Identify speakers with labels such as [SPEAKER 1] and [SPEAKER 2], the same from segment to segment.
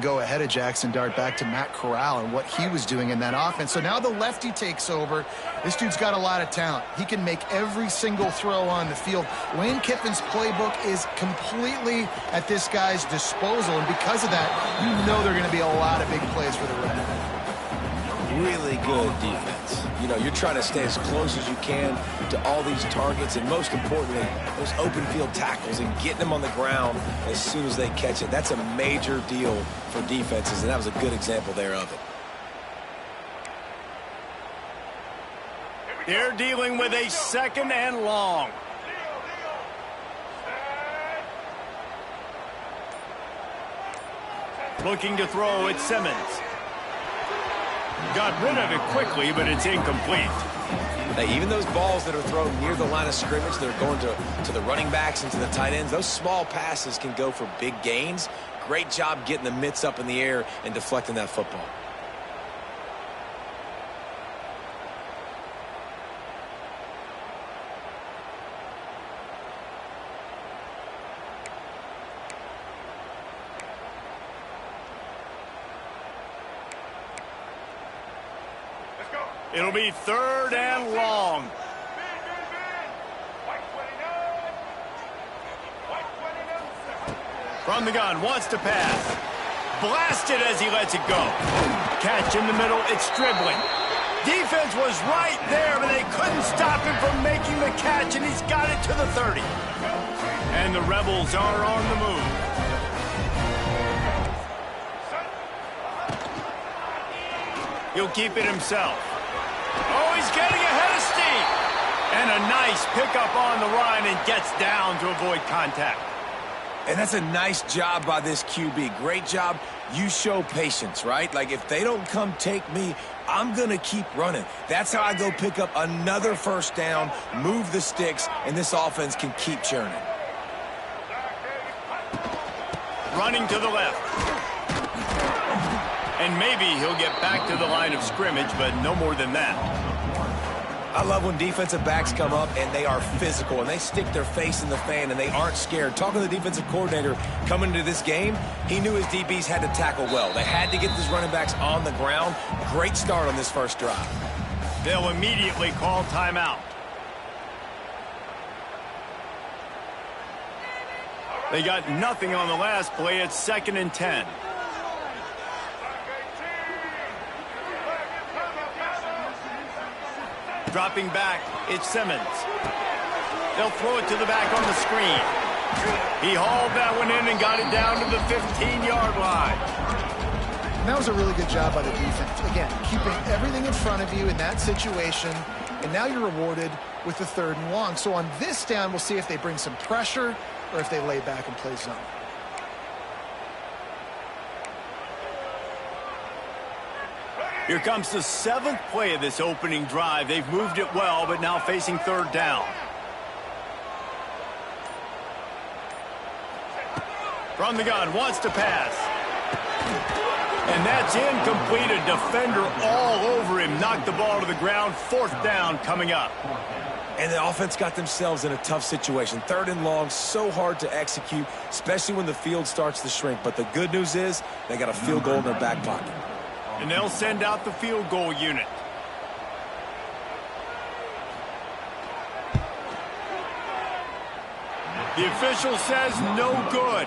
[SPEAKER 1] Go ahead of Jackson Dart back to Matt Corral and what he was doing in that offense. So now the lefty takes over. This dude's got a lot of talent. He can make every single throw on the field. Lane Kiffin's playbook is completely at this guy's disposal, and because of that, you know there are going to be a lot of big plays for the Red.
[SPEAKER 2] Really good defense. You know, you're trying to stay as close as you can to all these targets, and most importantly, those open field tackles and getting them on the ground as soon as they catch it. That's a major deal for defenses, and that was a good example there of it.
[SPEAKER 3] They're dealing with a 2nd and long. Looking to throw, it's Simmons. Got rid of it quickly, but it's incomplete.
[SPEAKER 2] Hey, even those balls that are thrown near the line of scrimmage, they're going to the running backs and to the tight ends, those small passes can go for big gains. Great job getting the mitts up in the air and deflecting that football.
[SPEAKER 3] It'll be 3rd and long. From the gun, wants to pass. Blasted as he lets it go. Catch in the middle, it's dribbling. Defense was right there, but they couldn't stop him from making the catch, and he's got it to the 30. And the Rebels are on the move. He'll keep it himself. Oh, he's getting ahead of steam. And a nice pickup on the run and gets down to avoid contact.
[SPEAKER 2] And that's a nice job by this QB. Great job. You show patience, right? Like, if they don't come take me, I'm going to keep running. That's how I go pick up another 1st down, move the sticks, and this offense can keep churning.
[SPEAKER 3] Running to the left. And maybe he'll get back to the line of scrimmage, but no more than that.
[SPEAKER 2] I love when defensive backs come up and they are physical and they stick their face in the fan and they aren't scared. Talking to the defensive coordinator coming into this game, he knew his DBs had to tackle well. They had to get these running backs on the ground. Great start on this first drive.
[SPEAKER 3] They'll immediately call timeout. They got nothing on the last play. It's 2nd and 10. Dropping back, it's Simmons. They'll throw it to the back on the screen. He hauled that one in and got it down to the 15-yard line.
[SPEAKER 1] And that was a really good job by the defense. Again, keeping everything in front of you in that situation, and now you're rewarded with the 3rd and long. So on this down, we'll see if they bring some pressure or if they lay back and play zone.
[SPEAKER 3] Here comes the 7th play of this opening drive. They've moved it well, but now facing 3rd down. From the gun, wants to pass. And that's incomplete. A defender all over him. Knocked the ball to the ground. 4th down coming up.
[SPEAKER 2] And the offense got themselves in a tough situation. 3rd and long, so hard to execute, especially when the field starts to shrink. But the good news is they got a field goal in their back pocket.
[SPEAKER 3] And they'll send out the field goal unit. The official says no good.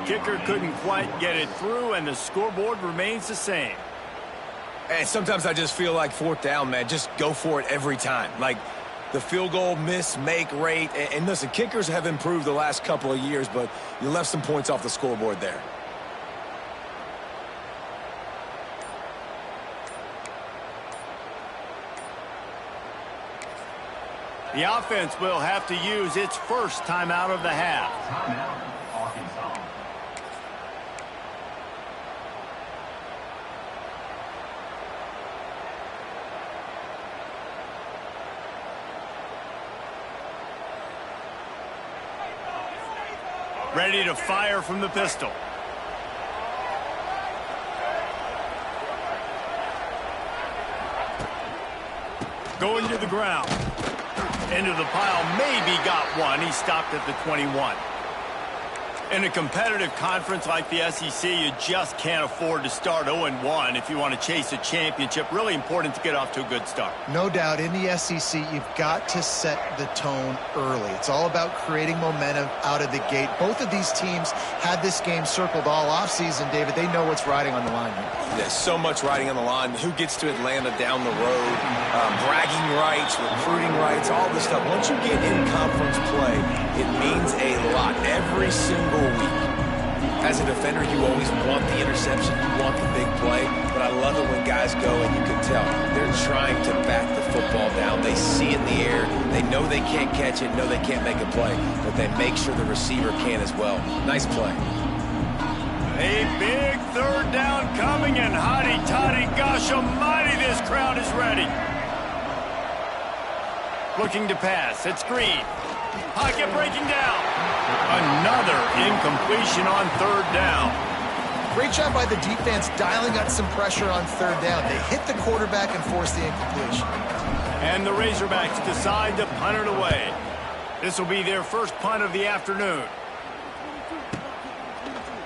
[SPEAKER 3] Kicker couldn't quite get it through, and the scoreboard remains the same.
[SPEAKER 2] Hey, sometimes I just feel like 4th down, man. Just go for it every time. Like, the field goal miss-make rate. And listen, kickers have improved the last couple of years, but you left some points off the scoreboard there.
[SPEAKER 3] The offense will have to use its 1st timeout of the half. Ready to fire from the pistol. Going to the ground. Into the pile, maybe got one. He stopped at the 21. In a competitive conference like the SEC, you just can't afford to start 0-1 if you want to chase a championship. Really important to get off to a good start.
[SPEAKER 1] No doubt, in the SEC, you've got to set the tone early. It's all about creating momentum out of the gate. Both of these teams had this game circled all offseason, David. They know what's riding on the line here.
[SPEAKER 2] There's so much riding on the line. Who gets to Atlanta down the road, bragging rights, recruiting rights, all this stuff. Once you get in conference play, it means a lot every single week. As a defender, you always want the interception, you want the big play, but I love it when guys go and you can tell they're trying to bat the football down. They see it in the air, they know they can't catch it, know they can't make a play, but they make sure the receiver can as well. Nice play.
[SPEAKER 3] A big third down coming, and hotty-toddy, gosh almighty, this crowd is ready. Looking to pass, it's Green. Pocket breaking down. Another incompletion on third down.
[SPEAKER 1] Great job by the defense dialing up some pressure on third down. They hit the quarterback and forced the incompletion.
[SPEAKER 3] And the Razorbacks decide to punt it away. This will be their first punt of the afternoon.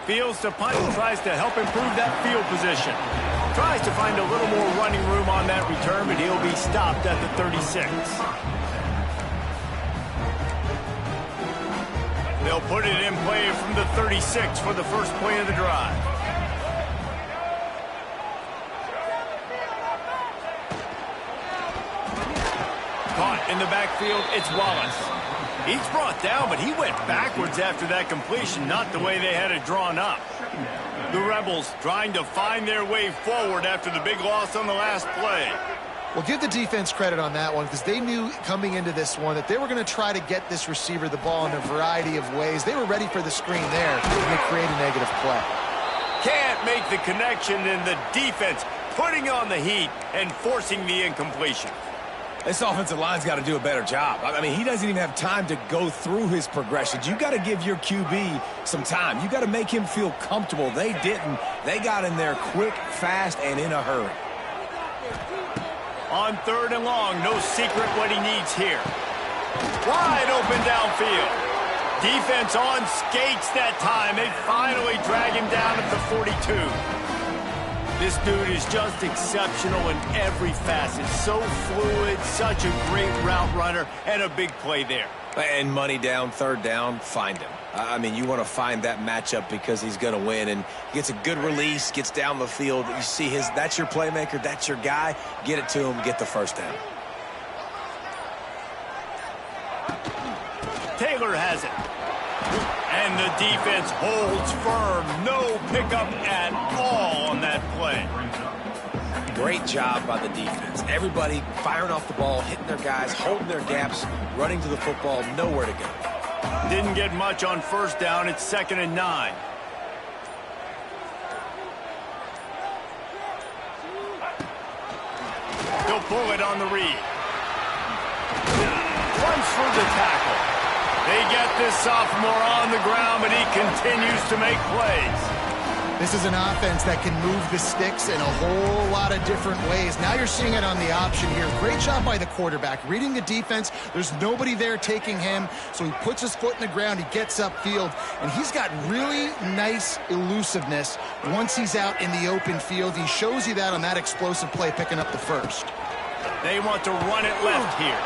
[SPEAKER 3] Fields to punt and tries to help improve that field position. Tries to find a little more running room on that return, but he'll be stopped at the 36. They'll put it in play from the 36 for the first play of the drive. Caught in the backfield, it's Wallace. He's brought down, but he went backwards after that completion, not the way they had it drawn up. The Rebels trying to find their way forward after the big loss on the last play.
[SPEAKER 1] Well, give the defense credit on that one because they knew coming into this one that they were going to try to get this receiver the ball in a variety of ways. They were ready for the screen there, and they create a negative play.
[SPEAKER 3] Can't make the connection, and the defense putting on the heat and forcing the incompletion.
[SPEAKER 2] This offensive line's got to do a better job. I mean, he doesn't even have time to go through his progressions. You got to give your QB some time. You got to make him feel comfortable. They didn't. They got in there quick, fast, and in a hurry.
[SPEAKER 3] On third and long, no secret what he needs here. Wide open downfield. Defense on skates that time. They finally drag him down at the 42. This dude is just exceptional in every facet. So fluid, such a great route runner, and a big play there.
[SPEAKER 2] And money down, third down, find him. I mean, you want to find that matchup because he's going to win. And gets a good release, gets down the field. You see that's your playmaker, that's your guy. Get it to him, get the first down.
[SPEAKER 3] Taylor has it. And the defense holds firm. No pickup at all on that play.
[SPEAKER 2] Great job by the defense. Everybody firing off the ball, hitting their guys, holding their gaps, running to the football, nowhere to go.
[SPEAKER 3] Didn't get much on first down. It's 2nd and 9. He'll pull it on the read. Runs through the tackle. They get this sophomore on the ground, but he continues to make plays.
[SPEAKER 1] This is an offense that can move the sticks in a whole lot of different ways. Now you're seeing it on the option here. Great job by the quarterback. Reading the defense, there's nobody there taking him, so he puts his foot in the ground, he gets upfield, and he's got really nice elusiveness once he's out in the open field. He shows you that on that explosive play, picking up the first.
[SPEAKER 3] They want to run it left here.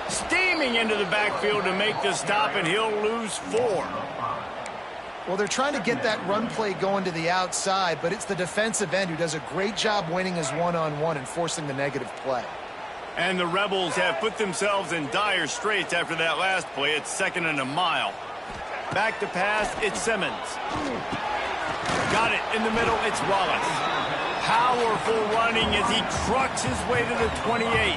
[SPEAKER 3] Steaming into the backfield to make the stop, and he'll lose 4.
[SPEAKER 1] Well, they're trying to get that run play going to the outside, but it's the defensive end who does a great job winning his one-on-one and forcing the negative play.
[SPEAKER 3] And the Rebels have put themselves in dire straits after that last play. It's 2nd and a mile. Back to pass, it's Simmons. Got it in the middle, it's Wallace. Powerful running as he trucks his way to the 28.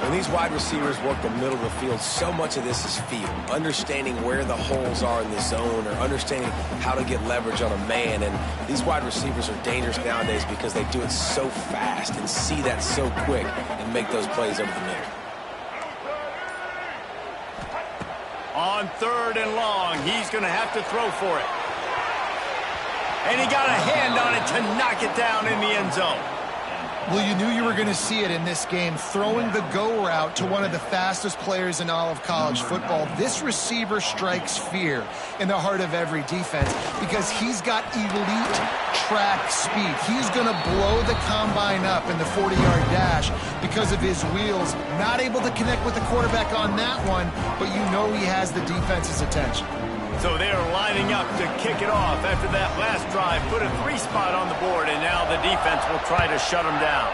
[SPEAKER 2] When these wide receivers work the middle of the field, so much of this is feel. Understanding where the holes are in the zone or understanding how to get leverage on a man. And these wide receivers are dangerous nowadays because they do it so fast and see that so quick and make those plays over the middle.
[SPEAKER 3] On third and long, he's going to have to throw for it. And he got a hand on it to knock it down in the end zone.
[SPEAKER 1] Well, you knew you were going to see it in this game, throwing the go route to one of the fastest players in all of college football. This receiver strikes fear in the heart of every defense because he's got elite track speed. He's going to blow the combine up in the 40-yard dash because of his wheels. Not able to connect with the quarterback on that one, but you know he has the defense's attention.
[SPEAKER 3] So they're lining up to kick it off after that last drive. Put a 3 spot on the board, and now the defense will try to shut them down.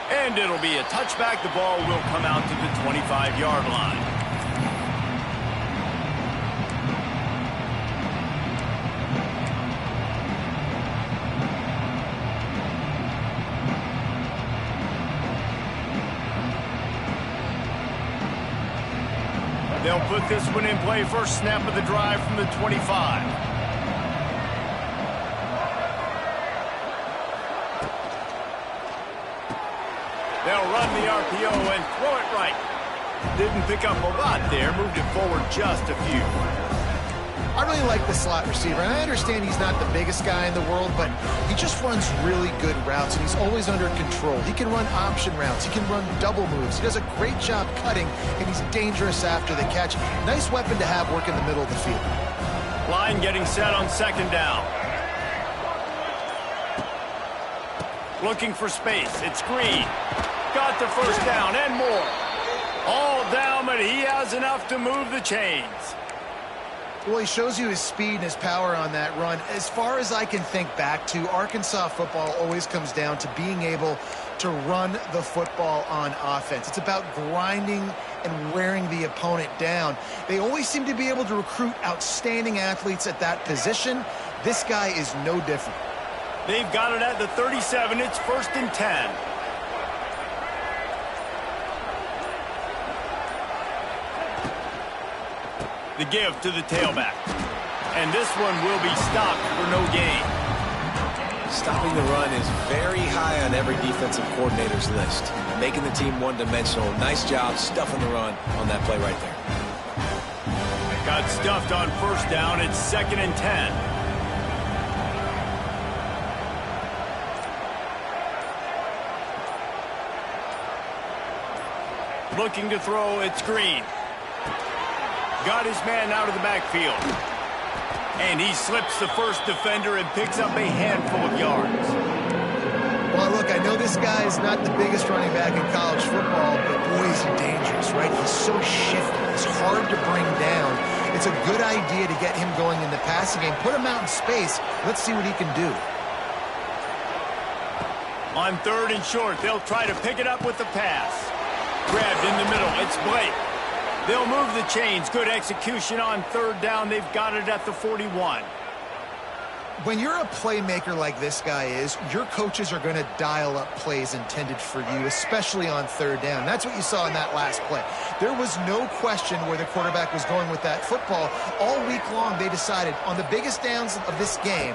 [SPEAKER 3] And it'll be a touchback. The ball will come out to the 25-yard line. They'll put this one in play. First snap of the drive from the 25. They'll run the RPO and throw it right. Didn't pick up a lot there. Moved it forward just a few.
[SPEAKER 1] I really like the slot receiver, and I understand he's not the biggest guy in the world, but he just runs really good routes, and he's always under control. He can run option routes. He can run double moves. He does a great job cutting, and he's dangerous after the catch. Nice weapon to have work in the middle of the field.
[SPEAKER 3] Line getting set on second down. Looking for space. It's Green. Got the first down and more. All down, but he has enough to move the chains.
[SPEAKER 1] Well, he shows you his speed and his power on that run. As far as I can think back to, Arkansas football always comes down to being able to run the football on offense. It's about grinding and wearing the opponent down. They always seem to be able to recruit outstanding athletes at that position. This guy is no different.
[SPEAKER 3] They've got it at the 37. It's 1st and 10. The give to the tailback. And this one will be stopped for no gain.
[SPEAKER 2] Stopping the run is very high on every defensive coordinator's list. Making the team one-dimensional. Nice job stuffing the run on that play right there.
[SPEAKER 3] Got stuffed on first down. It's 2nd and 10. Looking to throw, it's Green. Got his man out of the backfield. And he slips the first defender and picks up a handful of yards.
[SPEAKER 1] Well, look, I know this guy is not the biggest running back in college football, but boy, is he dangerous, right? He's so shifty. He's hard to bring down. It's a good idea to get him going in the passing game. Put him out in space. Let's see what he can do.
[SPEAKER 3] On 3rd and short, they'll try to pick it up with the pass. Grabbed in the middle. It's Blake. They'll move the chains. Good execution on 3rd down. They've got it at the 41.
[SPEAKER 1] When you're a playmaker like this guy is, your coaches are going to dial up plays intended for you, especially on 3rd down. That's what you saw in that last play. There was no question where the quarterback was going with that football. All week long, they decided on the biggest downs of this game,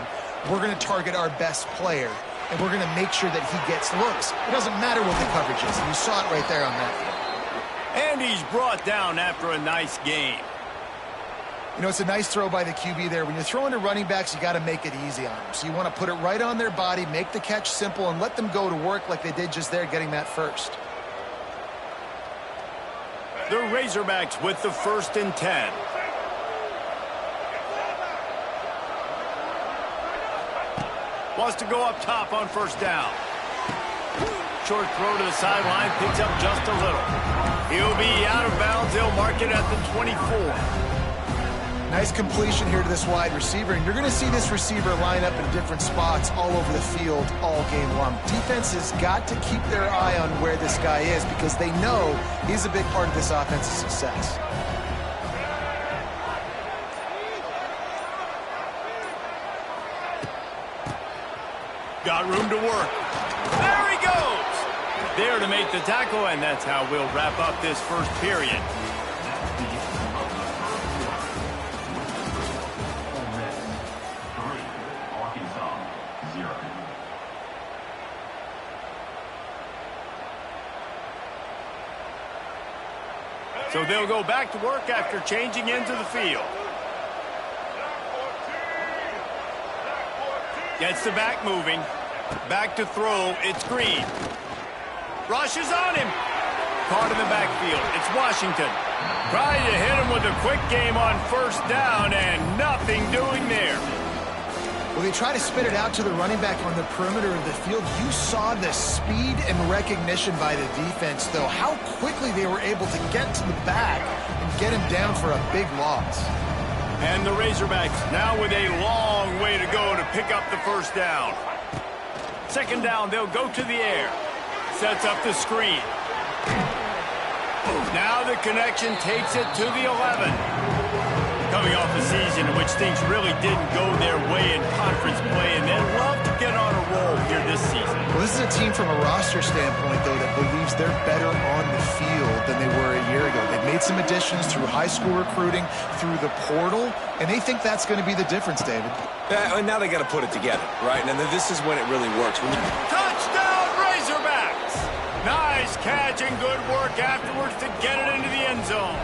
[SPEAKER 1] we're going to target our best player, and we're going to make sure that he gets looks. It doesn't matter what the coverage is, and you saw it right there on that field.
[SPEAKER 3] And he's brought down after a nice game.
[SPEAKER 1] You know, it's a nice throw by the QB there. When you're throwing to running backs, you got to make it easy on them. So you want to put it right on their body, make the catch simple, and let them go to work like they did just there, getting that first.
[SPEAKER 3] The Razorbacks with the 1st and 10. Wants to go up top on 1st down. Short throw to the sideline, picks up just a little. He'll be out of bounds. They'll mark it at the 24.
[SPEAKER 1] Nice completion here to this wide receiver, and you're going to see this receiver line up in different spots all over the field all game long. Defense has got to keep their eye on where this guy is because they know he's a big part of this offense's success.
[SPEAKER 3] Got room to work. There he goes! There to make the tackle, and that's how we'll wrap up this first period. So they'll go back to work after changing into the field. Gets the back moving. Back to throw. It's Green. Rushes on him. Caught in the backfield. It's Washington. Trying to hit him with a quick game on first down, and nothing doing there.
[SPEAKER 1] Well, they try to spit it out to the running back on the perimeter of the field. You saw the speed and recognition by the defense, though, how quickly they were able to get to the back and get him down for a big loss.
[SPEAKER 3] And the Razorbacks now with a long way to go to pick up the first down. Second down, they'll go to the air. Sets up the screen. Now the connection takes it to the 11. Coming off a season in which things really didn't go their way in conference play, and they'd love to get on a roll here this season.
[SPEAKER 1] Well, this is a team from a roster standpoint, though, that believes they're better on the field than they were a year ago. They've made some additions through high school recruiting, through the portal, and they think that's going to be the difference, David.
[SPEAKER 2] Yeah, and now they got to put it together, right? And this is when it really works.
[SPEAKER 3] Touchdown, Razorbacks! Nice catch and good work afterwards to get it into the end zone.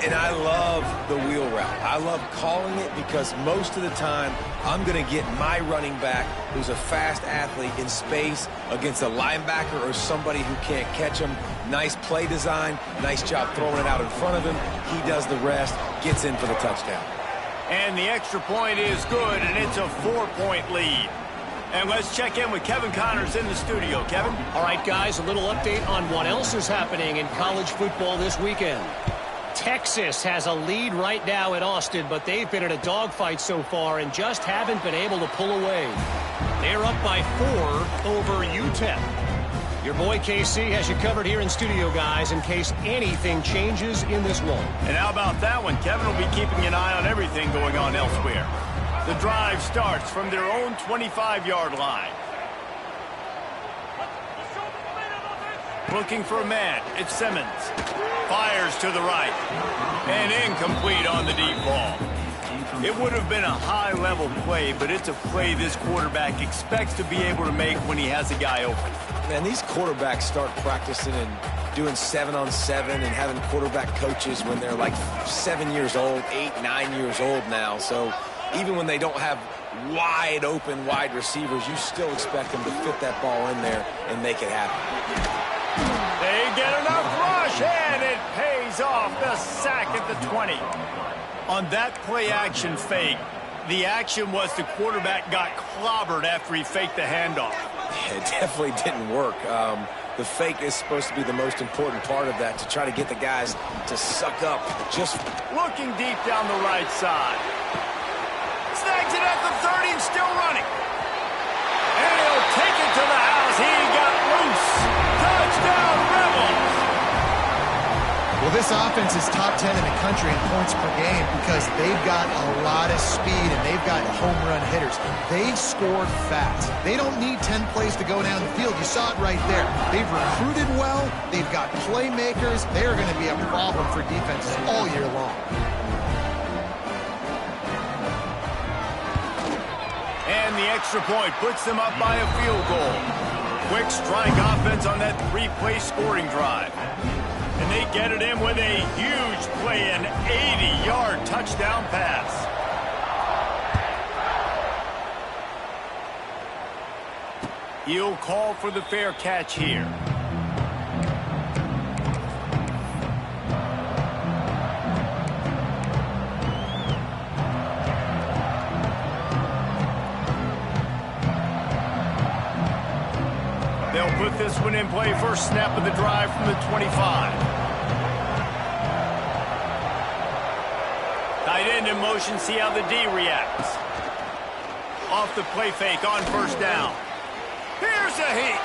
[SPEAKER 2] And I love the wheel route. I love calling it because most of the time I'm going to get my running back, who's a fast athlete, in space against a linebacker or somebody who can't catch him. Nice play design, nice job throwing it out in front of him. He does the rest, gets in for the touchdown.
[SPEAKER 3] And the extra point is good, and it's a 4-point lead. And let's check in with Kevin Connors in the studio. Kevin?
[SPEAKER 4] All right, guys, a little update on what else is happening in college football this weekend. Texas has a lead right now at Austin, but they've been in a dogfight so far and just haven't been able to pull away. They're up by 4 over UTEP. Your boy KC has you covered here in studio, guys, in case anything changes in this one.
[SPEAKER 3] And how about that one? Kevin will be keeping an eye on everything going on elsewhere. The drive starts from their own 25-yard line. Looking for a man. It's Simmons. Fires to the right. And incomplete on the deep ball. It would have been a high-level play, but it's a play this quarterback expects to be able to make when he has a guy open.
[SPEAKER 2] Man, these quarterbacks start practicing and doing 7-on-7 and having quarterback coaches when they're like 7 years old, 8, 9 years old now. So even when they don't have wide open wide receivers, you still expect them to fit that ball in there and make it happen.
[SPEAKER 3] They get enough rush, and it pays off. The sack at the 20. On that play-action fake, the action was the quarterback got clobbered after he faked the handoff.
[SPEAKER 2] It definitely didn't work. The fake is supposed to be the most important part of that, to try to get the guys to suck up. Just
[SPEAKER 3] looking deep down the right side. Snags it at the 30 and still running. And he'll take it to the house. He got loose. Touchdown, Rebels!
[SPEAKER 1] Well, this offense is top 10 in the country in points per game because they've got a lot of speed and they've got home run hitters. They score fast. They don't need 10 plays to go down the field. You saw it right there. They've recruited well. They've got playmakers. They're going to be a problem for defenses all year long.
[SPEAKER 3] And the extra point puts them up by a field goal. Quick strike offense on that 3-play scoring drive. And they get it in with a huge play, an 80-yard touchdown pass. He'll call for the fair catch here. They'll put this one in play. First snap of the drive from the 25. Tight end in motion. See how the D reacts. Off the play fake on first down. Here's a heat.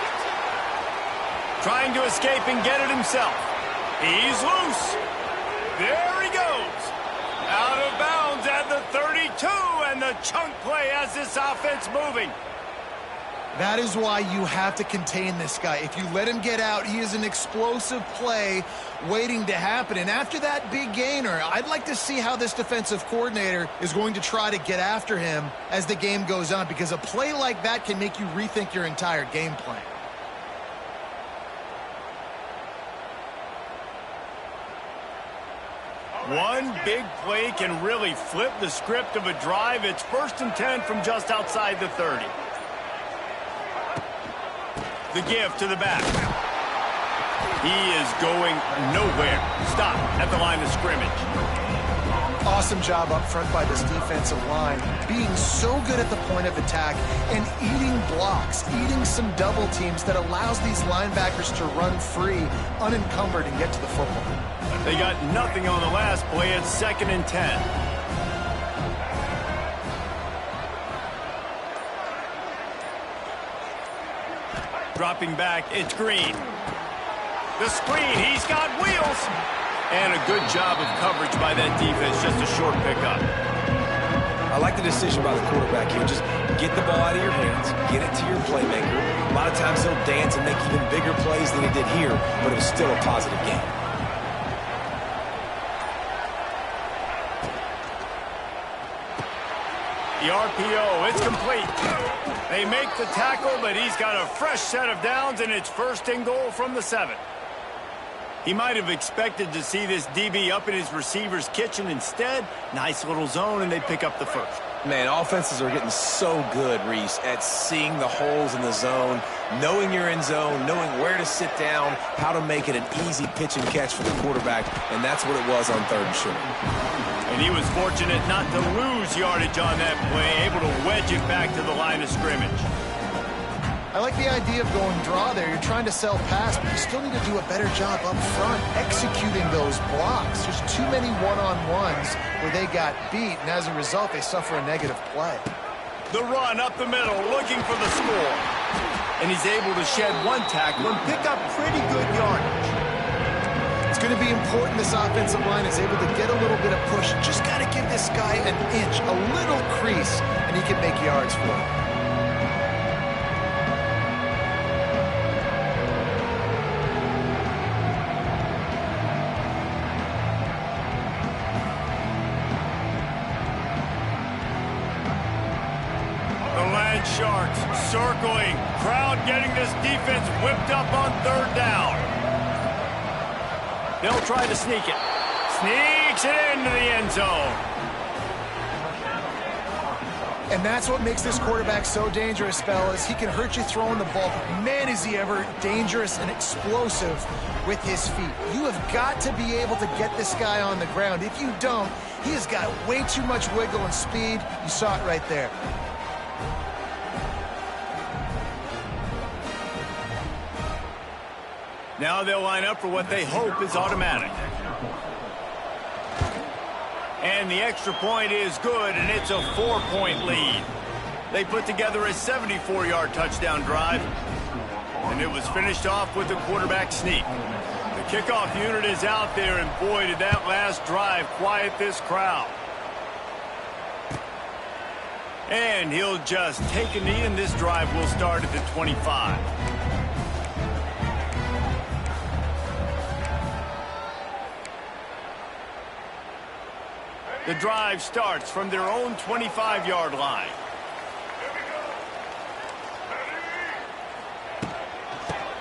[SPEAKER 3] Trying to escape and get it himself. He's loose. There he goes. Out of bounds at the 32. And the chunk play has this offense moving.
[SPEAKER 1] That is why you have to contain this guy. If you let him get out, he is an explosive play waiting to happen. And after that big gainer, I'd like to see how this defensive coordinator is going to try to get after him as the game goes on, because a play like that can make you rethink your entire game plan.
[SPEAKER 3] One big play can really flip the script of a drive. It's 1st and 10 from just outside the 30. The give to the back. He is going nowhere. Stop at the line of scrimmage.
[SPEAKER 1] Awesome job up front by this defensive line, being so good at the point of attack and eating blocks, eating some double teams that allows these linebackers to run free, unencumbered, and get to the football.
[SPEAKER 3] They got nothing on the last play. It's 2nd and 10. Dropping back, it's Green. The screen, he's got wheels. And a good job of coverage by that defense, just a short pickup.
[SPEAKER 2] I like the decision by the quarterback here. Just get the ball out of your hands, get it to your playmaker. A lot of times he'll dance and make even bigger plays than he did here, but it was still a positive game.
[SPEAKER 3] The RPO, it's complete. They make the tackle, but he's got a fresh set of downs, and it's 1st and goal from the 7. He might have expected to see this DB up in his receiver's kitchen. Instead, nice little zone, and they pick up the 1st.
[SPEAKER 2] Man, offenses are getting so good, Reese, at seeing the holes in the zone, knowing you're in zone, knowing where to sit down, how to make it an easy pitch and catch for the quarterback, and that's what it was on 3rd and short.
[SPEAKER 3] And he was fortunate not to lose yardage on that play, able to wedge it back to the line of scrimmage.
[SPEAKER 1] I like the idea of going draw there. You're trying to sell pass, but you still need to do a better job up front executing those blocks. There's too many one-on-ones where they got beat, and as a result, they suffer a negative play.
[SPEAKER 3] The run up the middle, looking for the score. And he's able to shed one tackle and pick up pretty good yardage.
[SPEAKER 1] It's going to be important this offensive line is able to get a little bit of push. Just got to give this guy an inch, a little crease, and he can make yards for it.
[SPEAKER 3] Sharks circling. Crowd getting this defense whipped up on 3rd down. They'll try to sneak it. Sneaks it into the end zone.
[SPEAKER 1] And that's what makes this quarterback so dangerous, fellas. He can hurt you throwing the ball. Man, is he ever dangerous and explosive with his feet. You have got to be able to get this guy on the ground. If you don't, he has got way too much wiggle and speed. You saw it right there.
[SPEAKER 3] Now they'll line up for what they hope is automatic. And the extra point is good, and it's a 4-point lead. They put together a 74-yard touchdown drive, and it was finished off with a quarterback sneak. The kickoff unit is out there, and boy, did that last drive quiet this crowd. And he'll just take a knee, and this drive will start at the 25. The drive starts from their own 25-yard line.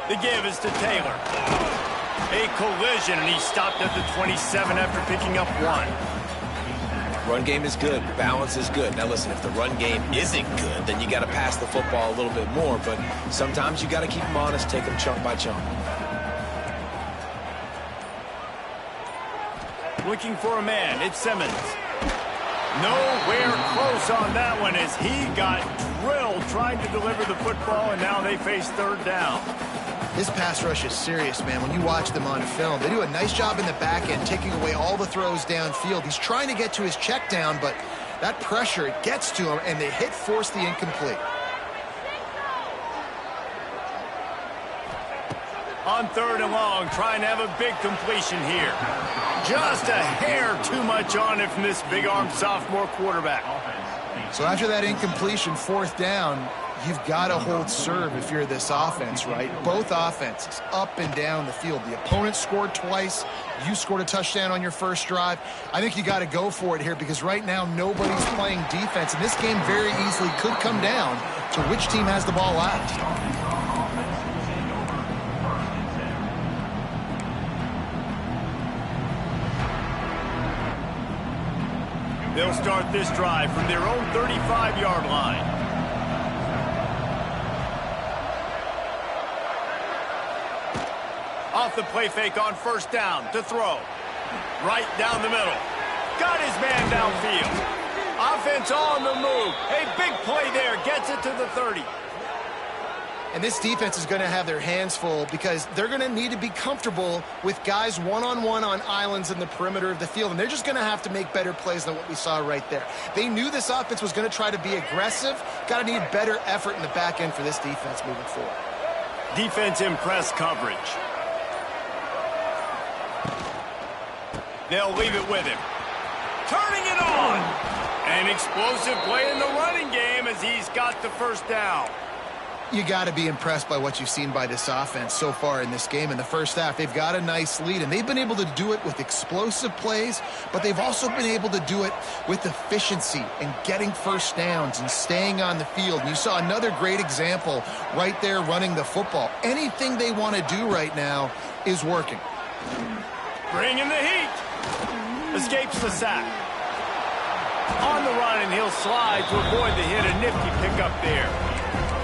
[SPEAKER 3] The give is to Taylor. A collision, and he stopped at the 27 after picking up 1.
[SPEAKER 2] Run game is good. Balance is good. Now, listen, if the run game isn't good, then you got to pass the football a little bit more. But sometimes you got to keep them honest, take them chunk by chunk.
[SPEAKER 3] Looking for a man. It's Simmons. Nowhere close on that one as he got drilled trying to deliver the football, and now they face 3rd down.
[SPEAKER 1] This pass rush is serious, man. When you watch them on film, they do a nice job in the back end, taking away all the throws downfield. He's trying to get to his check down, but that pressure, it gets to him, and the hit forced the incomplete.
[SPEAKER 3] On 3rd and long, trying to have a big completion here. Just a hair too much on it from this big-armed sophomore quarterback.
[SPEAKER 1] So after that incompletion, 4th down, you've got to hold serve if you're this offense, right? Both offenses up and down the field. The opponent scored twice. You scored a touchdown on your first drive. I think you got to go for it here because right now nobody's playing defense, and this game very easily could come down to which team has the ball last.
[SPEAKER 3] They'll start this drive from their own 35-yard line. Off the play fake on first down to throw. Right down the middle. Got his man downfield. Offense on the move. A big play there. Gets it to the 30.
[SPEAKER 1] And this defense is going to have their hands full because they're going to need to be comfortable with guys one-on-one on islands in the perimeter of the field. And they're just going to have to make better plays than what we saw right there. They knew this offense was going to try to be aggressive. Got to need better effort in the back end for this defense moving forward.
[SPEAKER 3] Defense in press coverage. They'll leave it with him. Turning it on. An explosive play in the running game as he's got the first down.
[SPEAKER 1] You got to be impressed by what you've seen by this offense so far in this game. In the first half, they've got a nice lead, and they've been able to do it with explosive plays, but they've also been able to do it with efficiency and getting first downs and staying on the field. And you saw another great example right there running the football. Anything they want to do right now is working.
[SPEAKER 3] Bringing the heat. Escapes the sack. On the run, and he'll slide to avoid the hit. A nifty pickup there.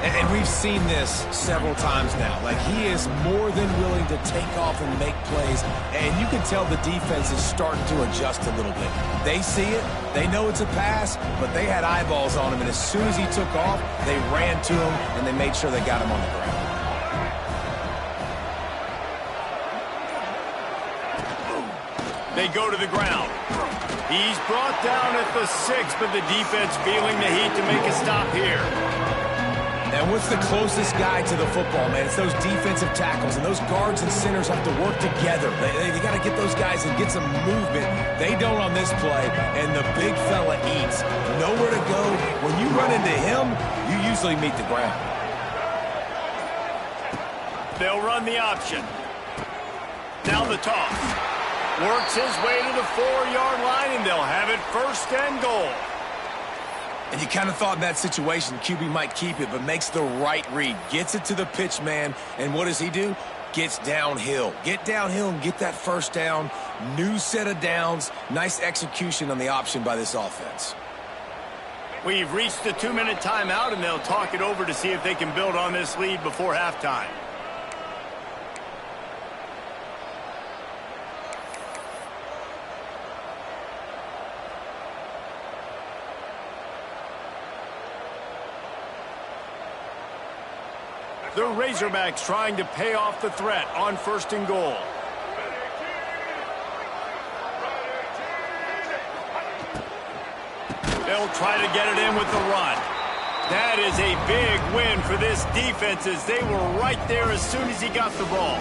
[SPEAKER 2] And we've seen this several times now. Like, he is more than willing to take off and make plays. And you can tell the defense is starting to adjust a little bit. They see it. They know it's a pass, but they had eyeballs on him. And as soon as he took off, they ran to him, and they made sure they got him on the ground.
[SPEAKER 3] They go to the ground. He's brought down at the 6, but the defense feeling the heat to make a stop here.
[SPEAKER 2] And what's the closest guy to the football, man? It's those defensive tackles, and those guards and centers have to work together. They got to get those guys and get some movement. They don't on this play, and the big fella eats. Nowhere to go. When you run into him, you usually meet the ground.
[SPEAKER 3] They'll run the option. Now the toss. Works his way to the 4-yard line, and they'll have it first and goal.
[SPEAKER 2] And you kind of thought in that situation QB might keep it, but makes the right read. Gets it to the pitch man, and what does he do? Gets downhill. Get downhill and get that first down. New set of downs. Nice execution on the option by this offense.
[SPEAKER 3] We've reached the 2-minute timeout, and they'll talk it over to see if they can build on this lead before halftime. The Razorbacks trying to pay off the threat on first and goal. They'll try to get it in with the run. That is a big win for this defense as they were right there as soon as he got the ball.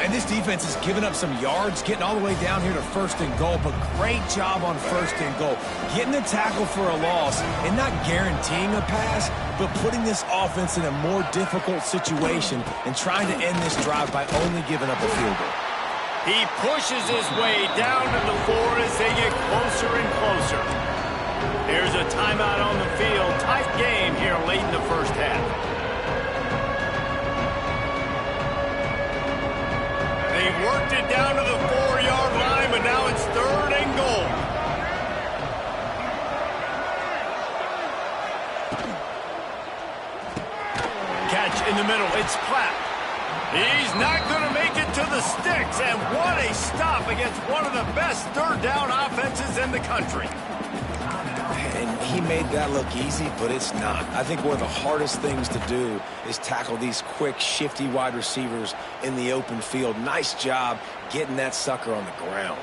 [SPEAKER 2] And this defense has given up some yards, getting all the way down here to first and goal, but great job on first and goal. Getting the tackle for a loss and not guaranteeing a pass, but putting this offense in a more difficult situation and trying to end this drive by only giving up a field goal.
[SPEAKER 3] He pushes his way down to the 4 as they get closer and closer. There's a timeout on the field. Tight game here late in the first half. They've worked it down to the 4-yard line, but now it's third and goal. Catch in the middle. It's Platt. He's not going to make it to the sticks, and what a stop against one of the best third down offenses in the country.
[SPEAKER 2] And he made that look easy, but it's not. I think one of the hardest things to do is tackle these quick, shifty wide receivers in the open field. Nice job getting that sucker on the ground.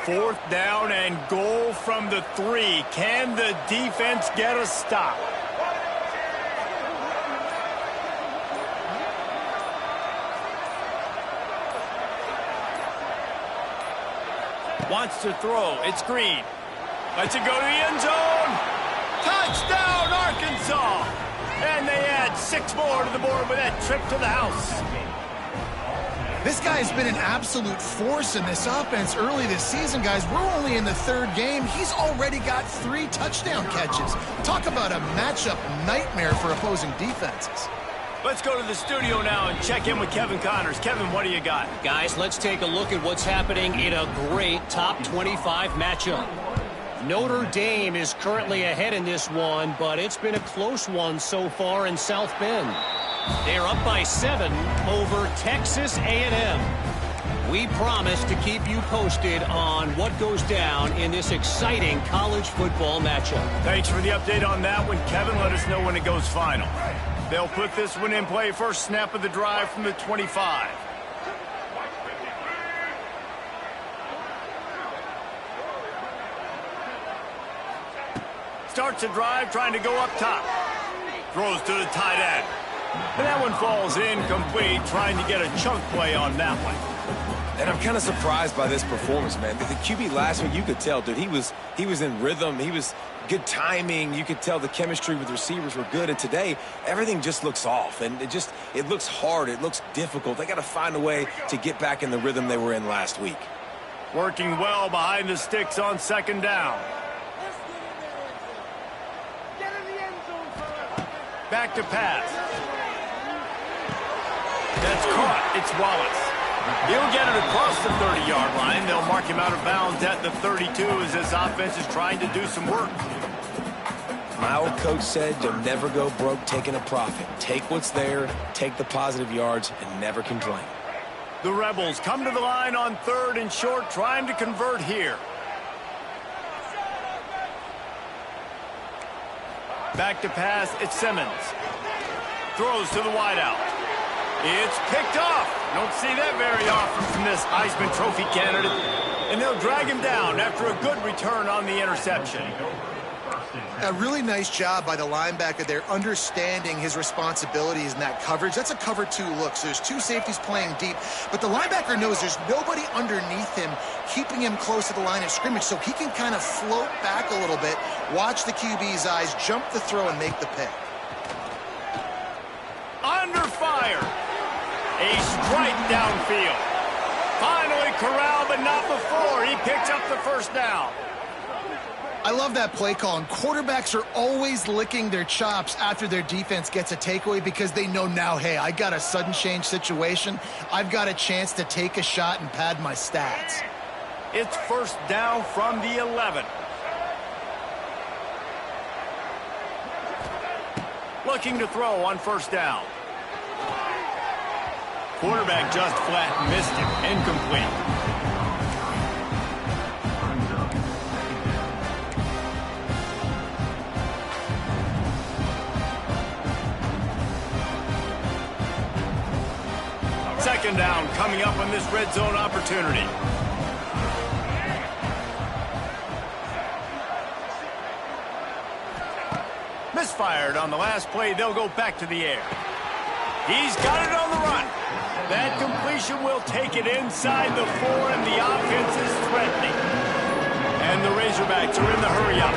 [SPEAKER 3] Fourth down and goal from the 3. Can the defense get a stop? Wants to throw. It's Green. Lets it go to the end zone. Touchdown, Arkansas. And they add 6 more to the board with that trip to the house.
[SPEAKER 1] This guy's been an absolute force in this offense early this season, guys. We're only in the 3rd game. He's already got 3 touchdown catches. Talk about a matchup nightmare for opposing defenses.
[SPEAKER 3] Let's go to the studio now and check in with Kevin Connors. Kevin, what do you got?
[SPEAKER 4] Guys, let's take a look at what's happening in a great top 25 matchup. Notre Dame is currently ahead in this one, but it's been a close one so far in South Bend. They're up by 7 over Texas A&M. We promise to keep you posted on what goes down in this exciting college football matchup.
[SPEAKER 3] Thanks for the update on that one, Kevin. Let us know when it goes final. They'll put this one in play. First snap of the drive from the 25. Starts a drive, trying to go up top. Throws to the tight end. And that one falls incomplete, trying to get a chunk play on that one.
[SPEAKER 2] And I'm kind of surprised by this performance, man. The QB last week, you could tell, dude, he was in rhythm. He was good timing. You could tell the chemistry with receivers were good. And today, everything just looks off. And it looks hard. It looks difficult. They got to find a way to get back in the rhythm they were in last week.
[SPEAKER 3] Working well behind the sticks on second down. Back to pass. That's caught. It's Wallace. He'll get it across the 30-yard line. They'll mark him out of bounds at the 32 as this offense is trying to do some work.
[SPEAKER 2] My old coach said you'll never go broke taking a profit. Take what's there, take the positive yards, and never complain.
[SPEAKER 3] The Rebels come to the line on 3rd and short, trying to convert here. Back to pass, it's Simmons. Throws to the wideout. It's picked off. Don't see that very often from this Heisman Trophy candidate. And they'll drag him down after a good return on the interception.
[SPEAKER 1] A really nice job by the linebacker there, understanding his responsibilities in that coverage. That's a cover 2 look, so there's 2 safeties playing deep. But the linebacker knows there's nobody underneath him, keeping him close to the line of scrimmage, so he can kind of float back a little bit, watch the QB's eyes, jump the throw, and make the pick.
[SPEAKER 3] Under fire. A strike downfield. Finally corralled, but not before. He picks up the first down.
[SPEAKER 1] I love that play call, and quarterbacks are always licking their chops after their defense gets a takeaway because they know now, hey, I got a sudden change situation. I've got a chance to take a shot and pad my stats.
[SPEAKER 3] It's first down from the 11. Looking to throw on first down. Quarterback just flat missed it. Incomplete. Second down coming up on this red zone opportunity. Misfired on the last play. They'll go back to the air. He's got it on the run. That completion will take it inside the 4, and the offense is threatening. And the Razorbacks are in the hurry-up.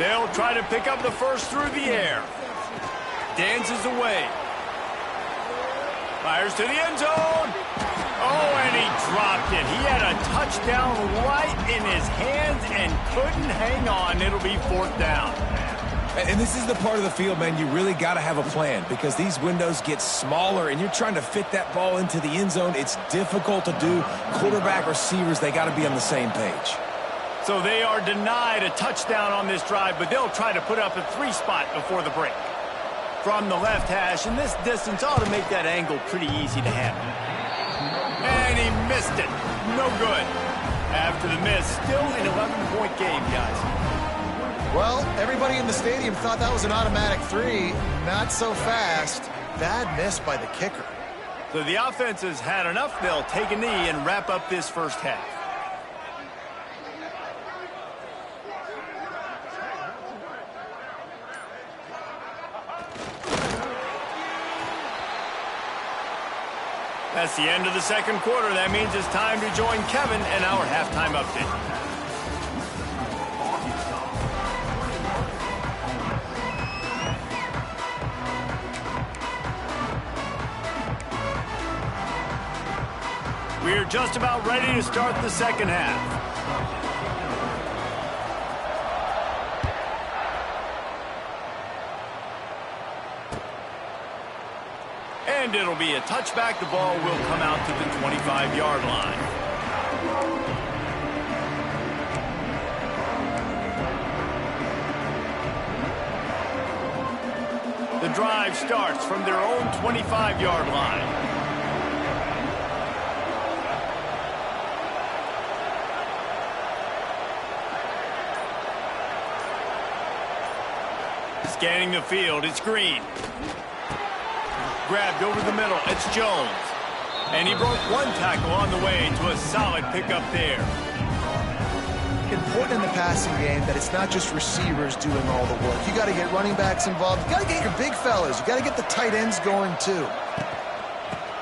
[SPEAKER 3] They'll try to pick up the first through the air. Dances away. Fires to the end zone. Oh, and he dropped it. He had a touchdown right in his hands and couldn't hang on. It'll be 4th down.
[SPEAKER 2] And this is the part of the field, man, you really got to have a plan because these windows get smaller and you're trying to fit that ball into the end zone. It's difficult to do. Quarterback, receivers, they got to be on the same page.
[SPEAKER 3] So they are denied a touchdown on this drive, but they'll try to put up a 3 spot before the break. From the left hash, and this distance ought to make that angle pretty easy to handle. And he missed it. No good. After the miss, still an 11-point game, guys.
[SPEAKER 1] Well, everybody in the stadium thought that was an automatic 3. Not so fast. Bad miss by the kicker.
[SPEAKER 3] So the offense has had enough. They'll take a knee and wrap up this first half. That's the end of the second quarter. That means it's time to join Kevin in our halftime update. just about ready to start the second half. And it'll be a touchback. The ball will come out to the 25-yard line. The drive starts from their own 25-yard line. Scanning the field, it's Green. Grabbed over the middle, it's Jones. And he broke one tackle on the way to a solid pickup there.
[SPEAKER 1] Important in the passing game that it's not just receivers doing all the work. You got to get running backs involved. You got to get your big fellas. You got to get the tight ends going too.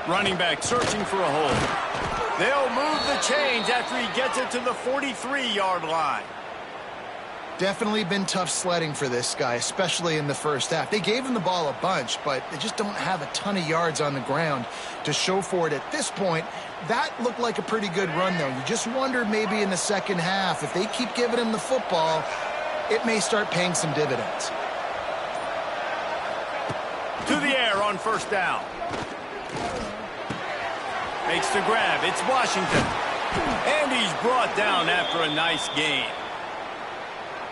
[SPEAKER 3] Running back searching for a hole. They'll move the chains after he gets it to the 43-yard line.
[SPEAKER 1] Definitely been tough sledding for this guy, especially in the first half. They gave him the ball a bunch, but they just don't have a ton of yards on the ground to show for it at this point. That looked like a pretty good run, though. You just wonder maybe in the second half, if they keep giving him the football, it may start paying some dividends.
[SPEAKER 3] To the air on first down. Makes the grab. It's Washington. And he's brought down after a nice gain.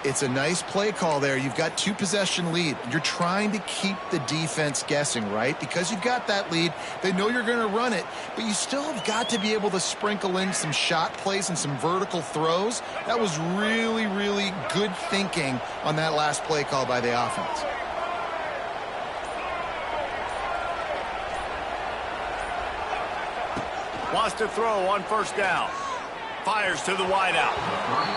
[SPEAKER 1] It's a nice play call there. You've got 2-possession lead. You're trying to keep the defense guessing, right? Because you've got that lead. They know you're going to run it, but you still have got to be able to sprinkle in some shot plays and some vertical throws. That was really, really good thinking on that last play call by the offense.
[SPEAKER 3] Wants to throw on first down. Fires to the wideout.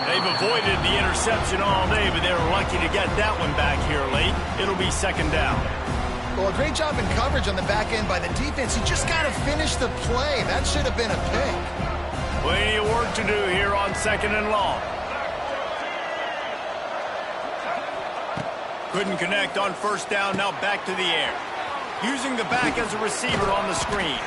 [SPEAKER 3] They've avoided the interception all day, but they were lucky to get that one back here late. It'll be second down.
[SPEAKER 1] Well, a great job in coverage on the back end by the defense. You just got to finish the play. That should have been a pick.
[SPEAKER 3] Plenty of work to do here on second and long. Couldn't connect on first down. Now back to the air. Using the back as a receiver on the screen.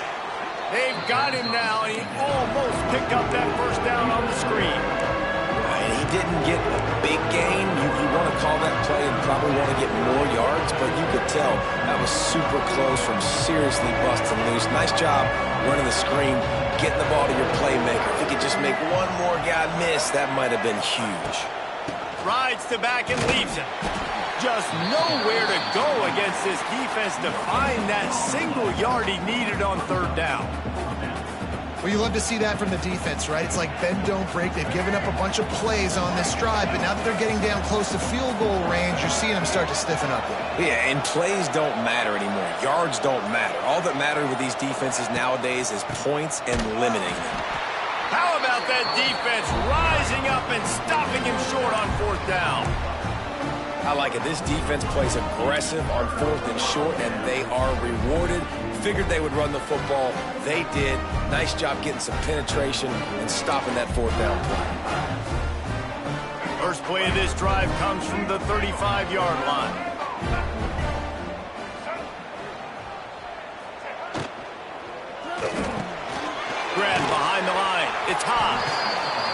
[SPEAKER 3] They've got him now, and he almost picked up that first down on the screen.
[SPEAKER 2] And he didn't get a big gain. You want to call that play and probably want to get more yards, but you could tell that was super close from seriously busting loose. Nice job running the screen, getting the ball to your playmaker. If he could just make one more guy miss, that might have been huge.
[SPEAKER 3] Rides the back and leaves it. Just nowhere to go against this defense to find that single yard he needed on third down.
[SPEAKER 1] Well, you love to see that from the defense, right? It's like bend, don't break. They've given up a bunch of plays on this drive, but now that they're getting down close to field goal range, you're seeing them start to stiffen up there.
[SPEAKER 2] Yeah, and plays don't matter anymore. Yards don't matter. All that matters with these defenses nowadays is points and limiting them.
[SPEAKER 3] How about that defense rising up and stopping him short on fourth down?
[SPEAKER 2] I like it. This defense plays aggressive on fourth and short, and they are rewarded. Figured they would run the football. They did. Nice job getting some penetration and stopping that fourth down play.
[SPEAKER 3] First play of this drive comes from the 35-yard line. Grab behind the line. It's high.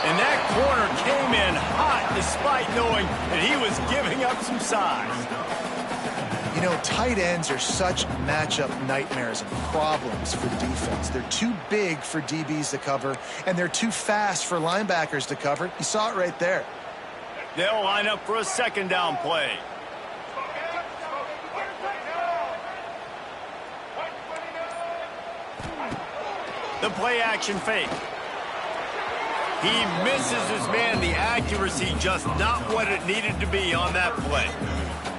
[SPEAKER 3] And that corner came in hot despite knowing that he was giving up some size.
[SPEAKER 1] You know, tight ends are such matchup nightmares and problems for defense. They're too big for DBs to cover, and they're too fast for linebackers to cover. You saw it right there.
[SPEAKER 3] They'll line up for a second down play. The play action fake. He misses his man. The accuracy just not what it needed to be on that play.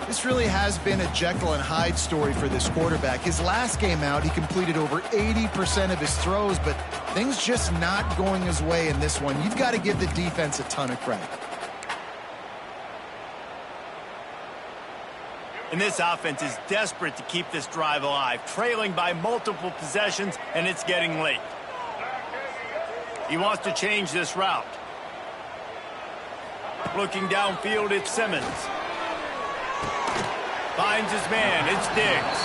[SPEAKER 1] This really has been a Jekyll and Hyde story for this quarterback. His last game out, he completed over 80% of his throws, but things just not going his way in this one. You've got to give the defense a ton of credit.
[SPEAKER 3] And this offense is desperate to keep this drive alive, trailing by multiple possessions, and it's getting late. He wants to change this route. Looking downfield, it's Simmons. Finds his man, it's Diggs.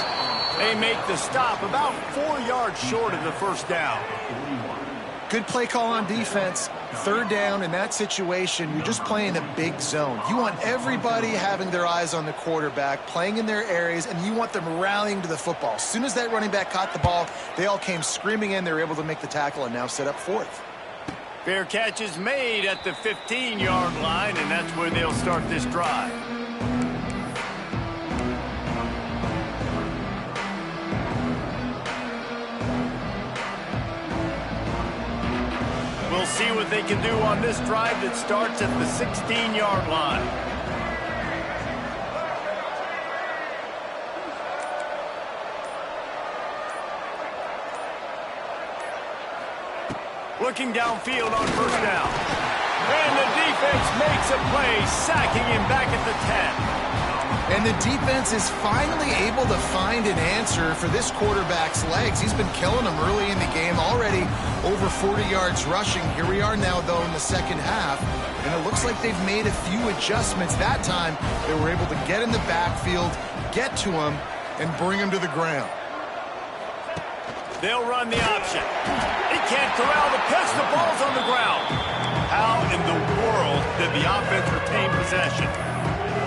[SPEAKER 3] They make the stop about 4 yards short of the first down.
[SPEAKER 1] Good play call on defense. Third down in that situation, you're just playing a big zone. You want everybody having their eyes on the quarterback, playing in their areas, and you want them rallying to the football. As soon as that running back caught the ball, they all came screaming in. They were able to make the tackle and now set up fourth.
[SPEAKER 3] Fair catch is made at the 15-yard line, and that's where they'll start this drive. We'll see what they can do on this drive that starts at the 16-yard line. Looking downfield on first down. And the defense makes a play, sacking him back at the 10.
[SPEAKER 1] And the defense is finally able to find an answer for this quarterback's legs. He's been killing them early in the game, already over 40 yards rushing. Here we are now, though, in the second half. And it looks like they've made a few adjustments. That time, they were able to get in the backfield, get to him, and bring him to the ground.
[SPEAKER 3] They'll run the option. He can't corral the pitch. The ball's on the ground. How in the world did the offense retain possession?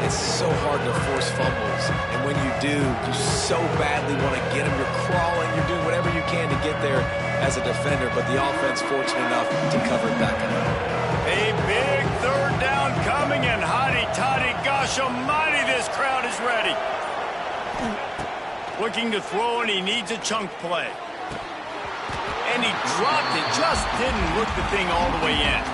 [SPEAKER 2] It's so hard to force fumbles, and when you do, you so badly want to get them. You're crawling, you're doing whatever you can to get there as a defender, but the offense fortunate enough to cover it back up.
[SPEAKER 3] A big third down coming, and hotty-toddy, gosh almighty, this crowd is ready. Looking to throw, and he needs a chunk play. And he dropped it, just didn't look the thing all the way in.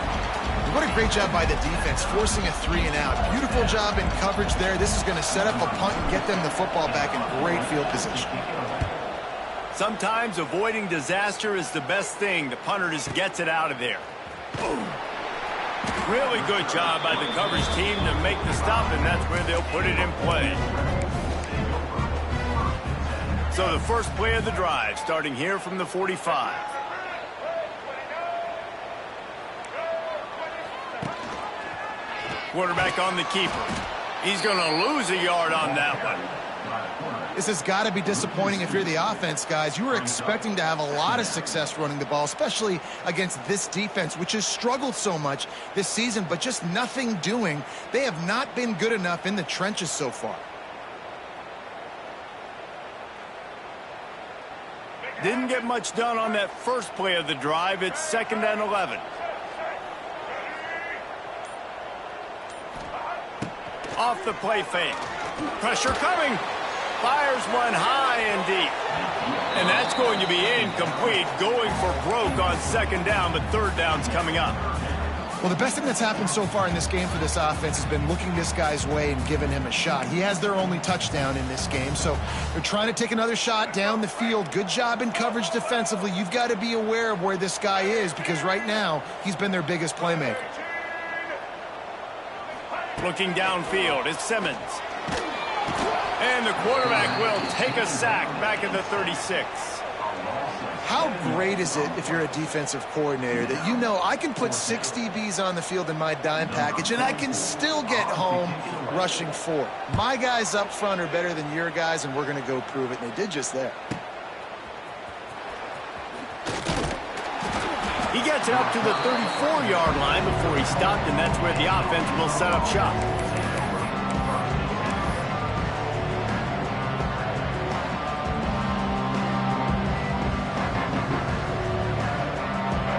[SPEAKER 1] What a great job by the defense, forcing a 3-and-out. Beautiful job in coverage there. This is going to set up a punt and get them the football back in great field position.
[SPEAKER 3] Sometimes avoiding disaster is the best thing. The punter just gets it out of there. Really good job by the coverage team to make the stop, and that's where they'll put it in play. So the first play of the drive, starting here from the 45. Quarterback on the keeper. He's going to lose a yard on that one.
[SPEAKER 1] This has got to be disappointing if you're the offense, guys. You were expecting to have a lot of success running the ball, especially against this defense, which has struggled so much this season, but just nothing doing. They have not been good enough in the trenches so far.
[SPEAKER 3] Didn't get much done on that first play of the drive. It's 2nd and 11. Off the play fake. Pressure coming. Fires one high and deep. And that's going to be incomplete. Going for broke on 2nd down, but 3rd down's coming up.
[SPEAKER 1] Well, the best thing that's happened so far in this game for this offense has been looking this guy's way and giving him a shot. He has their only touchdown in this game, so they're trying to take another shot down the field. Good job in coverage defensively. You've got to be aware of where this guy is because right now he's been their biggest playmaker.
[SPEAKER 3] Looking downfield is Simmons. And the quarterback will take a sack back at the 36.
[SPEAKER 1] How great is it if you're a defensive coordinator that you know I can put 6 DBs on the field in my dime package and I can still get home rushing 4. My guys up front are better than your guys, and we're going to go prove it, and they did just that.
[SPEAKER 3] He gets it up to the 34-yard line before he stopped, and that's where the offense will set up shop.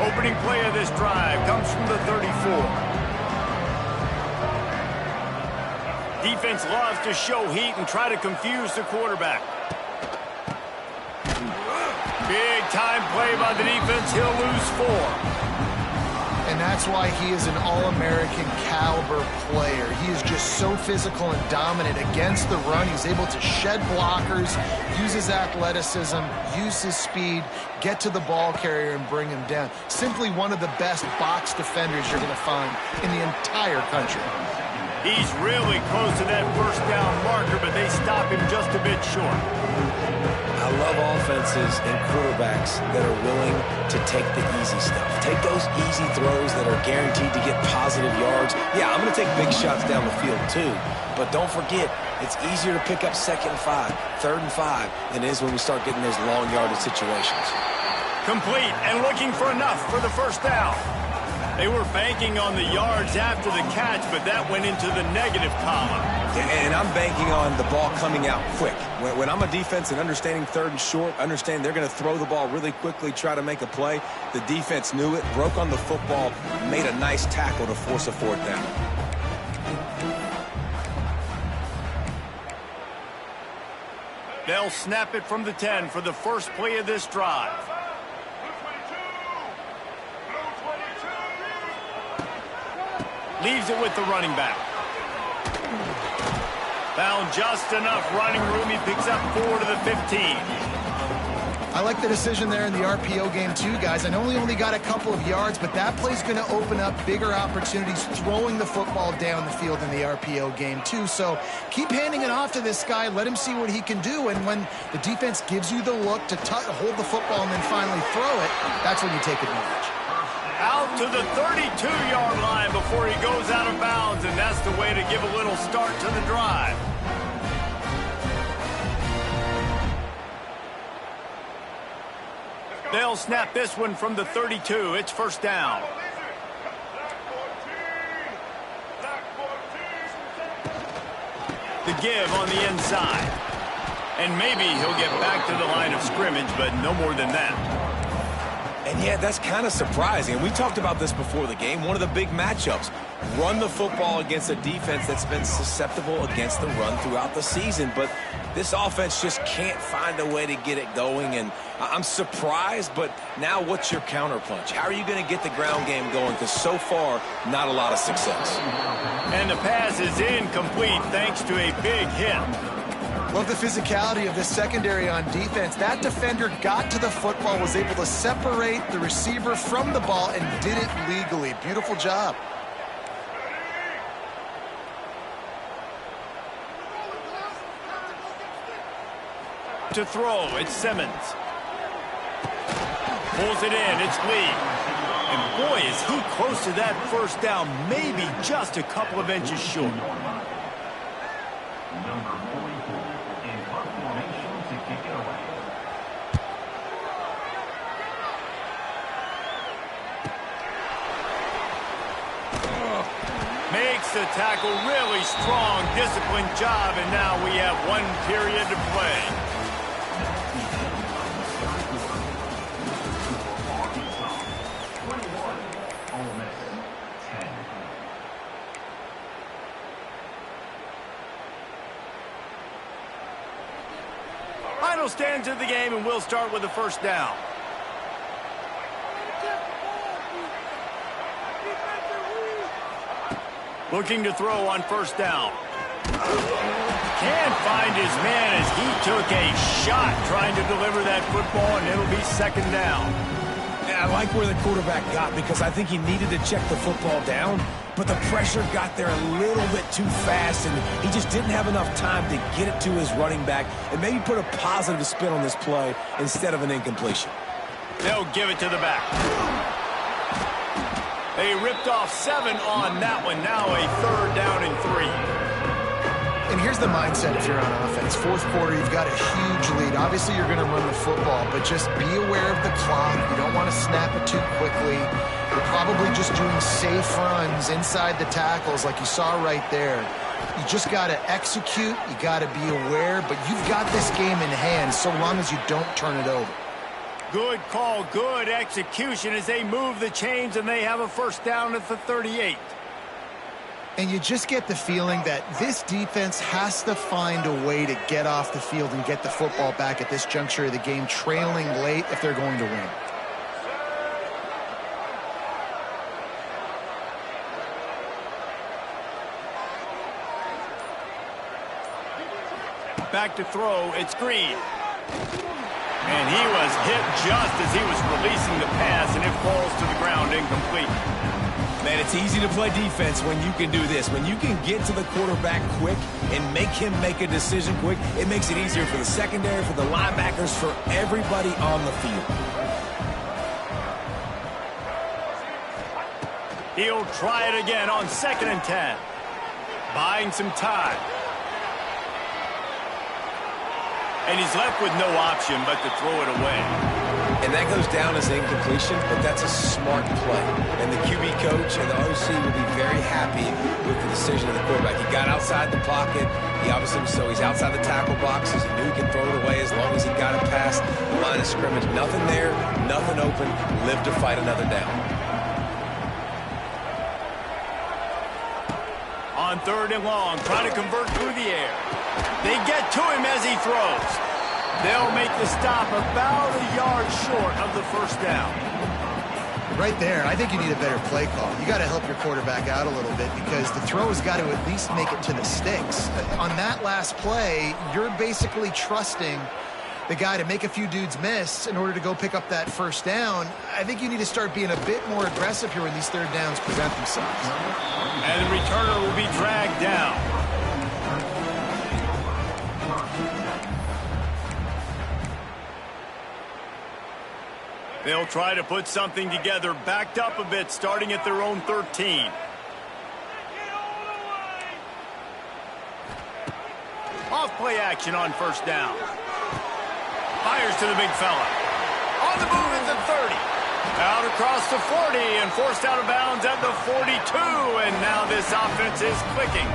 [SPEAKER 3] Opening play of this drive comes from the 34. Defense loves to show heat and try to confuse the quarterback. Big time play by the defense. He'll lose 4.
[SPEAKER 1] And that's why he is an All-American caliber player. He is just so physical and dominant against the run. He's able to shed blockers, use his athleticism, use his speed, get to the ball carrier and bring him down. Simply one of the best box defenders you're going to find in the entire country.
[SPEAKER 3] He's really close to that first down marker, but they stop him just a bit short.
[SPEAKER 2] I love offenses and quarterbacks that are willing to take the easy stuff. Take those easy throws that are guaranteed to get positive yards. Yeah, I'm going to take big shots down the field too, but don't forget, it's easier to pick up 2nd and 5, 3rd and 5 than it is when we start getting those long yardage situations.
[SPEAKER 3] Complete and looking for enough for the first down. They were banking on the yards after the catch, but that went into the negative column.
[SPEAKER 2] And I'm banking on the ball coming out quick. When I'm a defense and understanding third and short, understand they're going to throw the ball really quickly, try to make a play. The defense knew it, broke on the football, made a nice tackle to force a fourth down.
[SPEAKER 3] They'll snap it from the 10 for the first play of this drive. Leaves it with the running back. Found just enough running room. He picks up 4 to the 15.
[SPEAKER 1] I like the decision there in the RPO game too, guys. I know he only got a couple of yards, but that play's going to open up bigger opportunities throwing the football down the field in the RPO game too. So keep handing it off to this guy. Let him see what he can do. And when the defense gives you the look to hold the football and then finally throw it, that's when you take advantage.
[SPEAKER 3] Out to the 32-yard line before he goes out of bounds, and that's the way to give a little start to the drive. They'll snap this one from the 32. It's first down. The give on the inside. And maybe he'll get back to the line of scrimmage, but no more than that.
[SPEAKER 2] And yeah, that's kind of surprising. And we talked about this before the game. One of the big matchups. Run the football against a defense that's been susceptible against the run throughout the season. But this offense just can't find a way to get it going. And I'm surprised, but now what's your counterpunch? How are you going to get the ground game going? Because so far, not a lot of success.
[SPEAKER 3] And the pass is incomplete thanks to a big hit.
[SPEAKER 1] Love the physicality of this secondary on defense. That defender got to the football, was able to separate the receiver from the ball, and did it legally. Beautiful job.
[SPEAKER 3] To throw, it's Simmons. Pulls it in, it's Lee. And boy, is he close to that first down, maybe just a couple of inches short. Makes the tackle really strong, disciplined job, and now we have 1 period to play. Final stands of the game, and we'll start with the first down. Looking to throw on first down. Can't find his man as he took a shot trying to deliver that football, and it'll be second down.
[SPEAKER 2] Yeah, I like where the quarterback got because I think he needed to check the football down, but the pressure got there a little bit too fast, and he just didn't have enough time to get it to his running back and maybe put a positive spin on this play instead of an incompletion.
[SPEAKER 3] They'll give it to the back. They ripped off 7 on that one. Now a third down and 3.
[SPEAKER 1] And here's the mindset if you're on offense. Fourth quarter, you've got a huge lead. Obviously, you're going to run the football, but just be aware of the clock. You don't want to snap it too quickly. You're probably just doing safe runs inside the tackles like you saw right there. You just got to execute. You got to be aware, but you've got this game in hand so long as you don't turn it over.
[SPEAKER 3] Good call, good execution as they move the chains, and they have a first down at the 38.
[SPEAKER 1] And you just get the feeling that this defense has to find a way to get off the field and get the football back at this juncture of the game, trailing late if they're going to win.
[SPEAKER 3] Back to throw, it's Green. And he was hit just as he was releasing the pass, and it falls to the ground incomplete.
[SPEAKER 2] Man, it's easy to play defense when you can do this. When you can get to the quarterback quick and make him make a decision quick, it makes it easier for the secondary, for the linebackers, for everybody on the field.
[SPEAKER 3] He'll try it again on 2nd and 10. Buying some time. And he's left with no option but to throw it away.
[SPEAKER 2] And that goes down as incompletion, but that's a smart play. And the QB coach and the OC will be very happy with the decision of the quarterback. He got outside the pocket. He obviously, so he's outside the tackle boxes. He knew he could throw it away as long as he got it past the line of scrimmage. Nothing there, nothing open. Live to fight another down.
[SPEAKER 3] On 3rd and long, trying to convert through the air. They get to him as he throws. They'll make the stop about a yard short of the first down.
[SPEAKER 1] Right there, I think you need a better play call. You got to help your quarterback out a little bit because the throw has got to at least make it to the sticks. On that last play, you're basically trusting the guy to make a few dudes miss in order to go pick up that first down. I think you need to start being a bit more aggressive here when these 3rd downs present themselves.
[SPEAKER 3] And the returner will be dragged down. They'll try to put something together, backed up a bit, starting at their own 13. Off play action on 1st down. Fires to the big fella. On the move at the 30. Out across the 40 and forced out of bounds at the 42. And now this offense is clicking.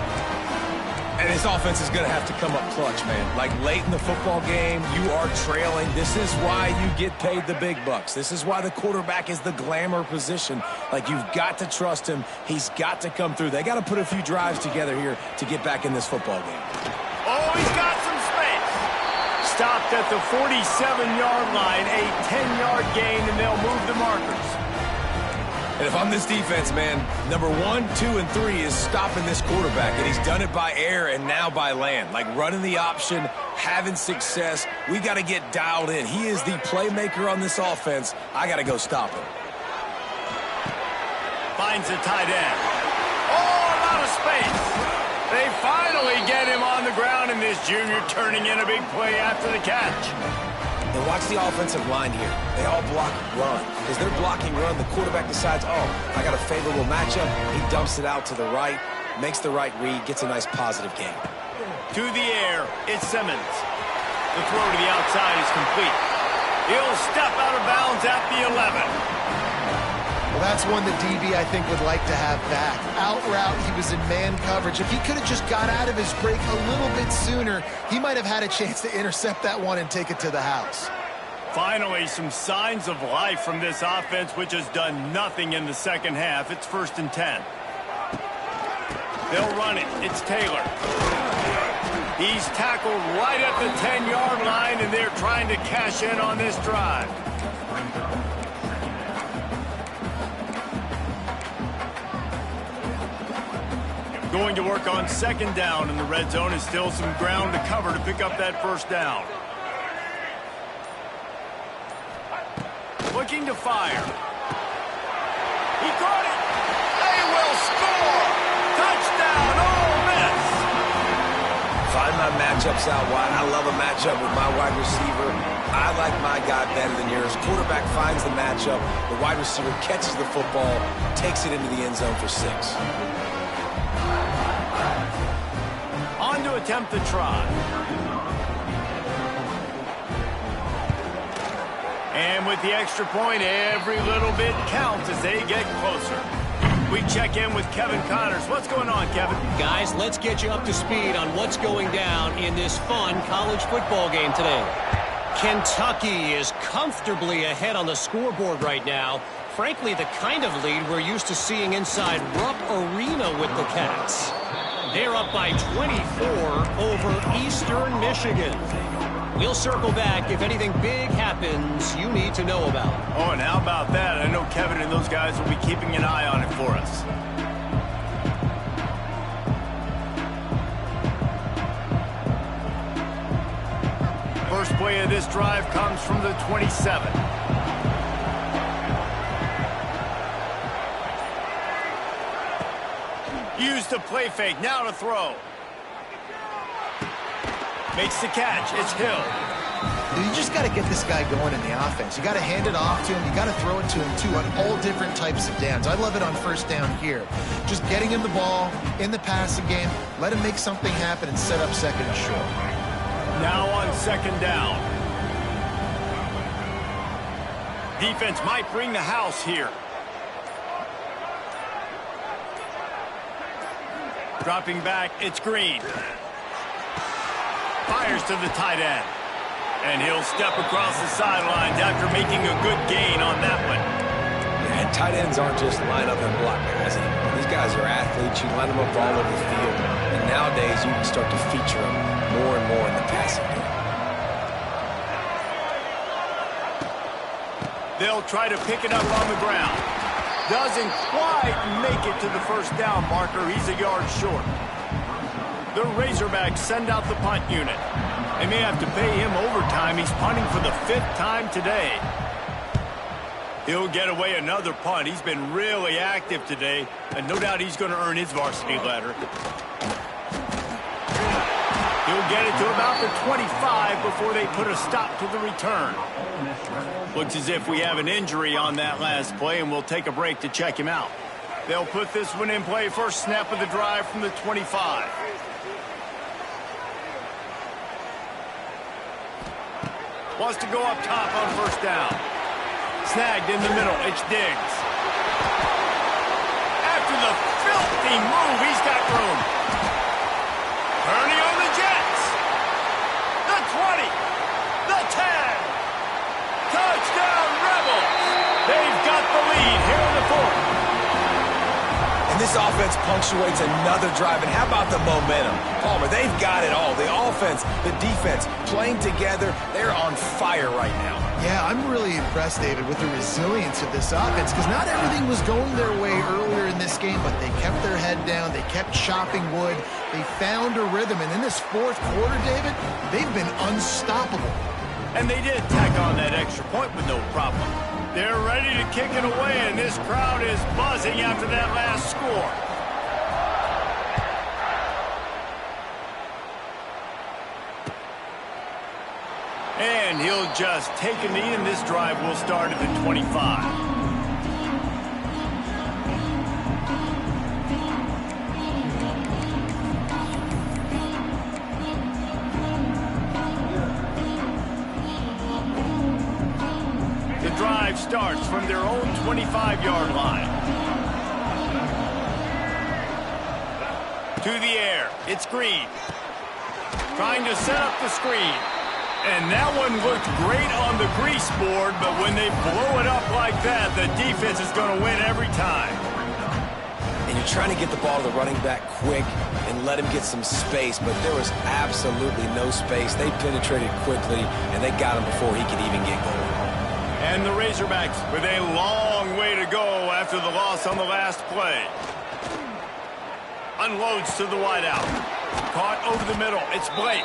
[SPEAKER 2] And this offense is going to have to come up clutch, man. Like late in the football game, you are trailing. This is why you get paid the big bucks. This is why the quarterback is the glamour position. Like, you've got to trust him. He's got to come through. They got to put a few drives together here to get back in this football game.
[SPEAKER 3] Oh, he's got some space. Stopped at the 47-yard line, a 10-yard gain, and they'll move the markers.
[SPEAKER 2] And if I'm this defense, man, number 1, 2, and 3 is stopping this quarterback. And he's done it by air and now by land. Like running the option, having success. We got to get dialed in. He is the playmaker on this offense. I got to go stop him.
[SPEAKER 3] Finds the tight end. Oh, a lot of space. They finally get him on the ground, and this junior turning in a big play after the catch.
[SPEAKER 2] And watch the offensive line here. They all block run. As they're blocking run, the quarterback decides, oh, I got a favorable matchup. He dumps it out to the right, makes the right read, gets a nice positive gain.
[SPEAKER 3] To the air, it's Simmons. The throw to the outside is complete. He'll step out of bounds at the 11.
[SPEAKER 1] Well, that's one that DB, I think, would like to have back. Out route, he was in man coverage. If he could have just got out of his break a little bit sooner, he might have had a chance to intercept that one and take it to the house.
[SPEAKER 3] Finally, some signs of life from this offense, which has done nothing in the second half. It's 1st and 10. They'll run it. It's Taylor. He's tackled right at the 10-yard line, and they're trying to cash in on this drive. Going to work on 2nd down, and the red zone is still some ground to cover to pick up that 1st down. Looking to fire. He caught it. They will score. Touchdown, Ole Miss.
[SPEAKER 2] Find my matchups out wide. I love a matchup with my wide receiver. I like my guy better than yours. Quarterback finds the matchup. The wide receiver catches the football, takes it into the end zone for 6.
[SPEAKER 3] On to attempt the try. And with the extra point, every little bit counts as they get closer. We check in with Kevin Connors. What's going on, Kevin?
[SPEAKER 4] Guys, let's get you up to speed on what's going down in this fun college football game today. Kentucky is comfortably ahead on the scoreboard right now. Frankly, the kind of lead we're used to seeing inside Rupp Arena with the Cats. They're up by 24 over Eastern Michigan. We'll circle back if anything big happens you need to know about.
[SPEAKER 3] Oh, and how about that? I know Kevin and those guys will be keeping an eye on it for us. First play of this drive comes from the 27. Used the play fake, now to throw. Makes the catch, it's Hill.
[SPEAKER 1] You just got to get this guy going in the offense. You got to hand it off to him. You got to throw it to him, too, on all different types of downs. I love it on 1st down here. Just getting him the ball in the passing game, let him make something happen and set up 2nd and short.
[SPEAKER 3] Now on second down. Defense might bring the house here. Dropping back, it's Green. Fires to the tight end. And he'll step across the sidelines after making a good gain on that one.
[SPEAKER 2] Yeah, and tight ends aren't just line up and block guys anymore. These guys are athletes. You line them up all over the field. And nowadays, you can start to feature them more and more in the passing game.
[SPEAKER 3] They'll try to pick it up on the ground. Doesn't quite make it to the first down marker. He's a yard short. The Razorbacks send out the punt unit. They may have to pay him overtime. He's punting for the 5th time today. He'll get away another punt. He's been really active today, and no doubt he's going to earn his varsity letter. He'll get it to about the 25 before they put a stop to the return. Looks as if we have an injury on that last play, and we'll take a break to check him out. They'll put this one in play. First snap of the drive from the 25. Wants to go up top on first down. Snagged in the middle. It's Diggs. After the filthy move, he's got room. Turning on the Jets. The 20. The 10. Touchdown, Rebels. They've got the lead here in the 4th.
[SPEAKER 2] And this offense punctuates another drive. And how about the momentum? Palmer, they've got it all. The offense, the defense, playing together. They're on fire right now.
[SPEAKER 1] Yeah, I'm really impressed, David, with the resilience of this offense, because not everything was going their way earlier in this game, but they kept their head down. They kept chopping wood. They found a rhythm. And in this 4th quarter, David, they've been unstoppable.
[SPEAKER 3] And they did tack on that extra point with no problem. They're ready to kick it away, and this crowd is buzzing after that last score. And he'll just take a knee, and this drive will start at the 25. Drive starts from their own 25-yard line. To the air, it's Green. Trying to set up the screen. And that one looked great on the grease board, but when they blow it up like that, the defense is going to win every time.
[SPEAKER 2] And you're trying to get the ball to the running back quick and let him get some space, but there was absolutely no space. They penetrated quickly, and they got him before he could even get going.
[SPEAKER 3] And the Razorbacks with a long way to go after the loss on the last play. Unloads to the wideout. Caught over the middle. It's Blake.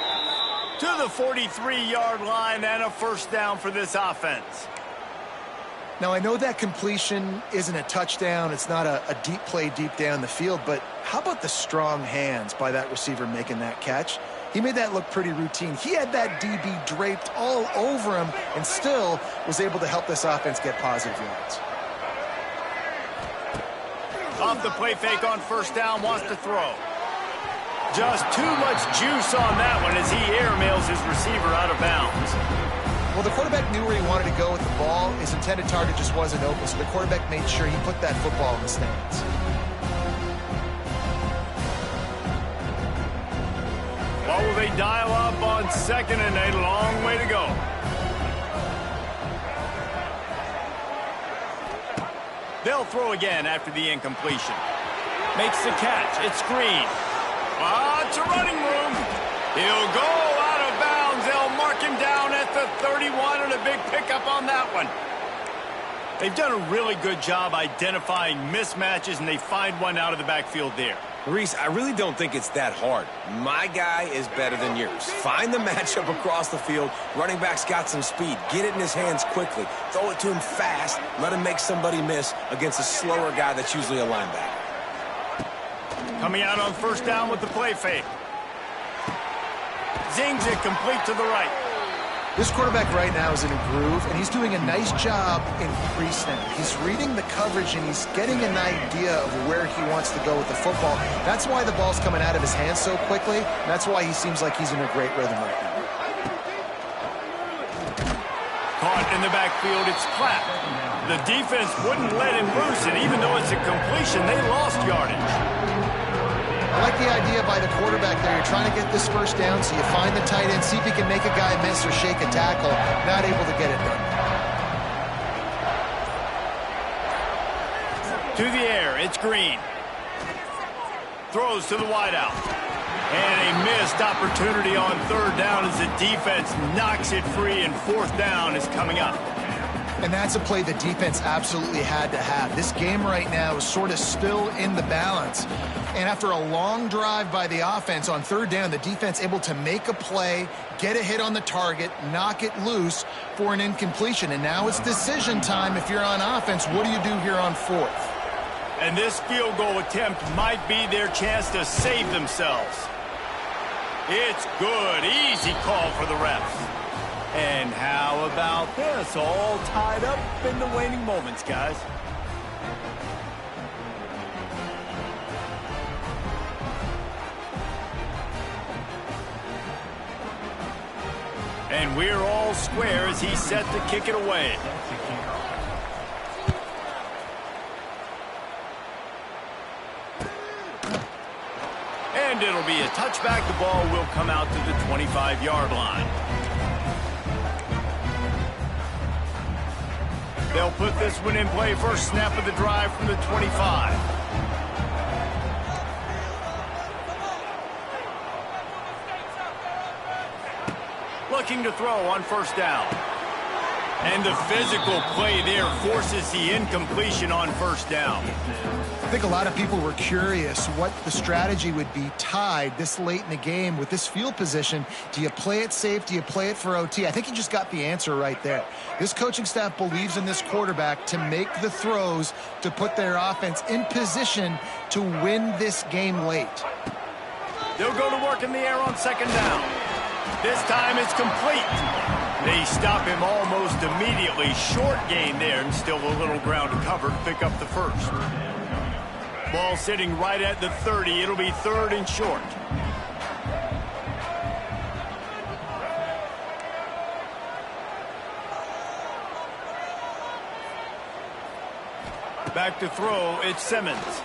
[SPEAKER 3] To the 43-yard line and a first down for this offense.
[SPEAKER 1] Now, I know that completion isn't a touchdown. It's not a deep play deep down the field, but how about the strong hands by that receiver making that catch? He made that look pretty routine. He had that DB draped all over him and still was able to help this offense get positive yards.
[SPEAKER 3] Off the play fake on first down, wants to throw. Just too much juice on that one as he airmails his receiver out of bounds.
[SPEAKER 1] Well, the quarterback knew where he wanted to go with the ball. His intended target just wasn't open, so the quarterback made sure he put that football in the stands.
[SPEAKER 3] What will they dial up on second and a long way to go? They'll throw again after the incompletion. Makes the catch. It's Green. Lots of running room. He'll go out of bounds. They'll mark him down at the 31 and a big pickup on that one. They've done a really good job identifying mismatches, and they find one out of the backfield there.
[SPEAKER 2] Reese, I really don't think it's that hard. My guy is better than yours. Find the matchup across the field. Running back's got some speed. Get it in his hands quickly. Throw it to him fast. Let him make somebody miss against a slower guy that's usually a linebacker.
[SPEAKER 3] Coming out on first down with the play fake. Zings it complete to the right.
[SPEAKER 1] This quarterback right now is in a groove, and he's doing a nice job in pre-snap. He's reading the coverage, and he's getting an idea of where he wants to go with the football. That's why the ball's coming out of his hands so quickly, and that's why he seems like he's in a great rhythm right now.
[SPEAKER 3] in the backfield. It's clapped. The defense wouldn't let him loose, and even though it's a completion, they lost yardage.
[SPEAKER 1] I like the idea by the quarterback there. You're trying to get this first down, so you find the tight end, see if he can make a guy miss or shake a tackle. Not able to get it done.
[SPEAKER 3] To the air, it's Green. Throws to the wideout. And a missed opportunity on third down as the defense knocks it free, and fourth down is coming up.
[SPEAKER 1] And that's a play the defense absolutely had to have. This game right now is sort of still in the balance. And after a long drive by the offense on third down, the defense able to make a play, get a hit on the target, knock it loose for an incompletion. And now it's decision time if you're on offense. What do you do here on fourth?
[SPEAKER 3] And this field goal attempt might be their chance to save themselves. It's good. Easy call for the refs. And how about this? All tied up in the waning moments, guys. And we're all square as he's set to kick it away. And it'll be a touchback. The ball will come out to the 25-yard line. They'll put this one in play. First snap of the drive from the 25. Looking to throw on first down. And the physical play there forces the incompletion on first down.
[SPEAKER 1] I think a lot of people were curious what the strategy would be tied this late in the game with this field position. Do you play it safe? Do you play it for OT? I think you just got the answer right there. This coaching staff believes in this quarterback to make the throws to put their offense in position to win this game late.
[SPEAKER 3] They'll go to work in the air on second down. This time it's complete. They stop him almost immediately. Short gain there, and still a little ground to cover to pick up the first. Ball sitting right at the 30. It'll be third and short. Back to throw, it's Simmons.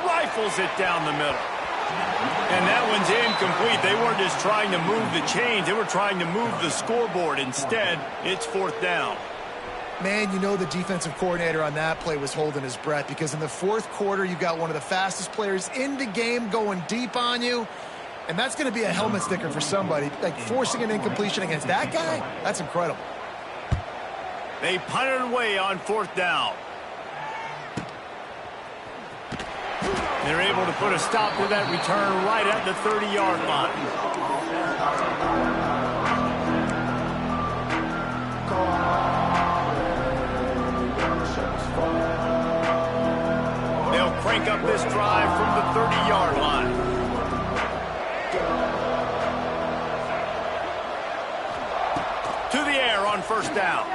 [SPEAKER 3] Rifles it down the middle. And that one's incomplete. They weren't just trying to move the chains. They were trying to move the scoreboard. Instead, it's fourth down.
[SPEAKER 1] Man, you know the defensive coordinator on that play was holding his breath, because in the fourth quarter, you've got one of the fastest players in the game going deep on you. And that's going to be a helmet sticker for somebody. Like forcing an incompletion against that guy, that's incredible.
[SPEAKER 3] They punted away on fourth down. They're able to put a stop to that return right at the 30-yard line. They'll crank up this drive from the 30-yard line. To the air on first down.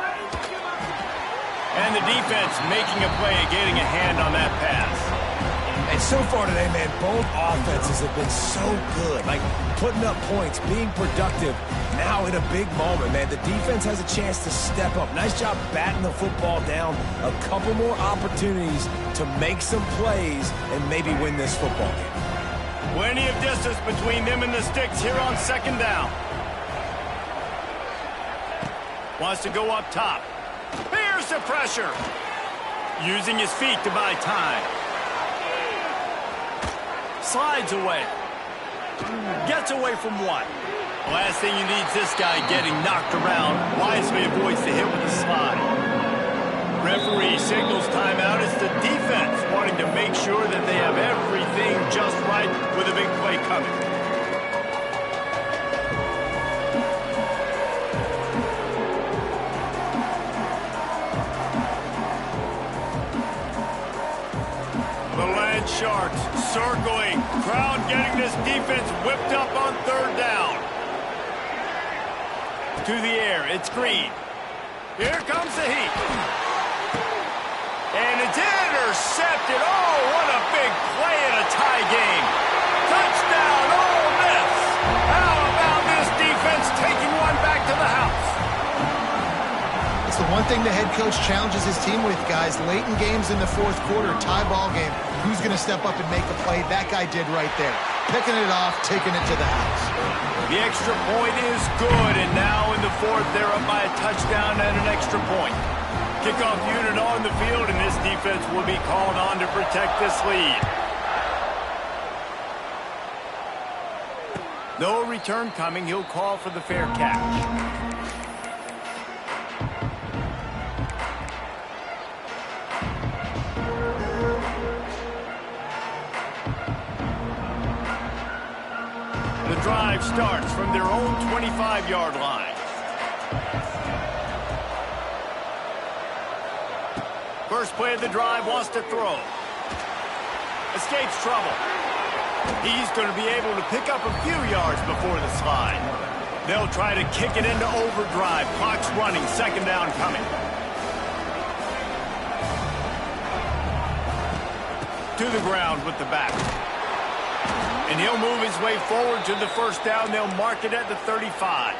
[SPEAKER 3] And the defense making a play, getting a hand on that pass.
[SPEAKER 2] And so far today, man, both offenses have been so good. Like, putting up points, being productive. Now in a big moment, man, the defense has a chance to step up. Nice job batting the football down. A couple more opportunities to make some plays and maybe win this football game.
[SPEAKER 3] Plenty of distance between them and the sticks here on second down. Wants to go up top. Here's the pressure. Using his feet to buy time. Slides away. Gets away from what? Last thing you need is this guy getting knocked around. Wisely avoids the hit with a slide. Referee signals timeout. It's the defense wanting to make sure that they have everything just right with a big play coming. Sharks circling. Crowd getting this defense whipped up on third down. To the air, it's Green. Here comes the heat. And it's intercepted. Oh, what a big play in a tie game. Touchdown, Ole Miss. How about this defense taking one back to the house?
[SPEAKER 1] thing the head coach challenges his team with, guys. Late in games in the fourth quarter, tie ball game, who's going to step up and make a play? That guy did right there. Picking it off, taking it to the house.
[SPEAKER 3] The extra point is good, and now in the fourth, they're up by a touchdown and an extra point. Kickoff unit on the field, and this defense will be called on to protect this lead. No return coming. He'll call for the fair catch. The drive starts from their own 25-yard line. First play of the drive, wants to throw. Escapes trouble. He's going to be able to pick up a few yards before the slide. They'll try to kick it into overdrive. Clock's running, second down coming. To the ground with the back. And he'll move his way forward to the first down. They'll mark it at the 35.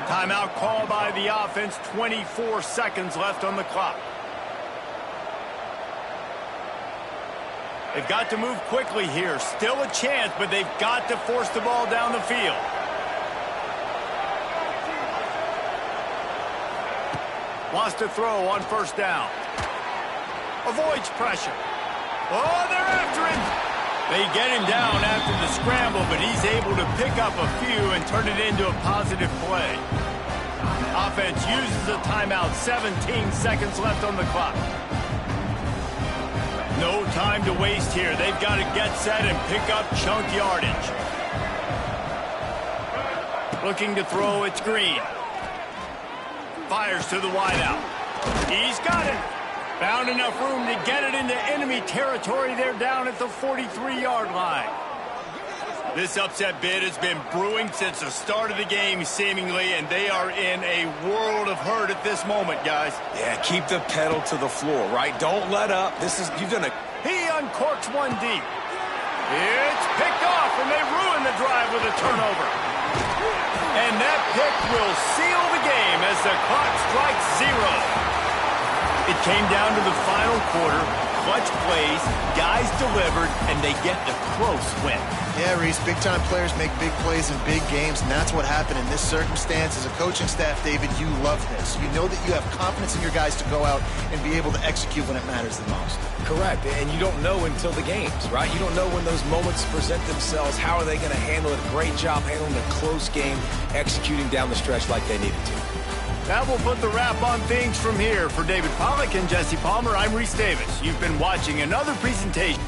[SPEAKER 3] Timeout called by the offense. 24 seconds left on the clock. They've got to move quickly here. Still a chance, but they've got to force the ball down the field. Wants to throw on first down. Avoids pressure. Oh, they're after him. They get him down after the scramble, but he's able to pick up a few and turn it into a positive play. Offense uses a timeout. 17 seconds left on the clock. No time to waste here. They've got to get set and pick up chunk yardage. Looking to throw, it's Green. Fires to the wideout. He's got it. Found enough room to get it into enemy territory. They're down at the 43-yard line. This upset bid has been brewing since the start of the game, seemingly, and they are in a world of hurt at this moment, guys.
[SPEAKER 2] Yeah, keep the pedal to the floor, right? Don't let up. You've done a...
[SPEAKER 3] He uncorks one deep. It's picked off, and they ruin the drive with a turnover. And that pick will seal the game as the clock strikes 0. It came down to the final quarter. Clutch plays, guys delivered, and they get the close win.
[SPEAKER 1] Yeah, Reese, big-time players make big plays in big games, and that's what happened in this circumstance. As a coaching staff, David, you love this. You know that you have confidence in your guys to go out and be able to execute when it matters the most.
[SPEAKER 2] Correct, and you don't know until the games, right? You don't know when those moments present themselves. How are they going to handle it? Great job handling a close game, executing down the stretch like they needed to.
[SPEAKER 3] That will put the wrap on things from here. For David Pollack and Jesse Palmer, I'm Reese Davis. You've been watching another presentation.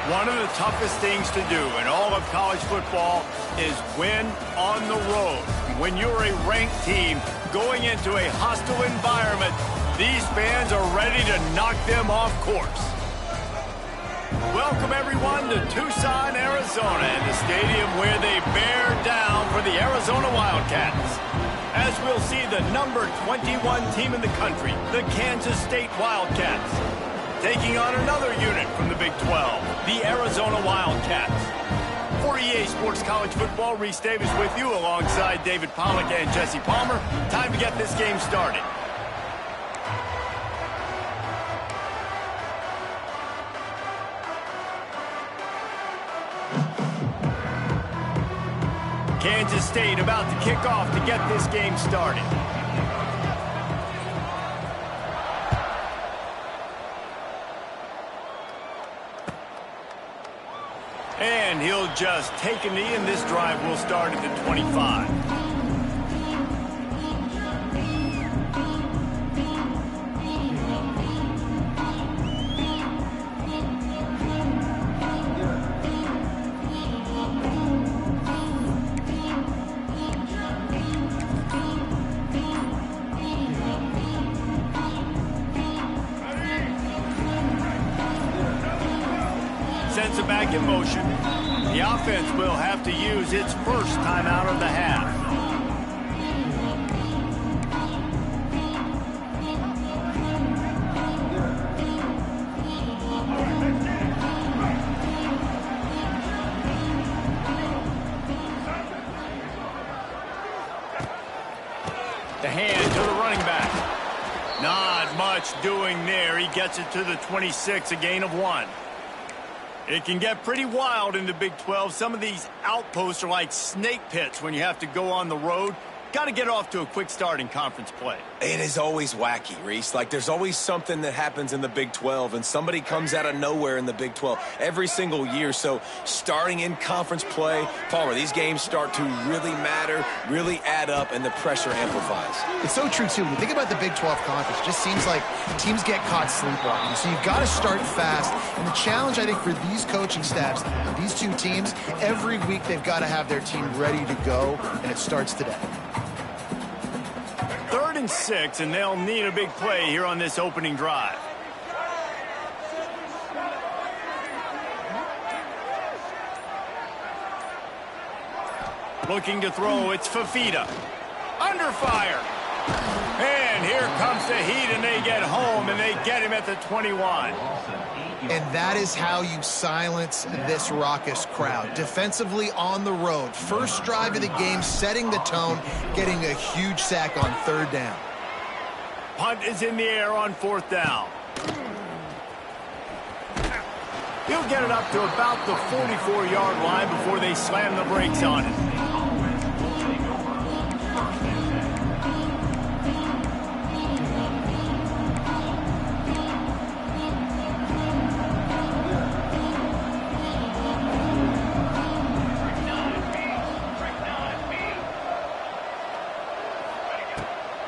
[SPEAKER 3] One of the toughest things to do in all of college football is win on the road. When you're a ranked team going into a hostile environment, these fans are ready to knock them off course. Welcome, everyone, to Tucson, Arizona, and the stadium where they bear down for the Arizona Wildcats. As we'll see the number 21 team in the country, the Kansas State Wildcats, taking on another unit from the Big 12, the Arizona Wildcats. For EA Sports College Football, Reese Davis with you alongside David Pollack and Jesse Palmer. Time to get this game started. Kansas State about to kick off to get this game started. And he'll just take a knee, and this drive will start at the 25. Sends it back in motion. The offense will have to use its first timeout of the half. The hand to the running back. Not much doing there. He gets it to the 26, a gain of 1. It can get pretty wild in the Big 12. Some of these outposts are like snake pits when you have to go on the road. Got to get off to a quick start in conference play.
[SPEAKER 2] It is always wacky, Reese. Like, there's always something that happens in the Big 12, and somebody comes out of nowhere in the Big 12 every single year. So starting in conference play, Palmer, these games start to really matter, really add up, and the pressure amplifies.
[SPEAKER 1] It's so true, too. When you think about the Big 12 conference, it just seems like teams get caught sleepwalking. So you've got to start fast. And the challenge, I think, for these coaching staffs, these two teams, every week they've got to have their team ready to go, and it starts today.
[SPEAKER 3] 3rd and 6, and they'll need a big play here on this opening drive. Looking to throw, it's Fafita. Under fire. And here comes the heat, and they get home, and they get him at the 21.
[SPEAKER 1] And that is how you silence this raucous crowd. Defensively on the road. First drive of the game, setting the tone, getting a huge sack on 3rd down.
[SPEAKER 3] Punt is in the air on 4th down. He'll get it up to about the 44-yard line before they slam the brakes on it.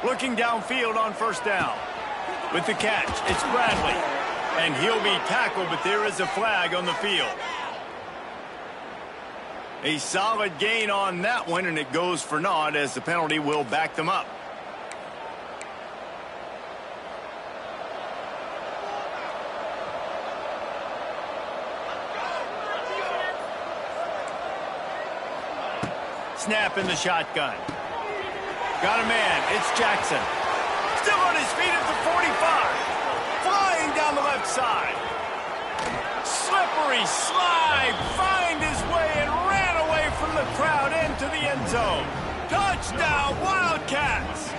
[SPEAKER 3] Looking downfield on 1st down. With the catch, it's Bradley. And he'll be tackled, but there is a flag on the field. A solid gain on that one, and it goes for naught as the penalty will back them up. Snap in the shotgun. Got a man. It's Jackson. Still on his feet at the 45. Flying down the left side. Slippery slide. Find his way and ran away from the crowd into the end zone. Touchdown, Wildcats.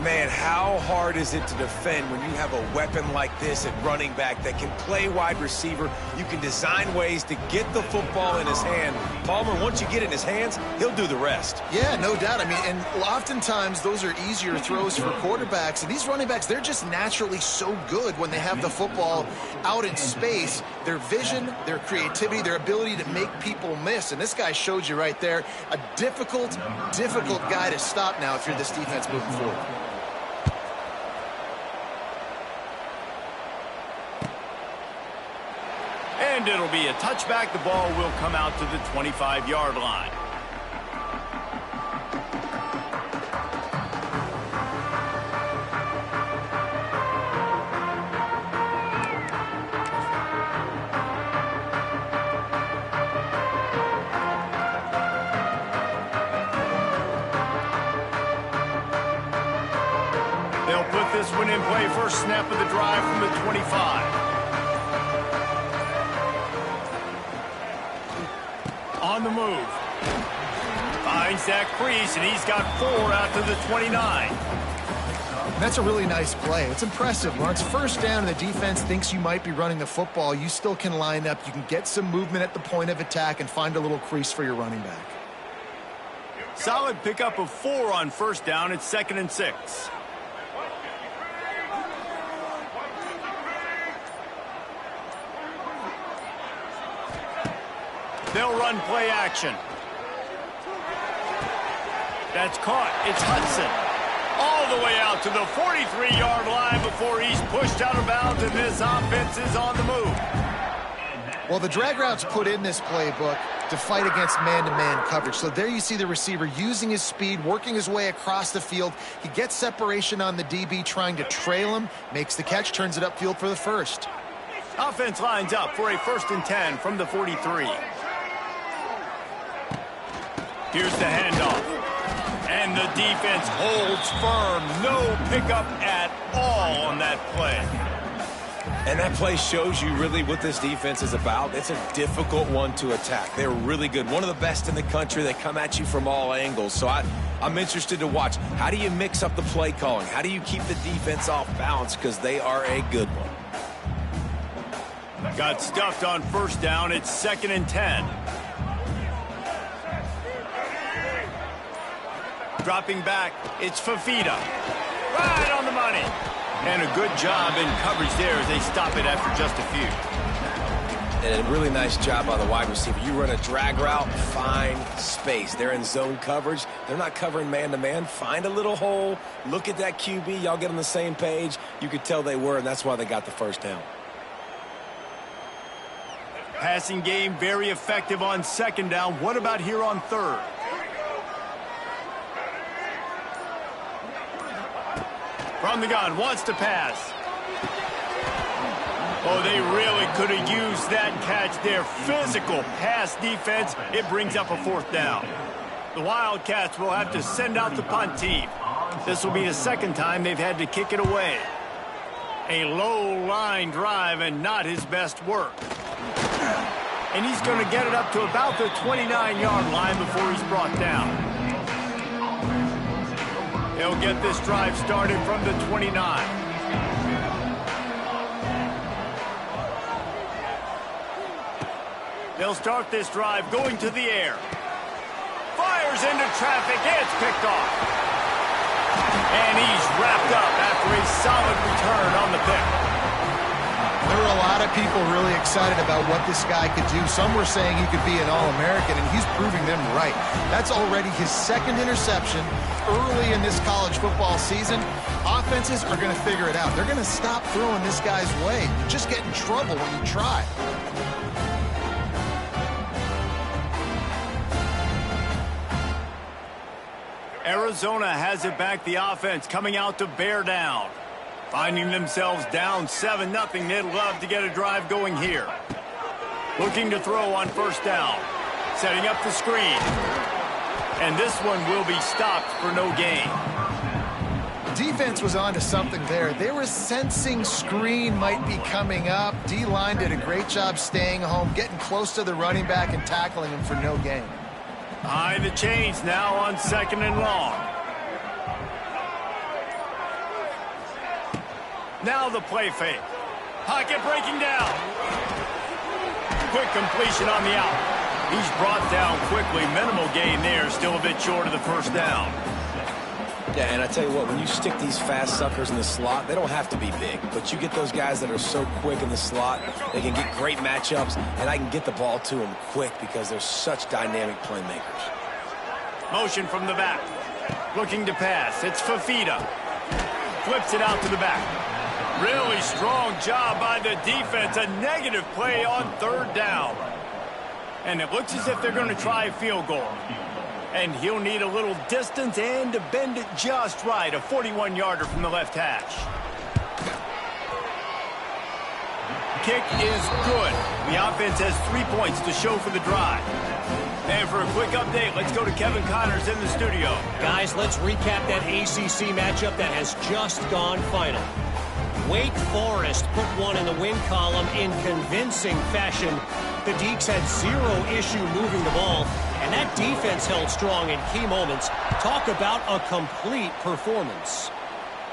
[SPEAKER 2] Man, how hard is it to defend when you have a weapon like this at running back that can play wide receiver? You can design ways to get the football in his hand. Palmer, once you get it in his hands, he'll do the rest.
[SPEAKER 1] Yeah, no doubt. I mean, and oftentimes those are easier throws for quarterbacks. And these running backs, they're just naturally so good when they have the football out in space. Their vision, their creativity, their ability to make people miss. And this guy showed you right there, a difficult guy to stop now if you're this defense moving forward.
[SPEAKER 3] And it'll be a touchback. The ball will come out to the 25-yard line. They'll put this one in play. First snap of the drive from the 25. On the move. Finds that crease, and he's got 4 out to the 29.
[SPEAKER 1] That's a really nice play. It's impressive. When it's first down and the defense thinks you might be running the football, you still can line up. You can get some movement at the point of attack and find a little crease for your running back.
[SPEAKER 3] Solid pickup of 4 on first down. It's 2nd and 6. They'll run play action. That's caught. It's Hudson. All the way out to the 43-yard line before he's pushed out of bounds, and this offense is on the move.
[SPEAKER 1] Well, the drag route's put in this playbook to fight against man-to-man coverage. So there you see the receiver using his speed, working his way across the field. He gets separation on the DB, trying to trail him, makes the catch, turns it upfield for the first.
[SPEAKER 3] Offense lines up for a 1st and 10 from the 43. Here's the handoff. And the defense holds firm. No pickup at all on that play.
[SPEAKER 2] And that play shows you really what this defense is about. It's a difficult one to attack. They're really good. One of the best in the country. They come at you from all angles. So I'm interested to watch. How do you mix up the play calling? How do you keep the defense off balance? Because they are a good one.
[SPEAKER 3] Got stuffed on first down. It's 2nd and 10. Dropping back, it's Fafita. Right on the money. And a good job in coverage there as they stop it after just a few.
[SPEAKER 2] And a really nice job by the wide receiver. You run a drag route, find space. They're in zone coverage. They're not covering man-to-man. Find a little hole. Look at that QB. Y'all get on the same page. You could tell they were, and that's why they got the first down.
[SPEAKER 3] Passing game very effective on 2nd down. What about here on 3rd? From the gun, wants to pass. Oh, they really could have used that catch there. Physical pass defense. It brings up a 4th down. The Wildcats will have to send out the punt team. This will be the 2nd time they've had to kick it away. A low line drive and not his best work. And he's going to get it up to about the 29-yard line before he's brought down. They'll get this drive started from the 29. They'll start this drive going to the air. Fires into traffic. It's picked off. And he's wrapped up after a solid return on the pick.
[SPEAKER 1] There were a lot of people really excited about what this guy could do. Some were saying he could be an All-American, and he's proving them right. That's already his 2nd interception early in this college football season. Offenses are going to figure it out. They're going to stop throwing this guy's way. You just get in trouble when you try.
[SPEAKER 3] Arizona has it back. The offense coming out to bear down. Finding themselves down 7-0. They'd love to get a drive going here. Looking to throw on first down. Setting up the screen. And this one will be stopped for no gain.
[SPEAKER 1] Defense was on to something there. They were sensing screen might be coming up. D-line did a great job staying home, getting close to the running back and tackling him for no gain.
[SPEAKER 3] Behind the chains now on 2nd and long. Now the play fake. Pocket breaking down. Quick completion on the out. He's brought down quickly. Minimal gain there. Still a bit short of the first down.
[SPEAKER 2] Yeah, and I tell you what, when you stick these fast suckers in the slot, they don't have to be big. But you get those guys that are so quick in the slot, they can get great matchups, and I can get the ball to them quick because they're such dynamic playmakers.
[SPEAKER 3] Motion from the back. Looking to pass. It's Fafita. Flips it out to the back. Really strong job by the defense. A negative play on 3rd down. And it looks as if they're going to try a field goal. And he'll need a little distance and to bend it just right. A 41-yarder from the left hash. Kick is good. The offense has 3 points to show for the drive. And for a quick update, let's go to Kevin Connors in the studio.
[SPEAKER 4] Guys, let's recap that ACC matchup that has just gone final. Wake Forest put one in the win column in convincing fashion. The Deacs had 0 issue moving the ball, and that defense held strong in key moments. Talk about a complete performance.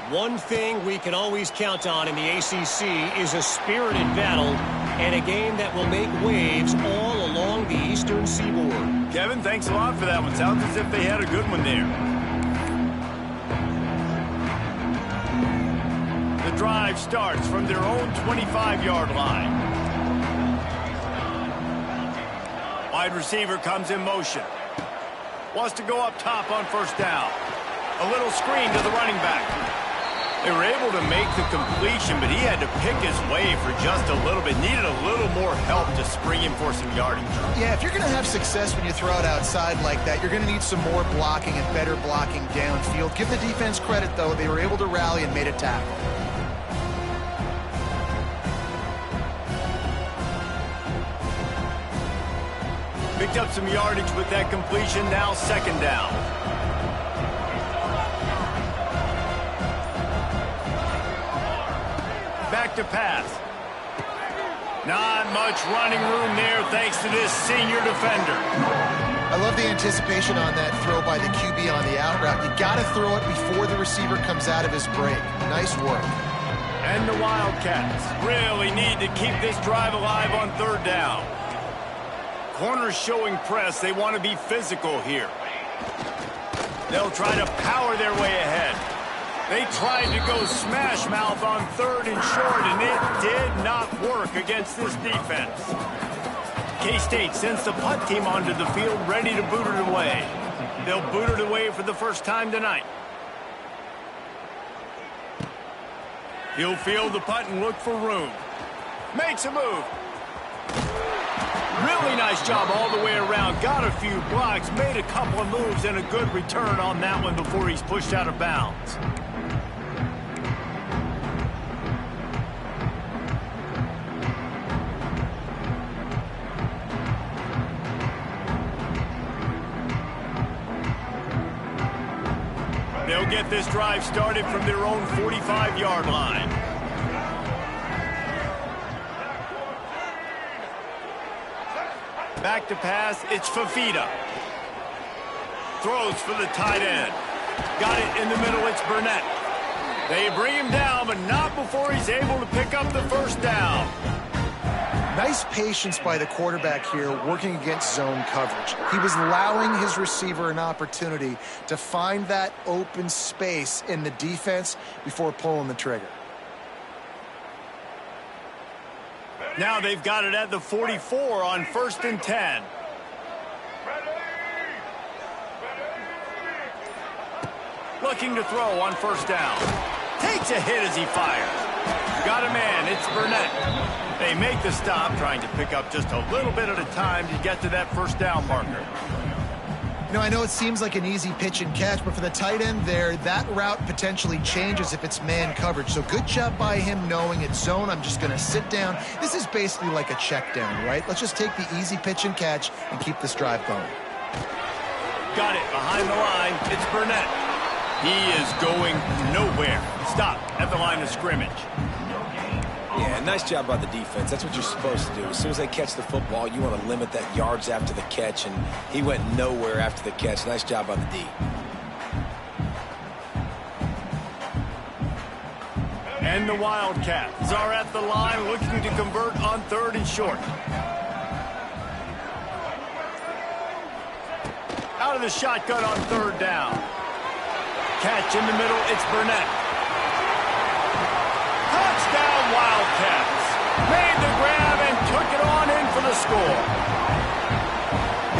[SPEAKER 4] One thing we can always count on in the ACC is a spirited battle and a game that will make waves all along the Eastern Seaboard.
[SPEAKER 3] Kevin, thanks a lot for that one. Sounds as if they had a good one there. The drive starts from their own 25-yard line. Wide receiver comes in motion. Wants to go up top on 1st down. A little screen to the running back. They were able to make the completion, but he had to pick his way for just a little bit. Needed a little more help to spring him for some yardage.
[SPEAKER 1] Yeah, if you're going to have success when you throw it outside like that, you're going to need some more blocking and better blocking downfield. Give the defense credit, though. They were able to rally and made a tackle.
[SPEAKER 3] Picked up some yardage with that completion. Now 2nd down. Back to pass. Not much running room there thanks to this senior defender.
[SPEAKER 1] I love the anticipation on that throw by the QB on the out route. You got to throw it before the receiver comes out of his break. Nice work.
[SPEAKER 3] And the Wildcats really need to keep this drive alive on 3rd down. Corners showing press. They want to be physical here. They'll try to power their way ahead. They tried to go smash mouth on 3rd and short, and it did not work against this defense. K-State sends the punt team onto the field, ready to boot it away. They'll boot it away for the first time tonight. He'll field the punt and look for room. Makes a move. Really nice job all the way around. Got a few blocks, made a couple of moves, and a good return on that one before he's pushed out of bounds. They'll get this drive started from their own 45-yard line. Back to pass, it's Fafita. Throws for the tight end. Got it in the middle, it's Burnett. They bring him down, but not before he's able to pick up the 1st down.
[SPEAKER 1] Nice patience by the quarterback here working against zone coverage. He was allowing his receiver an opportunity to find that open space in the defense before pulling the trigger.
[SPEAKER 3] Now they've got it at the 44 on 1st and 10. Looking to throw on 1st down. Takes a hit as he fires. Got a man, it's Burnett. They make the stop, trying to pick up just a little bit at a time to get to that 1st down marker.
[SPEAKER 1] You know, I know it seems like an easy pitch and catch, but for the tight end there, that route potentially changes if it's man coverage. So good job by him knowing it's zone. I'm just going to sit down. This is basically like a check down, right? Let's just take the easy pitch and catch and keep this drive going.
[SPEAKER 3] Got it behind the line. It's Burnett. He is going nowhere. Stop at the line of scrimmage.
[SPEAKER 2] Yeah, nice job by the defense. That's what you're supposed to do. As soon as they catch the football, you want to limit that yards after the catch, and he went nowhere after the catch. Nice job by the D.
[SPEAKER 3] And the Wildcats are at the line looking to convert on 3rd and short. Out of the shotgun on 3rd down. Catch in the middle, it's Burnett. Touchdown Wildcats. Made the grab and took it on in for the score.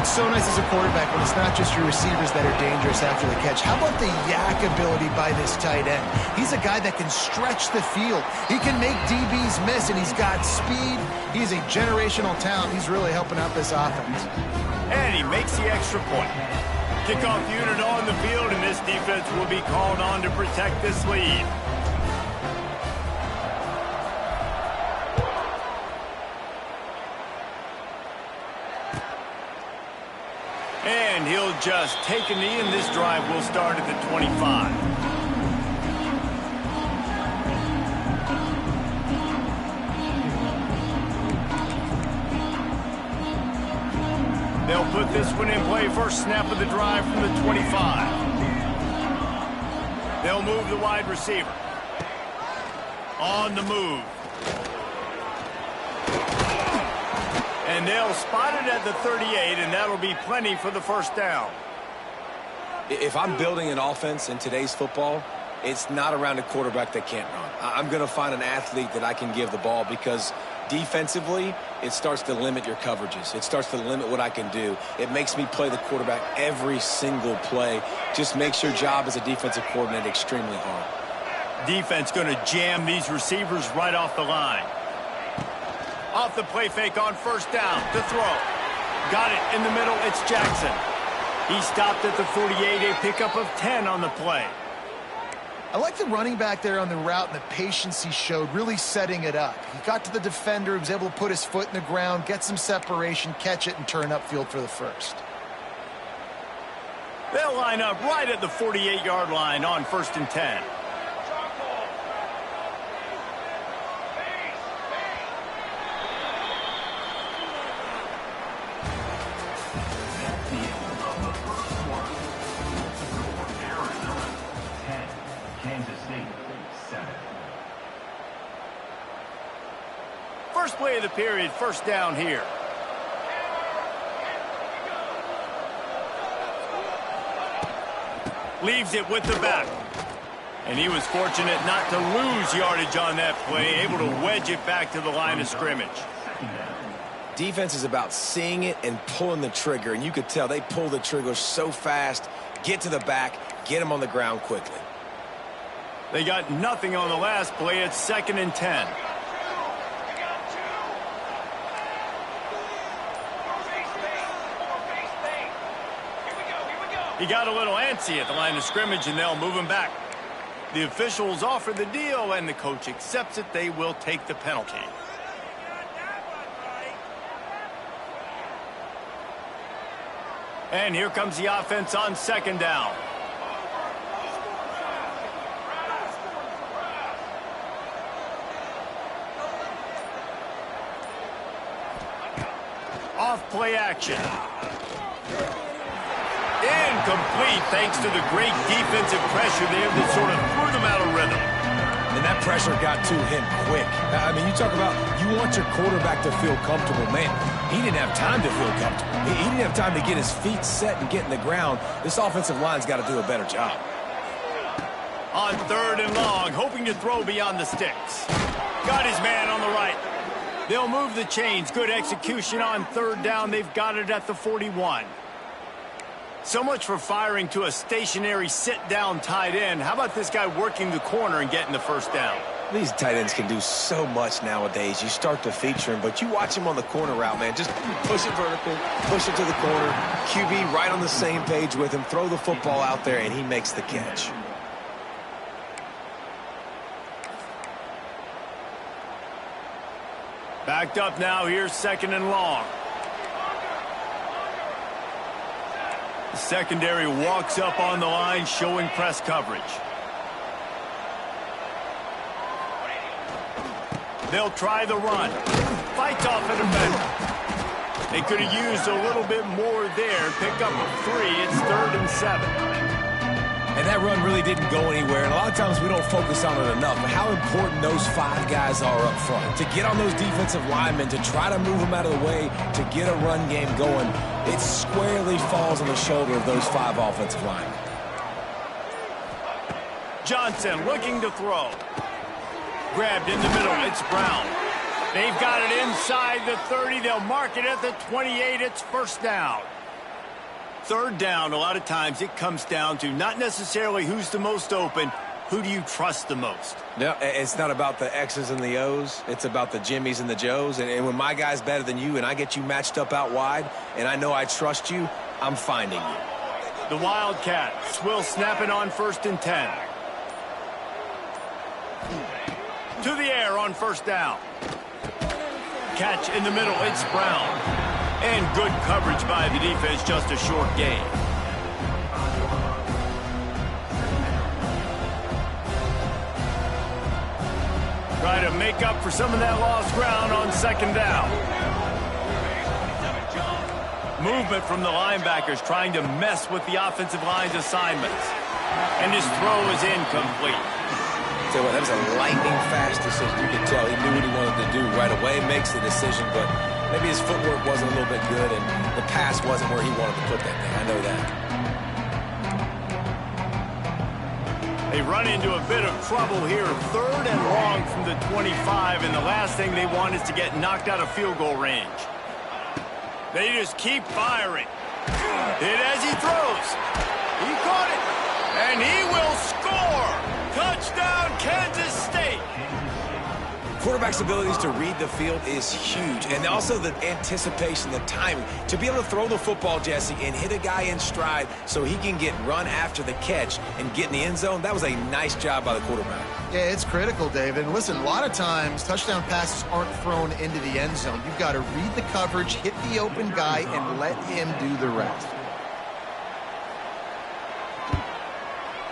[SPEAKER 1] It's so nice as a quarterback when it's not just your receivers that are dangerous after the catch. How about the yak ability by this tight end? He's a guy that can stretch the field. He can make DBs miss, and he's got speed. He's a generational talent. He's really helping out this offense.
[SPEAKER 3] And he makes the extra point. Kickoff unit on the field, and this defense will be called on to protect this lead. And he'll just take a knee, and this drive will start at the 25. They'll put this one in play. First snap of the drive from the 25. They'll move the wide receiver. On the move. And they'll spot it at the 38, and that'll be plenty for the first down.
[SPEAKER 2] If I'm building an offense in today's football, it's not around a quarterback that can't run. I'm going to find an athlete that I can give the ball, because defensively, it starts to limit your coverages. It starts to limit what I can do. It makes me play the quarterback every single play. Just makes your job as a defensive coordinator extremely hard.
[SPEAKER 3] Defense going to jam these receivers right off the line. Off the play fake on first down to throw. Got it in the middle. It's Jackson. He stopped at the 48, a pickup of 10 on the play.
[SPEAKER 1] I like the running back there on the route and the patience he showed, really setting it up. He got to the defender, he was able to put his foot in the ground, get some separation, catch it, and turn upfield for the first.
[SPEAKER 3] They'll line up right at the 48-yard line on 1st and 10. First play of the period, first down here. Leaves it with the back. And he was fortunate not to lose yardage on that play, able to wedge it back to the line of scrimmage.
[SPEAKER 2] Defense is about seeing it and pulling the trigger, and you could tell they pull the trigger so fast, get to the back, get him on the ground quickly.
[SPEAKER 3] They got nothing on the last play. It's 2nd and 10. He got a little antsy at the line of scrimmage, and they'll move him back. The officials offer the deal, and the coach accepts it. They will take the penalty. And here comes the offense on 2nd down. Off play action. Incomplete, thanks to the great defensive pressure there that sort of threw them out of rhythm.
[SPEAKER 2] And that pressure got to him quick. I mean, you talk about you want your quarterback to feel comfortable. Man, he didn't have time to feel comfortable. He didn't have time to get his feet set and get in the ground. This offensive line's got to do a better job.
[SPEAKER 3] On 3rd and long, hoping to throw beyond the sticks. Got his man on the right. They'll move the chains. Good execution on 3rd down. They've got it at the 41. So much for firing to a stationary sit-down tight end. How about this guy working the corner and getting the first down?
[SPEAKER 2] These tight ends can do so much nowadays. You start to feature him, but you watch him on the corner route, man. Just push it vertical, push it to the corner. QB right on the same page with him. Throw the football out there, and he makes the catch.
[SPEAKER 3] Backed up now. Here's 2nd and long. The secondary walks up on the line, showing press coverage. They'll try the run. Fights off a defender. They could have used a little bit more there. Pick up a 3. It's 3rd and 7.
[SPEAKER 2] And that run really didn't go anywhere. And a lot of times we don't focus on it enough. But how important those 5 guys are up front. To get on those defensive linemen, to try to move them out of the way, to get a run game going, it squarely falls on the shoulder of those 5 offensive linemen.
[SPEAKER 3] Johnson looking to throw. Grabbed in the middle. It's Brown. They've got it inside the 30. They'll mark it at the 28. It's first down. Third down, a lot of times it comes down to not necessarily who's the most open, who do you trust the most?
[SPEAKER 2] No, it's not about the X's and the O's. It's about the Jimmies and the Joes. And when my guy's better than you and I get you matched up out wide and I know I trust you, I'm finding you.
[SPEAKER 3] The Wildcats will snap it on 1st and 10. To the air on 1st down. Catch in the middle, it's Brown. And good coverage by the defense, just a short gain. Try to make up for some of that lost ground on 2nd down. Movement from the linebackers trying to mess with the offensive line's assignments. And his throw is incomplete.
[SPEAKER 2] Tell you what, that was a lightning-fast decision. You can tell he knew what he wanted to do right away, makes the decision, but maybe his footwork wasn't a little bit good and the pass wasn't where he wanted to put that thing. I know that.
[SPEAKER 3] They run into a bit of trouble here. 3rd and long from the 25, and the last thing they want is to get knocked out of field goal range. They just keep firing. Hit as he throws. He caught it, and he will score. Touchdown, Kansas State.
[SPEAKER 2] Quarterback's abilities to read the field is huge, and also the anticipation, the timing. To be able to throw the football, Jesse, and hit a guy in stride so he can get run after the catch and get in the end zone, that was a nice job by the quarterback.
[SPEAKER 1] Yeah, it's critical, David. And listen, a lot of times touchdown passes aren't thrown into the end zone. You've got to read the coverage, hit the open guy, and let him do the rest.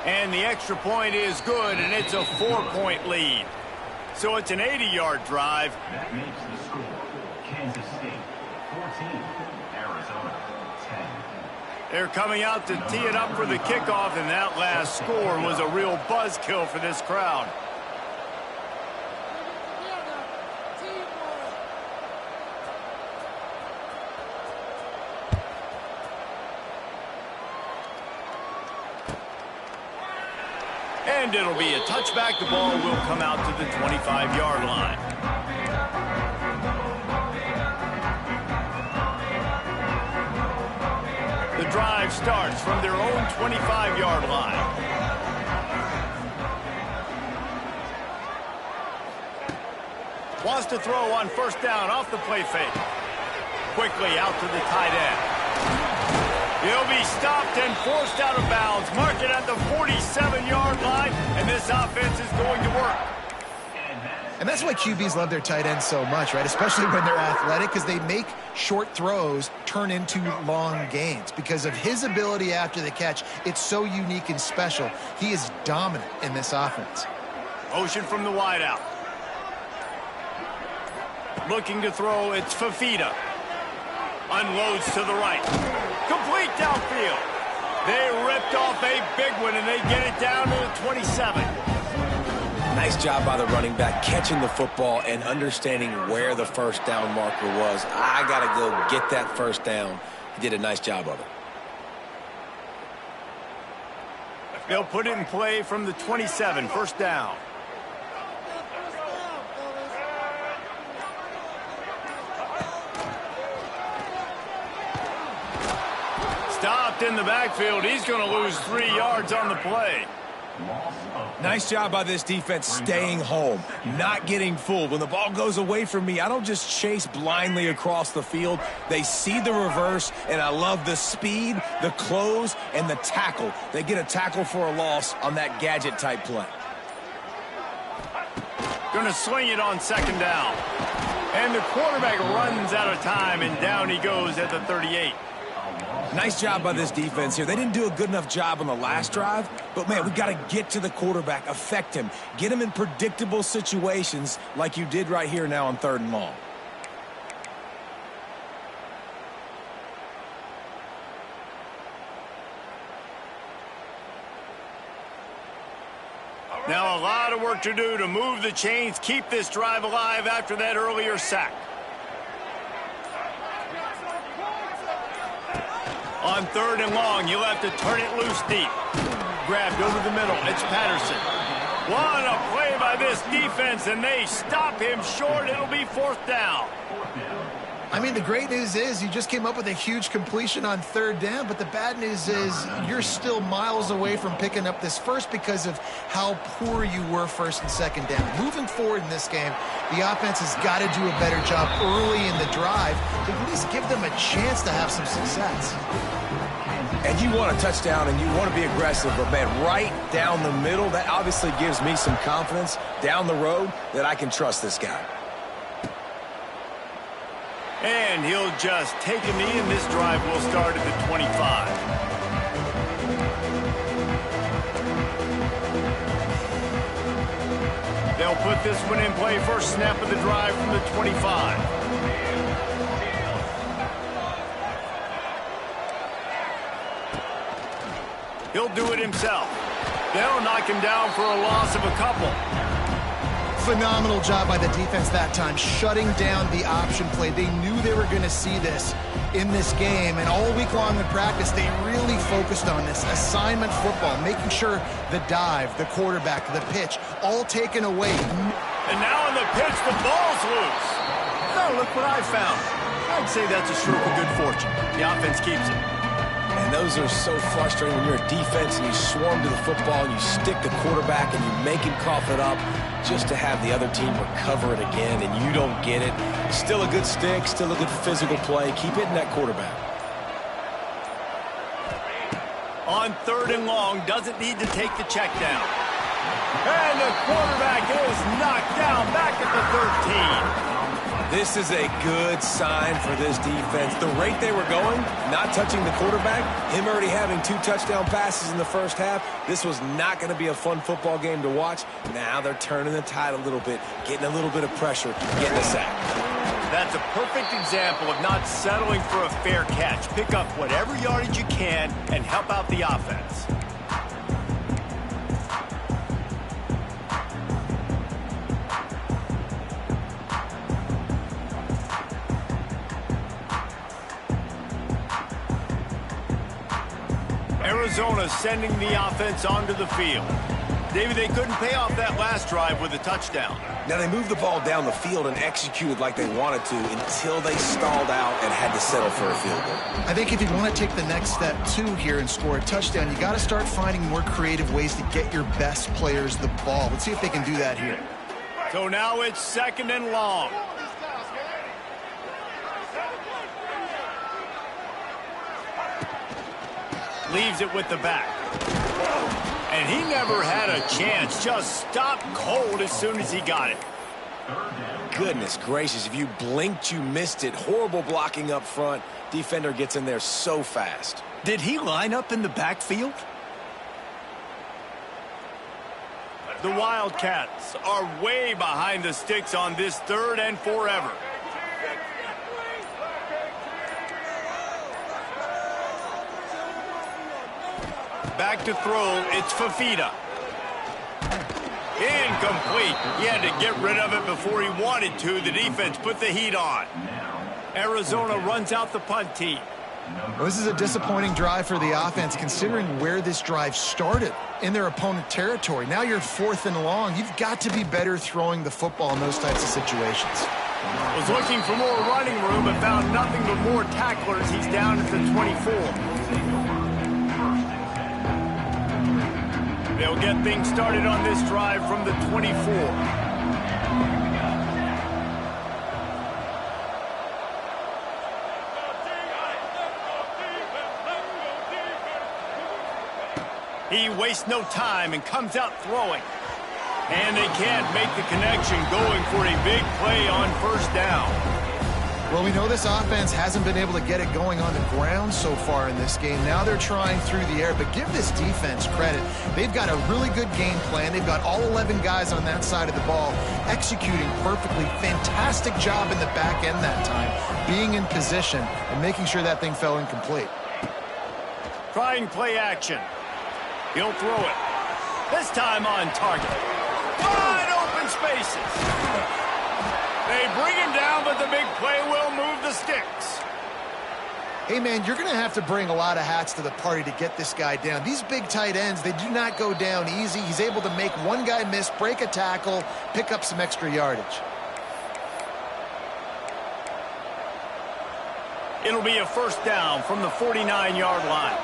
[SPEAKER 3] And the extra point is good, and it's a 4-point lead. So it's an 80-yard drive.
[SPEAKER 5] That makes the score Kansas State 14, Arizona 10.
[SPEAKER 3] They're coming out to tee it up for the kickoff, and that last score was a real buzzkill for this crowd. And it'll be a touchback. The ball will come out to the 25-yard line. The drive starts from their own 25-yard line. Wants to throw on 1st down off the play fake. Quickly out to the tight end. He'll be stopped and forced out of bounds. Mark it at the 47-yard line, and this offense is going to work.
[SPEAKER 1] And that's why QBs love their tight ends so much, right? Especially when they're athletic, because they make short throws turn into long gains. Because of his ability after the catch, it's so unique and special. He is dominant in this offense.
[SPEAKER 3] Motion from the wideout. Looking to throw, it's Fafita. Unloads to the right. Complete downfield. They ripped off a big one, and they get it down to the 27.
[SPEAKER 2] Nice job by the running back, catching the football and understanding where the 1st down marker was. I got to go get that 1st down. He did a nice job of it.
[SPEAKER 3] They'll put it in play from the 27, 1st down. Stopped in the backfield. He's going to lose 3 yards on the play.
[SPEAKER 2] Nice job by this defense staying home, not getting fooled. When the ball goes away from me, I don't just chase blindly across the field. They see the reverse, and I love the speed, the close, and the tackle. They get a tackle for a loss on that gadget-type play.
[SPEAKER 3] Going to swing it on 2nd down. And the quarterback runs out of time, and down he goes at the 38.
[SPEAKER 2] Nice job by this defense here. They didn't do a good enough job on the last drive, but, man, we got to get to the quarterback, affect him, get him in predictable situations like you did right here now on 3rd and long.
[SPEAKER 3] Now a lot of work to do to move the chains, keep this drive alive after that earlier sack. On 3rd and long, you'll have to turn it loose deep. Grabbed over the middle. It's Patterson. What a play by this defense, and they stop him short. It'll be 4th down.
[SPEAKER 1] I mean, the great news is you just came up with a huge completion on third down, but the bad news is you're still miles away from picking up this first because of how poor you were first and second down. Moving forward in this game, the offense has got to do a better job early in the drive to at least give them a chance to have some success.
[SPEAKER 2] And you want a touchdown and you want to be aggressive, but man, right down the middle, that obviously gives me some confidence down the road that I can trust this guy.
[SPEAKER 3] And he'll just take a knee, and this drive will start at the 25. They'll put this one in play first snap of the drive from the 25. He'll do it himself. They'll knock him down for a loss of a couple.
[SPEAKER 1] Phenomenal job by the defense that time, shutting down the option play. They knew they were going to see this in this game, and all week long in practice, they really focused on this assignment football, making sure the dive, the quarterback, the pitch, all taken away.
[SPEAKER 3] And now in the pitch, the ball's loose. Oh, look what I found. I'd say that's a stroke of good fortune. The offense keeps it.
[SPEAKER 2] And those are so frustrating when you're a defense and you swarm to the football and you stick the quarterback and you make him cough it up just to have the other team recover it again and you don't get it. Still a good stick, still a good physical play. Keep hitting that quarterback.
[SPEAKER 3] On third and long, doesn't need to take the check down. And the quarterback is knocked down back at the 13.
[SPEAKER 2] This is a good sign for this defense. The rate they were going, not touching the quarterback, him already having 2 touchdown passes in the first half, this was not going to be a fun football game to watch. Now they're turning the tide a little bit, getting a little bit of pressure, getting a sack.
[SPEAKER 3] That's a perfect example of not settling for a fair catch. Pick up whatever yardage you can and help out the offense. Arizona sending the offense onto the field. David, they couldn't pay off that last drive with a touchdown.
[SPEAKER 2] Now, they moved the ball down the field and executed like they wanted to until they stalled out and had to settle for a field goal.
[SPEAKER 1] I think if you want to take the next step, too, here and score a touchdown, you got to start finding more creative ways to get your best players the ball. Let's see if they can do that here.
[SPEAKER 3] So now it's second and long. Leaves it with the back. And he never had a chance. Just stopped cold as soon as he got it.
[SPEAKER 2] Goodness gracious, if you blinked, you missed it. Horrible blocking up front. Defender gets in there so fast.
[SPEAKER 3] Did he line up in the backfield? The Wildcats are way behind the sticks on this third and forever. Back to throw, it's Fafita. Incomplete. He had to get rid of it before he wanted to. The defense put the heat on. Arizona runs out the punt team.
[SPEAKER 1] Well, this is a disappointing drive for the offense, considering where this drive started in their opponent territory. Now you're fourth and long. You've got to be better throwing the football in those types of situations.
[SPEAKER 3] Was looking for more running room, but found nothing but more tacklers. He's down at the 24. They'll get things started on this drive from the 24. He wastes no time and comes out throwing. And they can't make the connection, going for a big play on first down.
[SPEAKER 1] Well, we know this offense hasn't been able to get it going on the ground so far in this game. Now they're trying through the air, but give this defense credit. They've got a really good game plan. They've got all 11 guys on that side of the ball executing perfectly. Fantastic job in the back end that time, being in position and making sure that thing fell incomplete.
[SPEAKER 3] Trying play action. He'll throw it. This time on target. Wide open spaces. They bring him down, but the big play will move the sticks.
[SPEAKER 1] Hey, man, you're going to have to bring a lot of hats to the party to get this guy down. These big tight ends, they do not go down easy. He's able to make one guy miss, break a tackle, pick up some extra yardage.
[SPEAKER 3] It'll be a first down from the 49-yard line.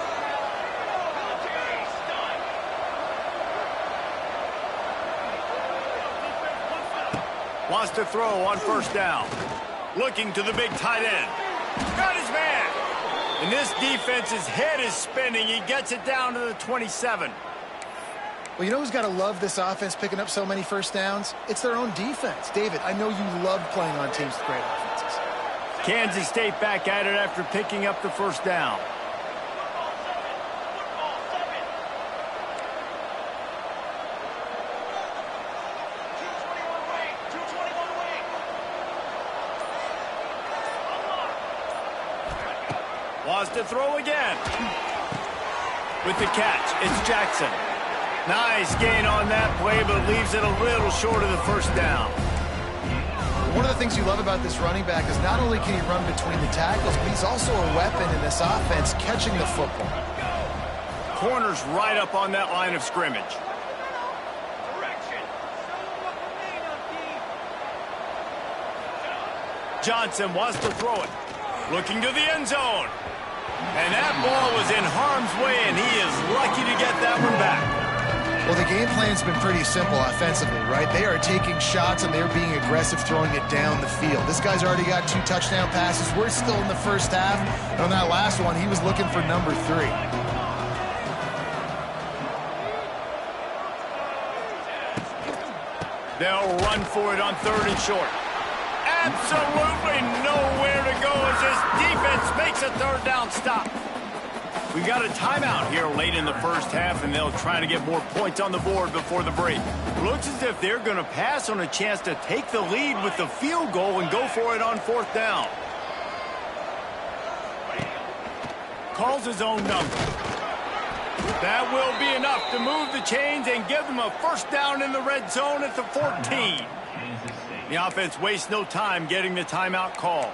[SPEAKER 3] Wants to throw on first down. Looking to the big tight end. Got his man. And this defense's head is spinning. He gets it down to the 27.
[SPEAKER 1] Well, you know who's got to love this offense picking up so many first downs? It's their own defense. David, I know you love playing on teams with great offenses.
[SPEAKER 3] Kansas State back at it after picking up the first down. Wants to throw again. With the catch, it's Jackson. Nice gain on that play, but leaves it a little short of the first down.
[SPEAKER 1] One of the things you love about this running back is not only can he run between the tackles, but he's also a weapon in this offense catching the football.
[SPEAKER 3] Corner's right up on that line of scrimmage. Johnson wants to throw it. Looking to the end zone. And that ball was in harm's way, and he is lucky to get that one back.
[SPEAKER 1] Well, the game plan's been pretty simple offensively, right? They are taking shots, and they're being aggressive, throwing it down the field. This guy's already got 2 touchdown passes. We're still in the first half. And on that last one, he was looking for number 3.
[SPEAKER 3] They'll run for it on 3rd and short. Absolutely nowhere to go as this defense makes a 3rd down stop. We've got a timeout here late in the first half, and they'll try to get more points on the board before the break. Looks as if they're going to pass on a chance to take the lead with the field goal and go for it on 4th down. Calls his own number. That will be enough to move the chains and give them a first down in the red zone at the 14. The offense wastes no time getting the timeout call.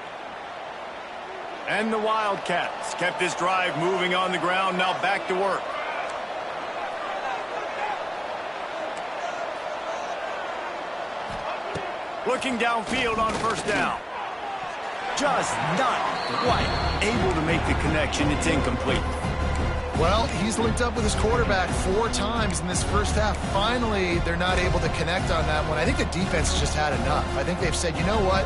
[SPEAKER 3] And the Wildcats kept this drive moving on the ground, now back to work. Looking downfield on first down. Just not quite able to make the connection. It's incomplete.
[SPEAKER 1] Well, he's linked up with his quarterback 4 times in this first half. Finally, they're not able to connect on that one. I think the defense just had enough. I think they've said, you know what?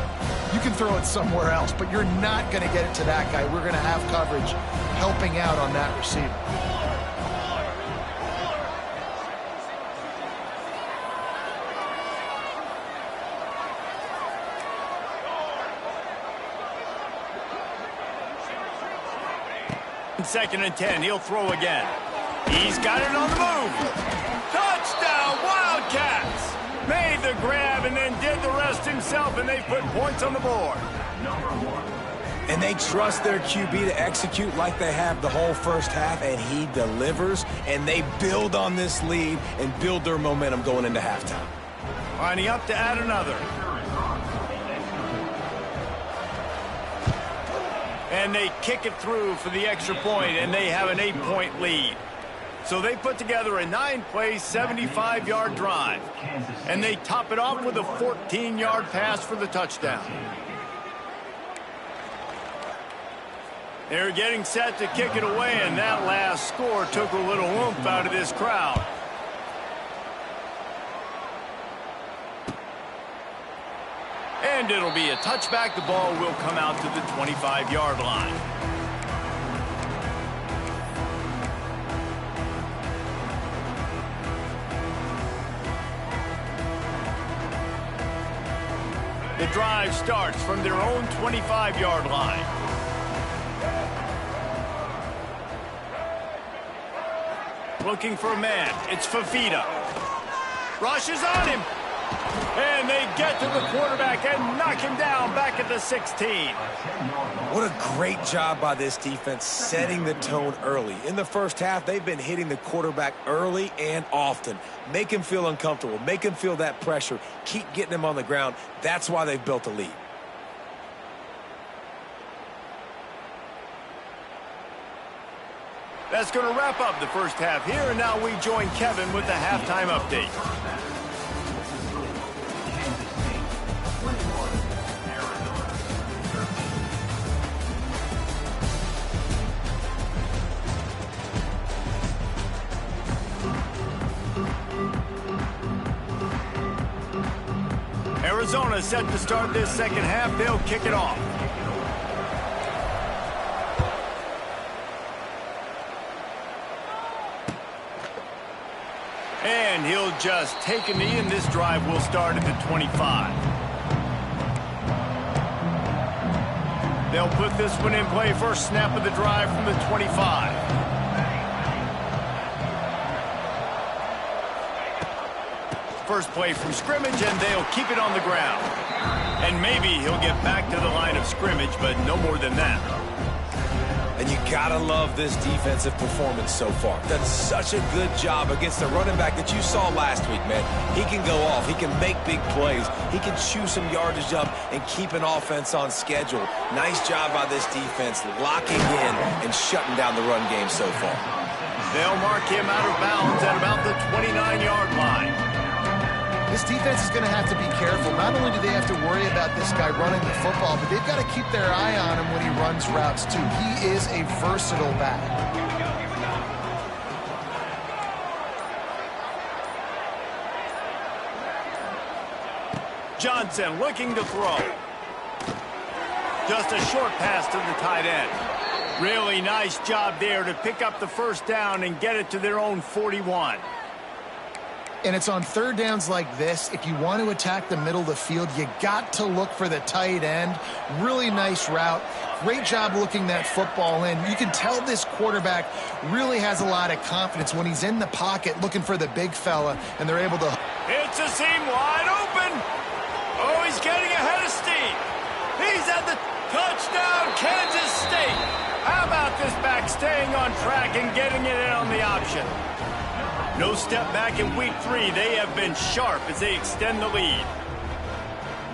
[SPEAKER 1] You can throw it somewhere else, but you're not going to get it to that guy. We're going to have coverage helping out on that receiver.
[SPEAKER 3] Second and 10, he'll throw again. He's got it on the move. Touchdown, Wildcats! Made the grab and then did the rest himself, and they put points on the board.
[SPEAKER 2] And they trust their QB to execute like they have the whole first half, and he delivers, and they build on this lead and build their momentum going into halftime.
[SPEAKER 3] Lining up to add another. And they kick it through for the extra point, and they have an 8-point lead. So they put together a 9-play, 75-yard drive. And they top it off with a 14-yard pass for the touchdown. They're getting set to kick it away, and that last score took a little oomph out of this crowd. And it'll be a touchback. The ball will come out to the 25-yard line. The drive starts from their own 25-yard line. Looking for a man. It's Fafita. Rushes on him. And they get to the quarterback and knock him down back at the 16.
[SPEAKER 2] What a great job by this defense setting the tone early. In the first half, they've been hitting the quarterback early and often. Make him feel uncomfortable. Make him feel that pressure. Keep getting him on the ground. That's why they've built a lead.
[SPEAKER 3] That's going to wrap up the first half here, and now we join Kevin with the halftime update. Arizona set to start this second half. They'll kick it off. And he'll just take a knee, and this drive will start at the 25. They'll put this one in play. First snap of the drive from the 25. First play from scrimmage, and they'll keep it on the ground. And maybe he'll get back to the line of scrimmage, but no more than that.
[SPEAKER 2] And you gotta love this defensive performance so far. That's such a good job against the running back that you saw last week, man. He can go off. He can make big plays. He can chew some yardage up and keep an offense on schedule. Nice job by this defense locking in and shutting down the run game so far.
[SPEAKER 3] They'll mark him out of bounds at about the 29-yard line.
[SPEAKER 1] This defense is going to have to be careful. Not only do they have to worry about this guy running the football, but they've got to keep their eye on him when he runs routes, too. He is a versatile back.
[SPEAKER 3] Johnson looking to throw. Just a short pass to the tight end. Really nice job there to pick up the first down and get it to their own 41.
[SPEAKER 1] And it's on third downs like this. If you want to attack the middle of the field, you got to look for the tight end. Really nice route. Great job looking that football in. You can tell this quarterback really has a lot of confidence when he's in the pocket looking for the big fella, and they're able to...
[SPEAKER 3] It's a seam wide open. Oh, he's getting ahead of steam. He's at the touchdown, Kansas State. How about this back staying on track and getting it in on the option? No step back in week 3. They have been sharp as they extend the lead.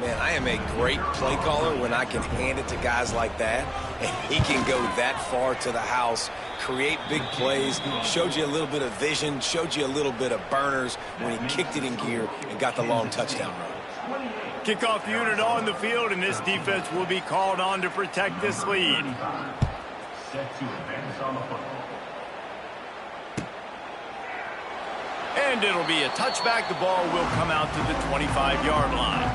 [SPEAKER 2] Man, I am a great play caller when I can hand it to guys like that. And he can go that far to the house, create big plays, showed you a little bit of vision, showed you a little bit of burners when he kicked it in gear and got the long touchdown run.
[SPEAKER 3] Kickoff unit on the field, and this defense will be called on to protect this lead.
[SPEAKER 5] Set to advance on the football.
[SPEAKER 3] And it'll be a touchback. The ball will come out to the 25-yard line.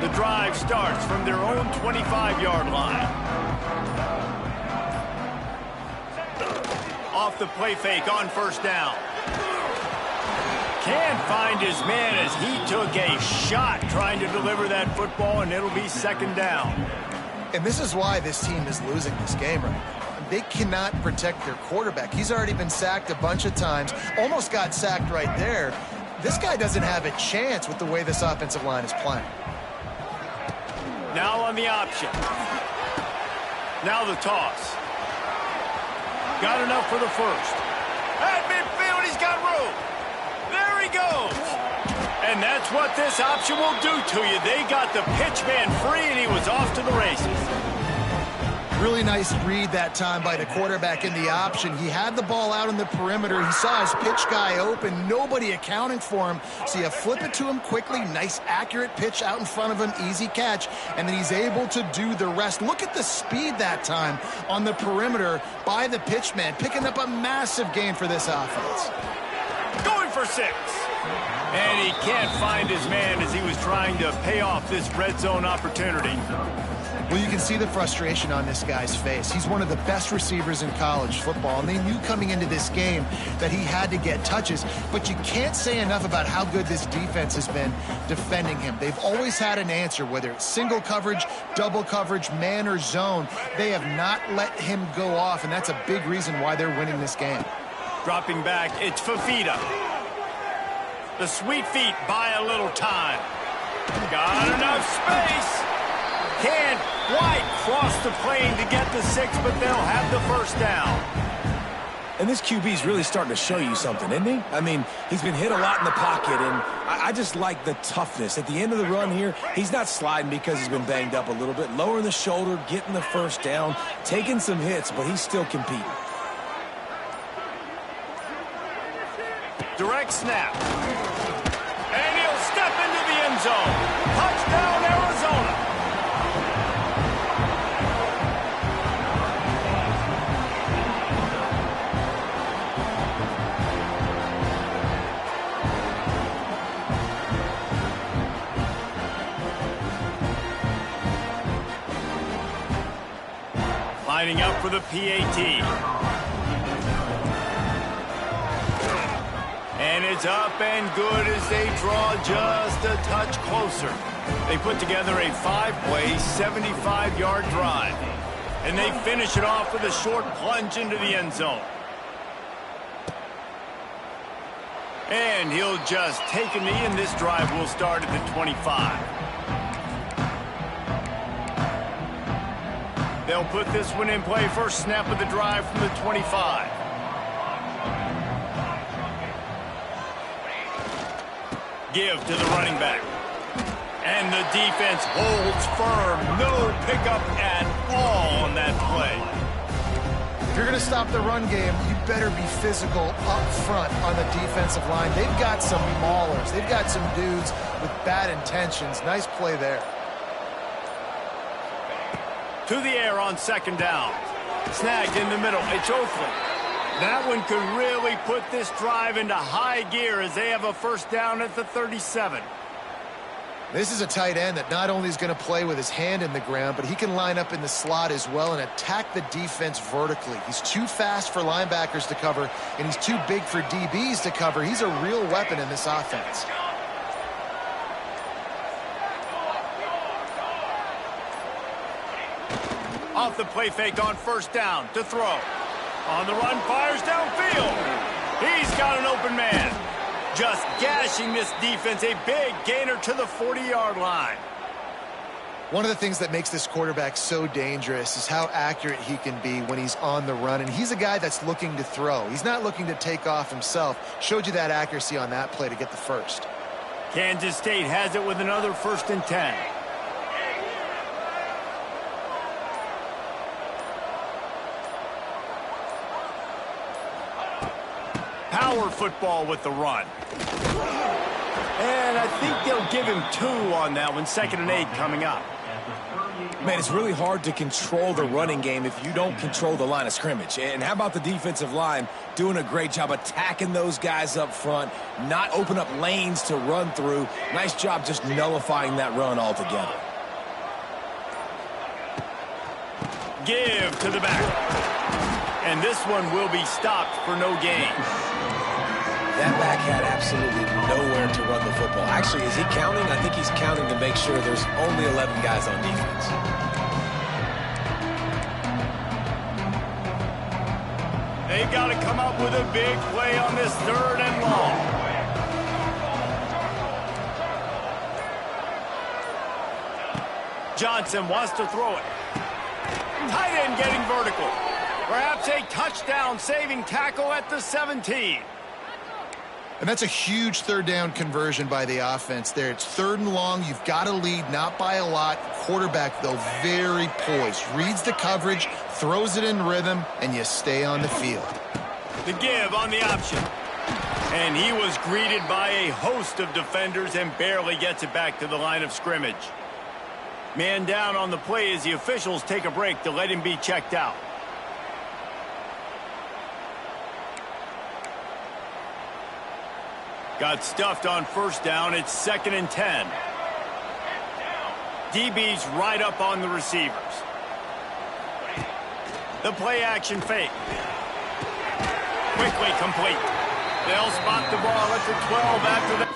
[SPEAKER 3] The drive starts from their own 25-yard line. Off the play fake on first down. Can't find his man as he took a shot trying to deliver that football, and it'll be second down.
[SPEAKER 1] And this is why this team is losing this game right now. They cannot protect their quarterback. He's already been sacked a bunch of times. Almost got sacked right there. This guy doesn't have a chance with the way this offensive line is playing.
[SPEAKER 3] Now on the option. Now the toss. Got enough for the first. At midfield, he's got room. There he goes. And that's what this option will do to you. They got the pitch man free, and he was off to the races.
[SPEAKER 1] Really nice read that time by the quarterback in the option. He had the ball out on the perimeter. He saw his pitch guy open. Nobody accounting for him. So you flip it to him quickly. Nice, accurate pitch out in front of him. Easy catch. And then he's able to do the rest. Look at the speed that time on the perimeter by the pitch man, picking up a massive gain for this offense.
[SPEAKER 3] Going for 6. And he can't find his man as he was trying to pay off this red zone opportunity.
[SPEAKER 1] Well, you can see the frustration on this guy's face. He's one of the best receivers in college football, and they knew coming into this game that he had to get touches, but you can't say enough about how good this defense has been defending him. They've always had an answer, whether it's single coverage, double coverage, man or zone. They have not let him go off, and that's a big reason why they're winning this game.
[SPEAKER 3] Dropping back, it's Fafita. The sweet feet buy a little time. Got enough space. Can't quite cross the plane to get the 6, but they'll have the first down.
[SPEAKER 2] And this QB's really starting to show you something, isn't he? I mean, he's been hit a lot in the pocket, and I just like the toughness. At the end of the run here, he's not sliding because he's been banged up a little bit. Lowering the shoulder, getting the first down, taking some hits, but he's still competing.
[SPEAKER 3] Direct snap. And he'll step into the end zone. Touchdown, Arizona. Lining up for the PAT. And it's up and good as they draw just a touch closer. They put together a 5-play, 75-yard drive. And they finish it off with a short plunge into the end zone. And he'll just take a knee, and this drive will start at the 25. They'll put this one in play. First snap of the drive from the 25. Give to the running back. And the defense holds firm. No pickup at all on that play.
[SPEAKER 1] If you're going to stop the run game, you better be physical up front on the defensive line. They've got some maulers. They've got some dudes with bad intentions. Nice play there.
[SPEAKER 3] To the air on second down. Snagged in the middle. It's Oakland. That one could really put this drive into high gear as they have a first down at the 37.
[SPEAKER 1] This is a tight end that not only is going to play with his hand in the ground, but he can line up in the slot as well and attack the defense vertically. He's too fast for linebackers to cover, and he's too big for DBs to cover. He's a real weapon in this offense.
[SPEAKER 3] Off the play fake on first down to throw. On the run, fires downfield. He's got an open man. Just gashing this defense. A big gainer to the 40-yard line.
[SPEAKER 1] One of the things that makes this quarterback so dangerous is how accurate he can be when he's on the run. And he's a guy that's looking to throw. He's not looking to take off himself. Showed you that accuracy on that play to get the first.
[SPEAKER 3] Kansas State has it with another 1st and 10. Power football with the run. And I think they'll give him 2 on that one. 2nd and 8 coming up.
[SPEAKER 2] Man, it's really hard to control the running game if you don't control the line of scrimmage. And how about the defensive line doing a great job attacking those guys up front, not open up lanes to run through. Nice job just nullifying that run altogether.
[SPEAKER 3] Give to the back. And this one will be stopped for no gain.
[SPEAKER 2] That back had absolutely nowhere to run the football. Actually, is he counting? I think he's counting to make sure there's only 11 guys on defense.
[SPEAKER 3] They've got to come up with a big play on this 3rd and long. Johnson wants to throw it. Tight end getting vertical. Perhaps a touchdown-saving tackle at the 17.
[SPEAKER 1] And that's a huge 3rd down conversion by the offense there. It's 3rd and long. You've got to lead, not by a lot. Quarterback, though, very poised. Reads the coverage, throws it in rhythm, and you stay on the field.
[SPEAKER 3] The give on the option. And he was greeted by a host of defenders and barely gets it back to the line of scrimmage. Man down on the play as the officials take a break to let him be checked out. Got stuffed on first down. It's 2nd and 10. DB's right up on the receivers. The play action fake. Quickly complete. They'll spot the ball at the 12 after that.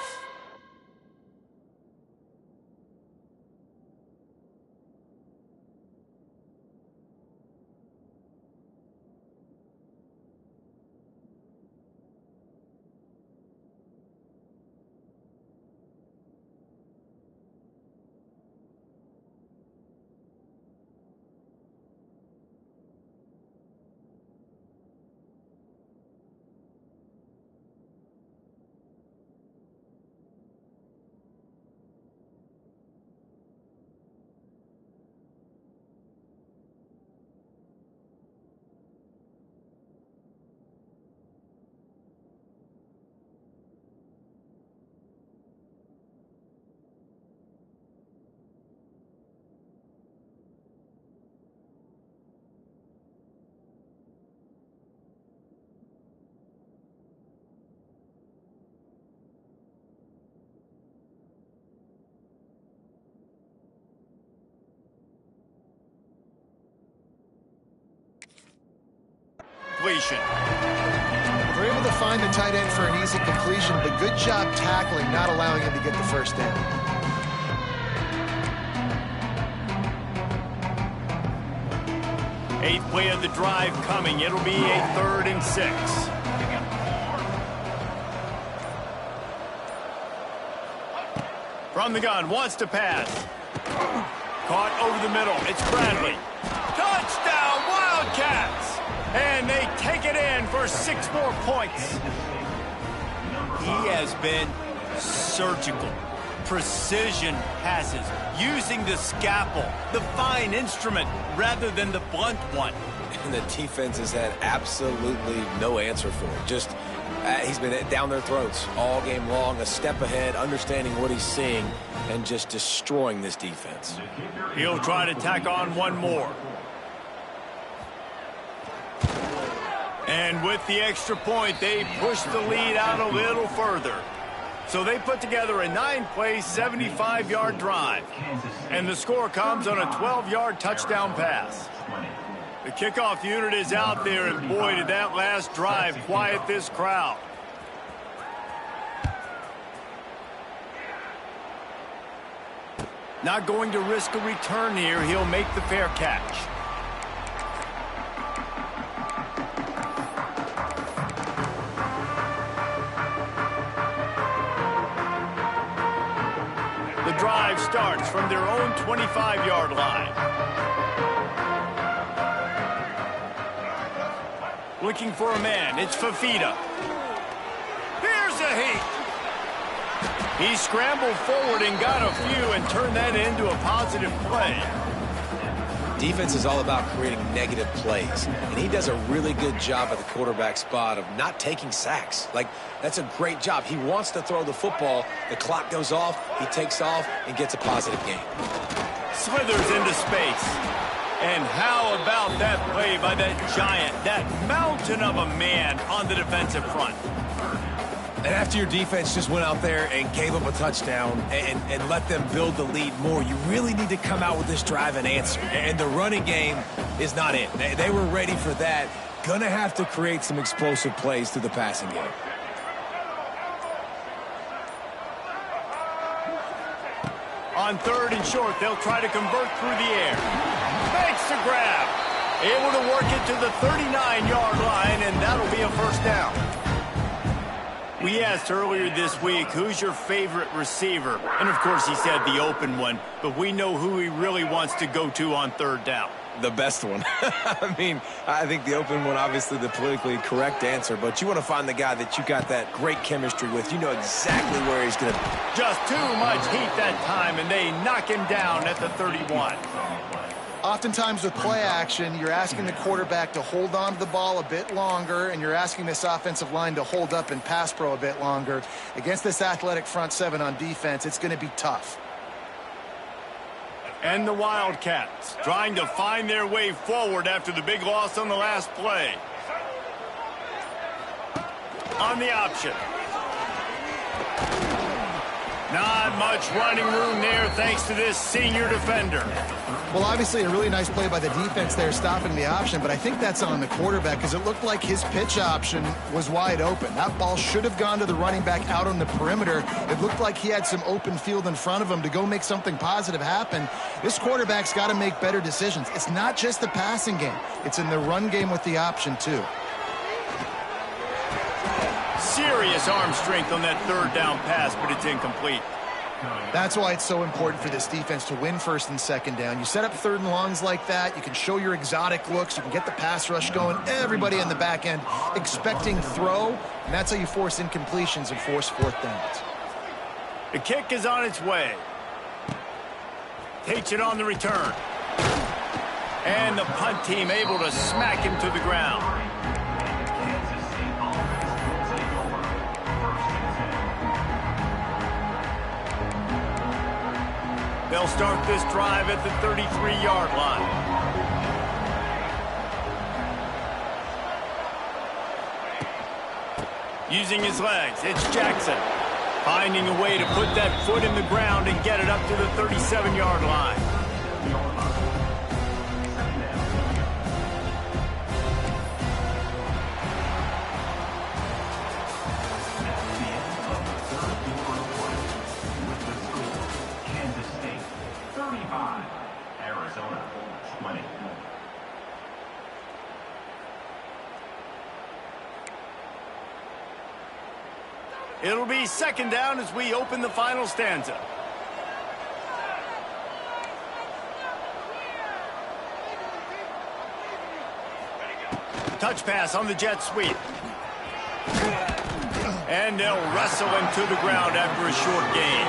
[SPEAKER 3] completion.
[SPEAKER 1] They're able to find the tight end for an easy completion, but good job tackling, not allowing him to get the first down.
[SPEAKER 3] Eighth play of the drive coming. It'll be a 3rd and 6. From the gun, wants to pass. Caught over the middle. It's Bradley. Touchdown, Wildcats! And they take it in for 6 more points. He has been surgical. Precision passes, using the scalpel, the fine instrument, rather than the blunt one.
[SPEAKER 2] And the defense has had absolutely no answer for it. Just, he's been down their throats all game long, a step ahead, understanding what he's seeing, and just destroying this defense.
[SPEAKER 3] He'll try to tack on one more. And with the extra point, they push the lead out a little further. So they put together a 9-play, 75-yard drive. And the score comes on a 12-yard touchdown pass. The kickoff unit is out there, and boy, did that last drive quiet this crowd. Not going to risk a return here. He'll make the fair catch. The drive starts from their own 25-yard line. Looking for a man. It's Fafita. Here's a heat. He scrambled forward and got a few and turned that into a positive play.
[SPEAKER 2] Defense is all about creating negative plays, and he does a really good job at the quarterback spot of not taking sacks. Like, that's a great job. He wants to throw the football. The clock goes off. He takes off and gets a positive gain.
[SPEAKER 3] Slithers into space. And how about that play by that giant, that mountain of a man on the defensive front?
[SPEAKER 2] And after your defense just went out there and gave them a touchdown and let them build the lead more, you really need to come out with this drive and answer. And the running game is not it. They were ready for that. Gonna have to create some explosive plays through the passing game.
[SPEAKER 3] On 3rd and short, they'll try to convert through the air. Makes the grab. Able to work it to the 39-yard line, and that'll be a first down. We asked earlier this week, who's your favorite receiver? And, of course, he said the open one, but we know who he really wants to go to on 3rd down.
[SPEAKER 2] The best one. I mean, I think the open one, obviously the politically correct answer, but you want to find the guy that you got that great chemistry with. You know exactly where he's going to be.
[SPEAKER 3] Just too much heat that time, and they knock him down at the 31.
[SPEAKER 1] Oftentimes with play action, you're asking the quarterback to hold on to the ball a bit longer, and you're asking this offensive line to hold up and pass pro a bit longer. Against this athletic front seven on defense, it's going to be tough.
[SPEAKER 3] And the Wildcats trying to find their way forward after the big loss on the last play. On the option. Not much running room there thanks to this senior defender.
[SPEAKER 1] Well, obviously a really nice play by the defense there stopping the option, but I think that's on the quarterback because it looked like his pitch option was wide open. That ball should have gone to the running back out on the perimeter. It looked like he had some open field in front of him to go make something positive happen. This quarterback's got to make better decisions. It's not just the passing game. It's in the run game with the option, too.
[SPEAKER 3] Serious arm strength on that 3rd down pass, but it's incomplete.
[SPEAKER 1] That's why it's so important for this defense to win 1st and 2nd down. You set up 3rd and longs like that, you can show your exotic looks, you can get the pass rush going, everybody in the back end expecting throw, and that's how you force incompletions and force 4th downs.
[SPEAKER 3] The kick is on its way. Takes it on the return. And the punt team able to smack him to the ground. They'll start this drive at the 33-yard line. Using his legs, it's Jackson. Finding a way to put that foot in the ground and get it up to the 37-yard line. It'll be second down as we open the final stanza. Touch pass on the jet sweep. And they'll wrestle him to the ground after a short gain.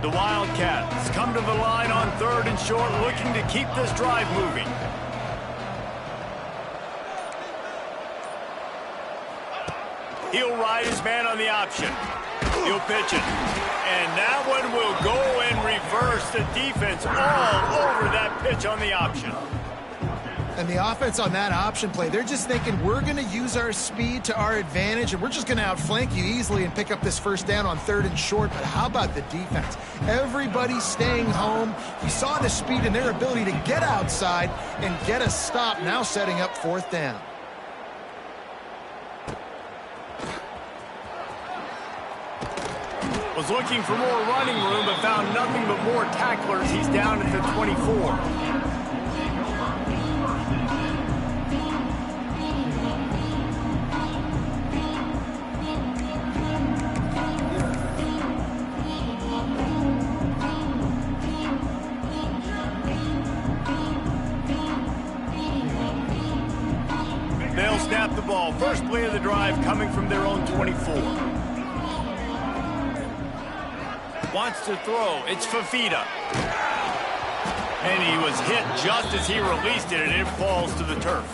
[SPEAKER 3] The Wildcats come to the line on 3rd and short, looking to keep this drive moving. He'll ride his man on the option. He'll pitch it. And that one will go and reverse the defense all over that pitch on the option.
[SPEAKER 1] And the offense on that option play, they're just thinking we're going to use our speed to our advantage and we're just going to outflank you easily and pick up this first down on 3rd and short. But how about the defense? Everybody's staying home. You saw the speed and their ability to get outside and get a stop, now setting up 4th down.
[SPEAKER 3] Was looking for more running room but found nothing but more tacklers. He's down at the 24. They'll snap the ball. First play of the drive coming from their own 24. Wants to throw. It's Fafita. And he was hit just as he released it, and it falls to the turf.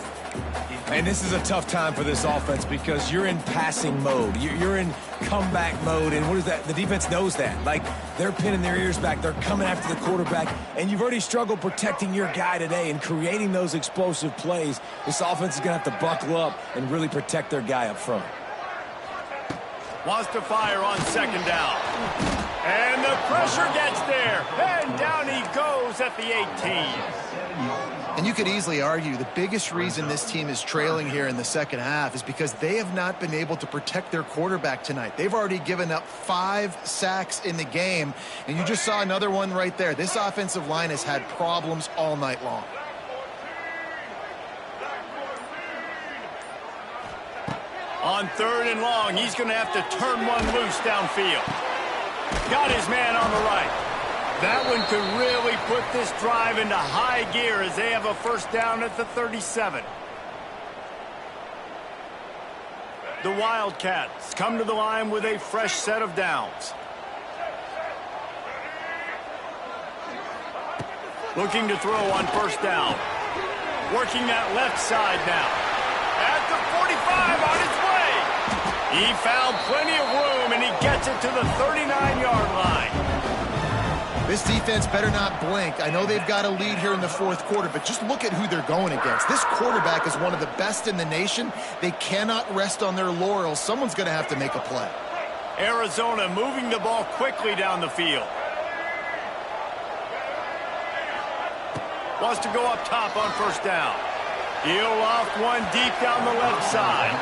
[SPEAKER 2] And this is a tough time for this offense because you're in passing mode. You're in comeback mode, and what is that? The defense knows that. Like, they're pinning their ears back. They're coming after the quarterback, and you've already struggled protecting your guy today and creating those explosive plays. This offense is going to have to buckle up and really protect their guy up front.
[SPEAKER 3] Wants to fire on 2nd down. And the pressure gets there. And down he goes at the 18.
[SPEAKER 1] And you could easily argue the biggest reason this team is trailing here in the second half is because they have not been able to protect their quarterback tonight. They've already given up 5 sacks in the game, and you just saw another one right there. This offensive line has had problems all night long.
[SPEAKER 3] On 3rd and long, he's going to have to turn one loose downfield. Got his man on the right. That one could really put this drive into high gear as they have a first down at the 37. The Wildcats come to the line with a fresh set of downs. Looking to throw on 1st down. Working that left side now. At the 45 on his way. He found plenty of room, and he gets it to the 39-yard line.
[SPEAKER 1] This defense better not blink. I know they've got a lead here in the 4th quarter, but just look at who they're going against. This quarterback is one of the best in the nation. They cannot rest on their laurels. Someone's going to have to make a play.
[SPEAKER 3] Arizona moving the ball quickly down the field. Wants to go up top on 1st down. He'll loft one deep down the left side.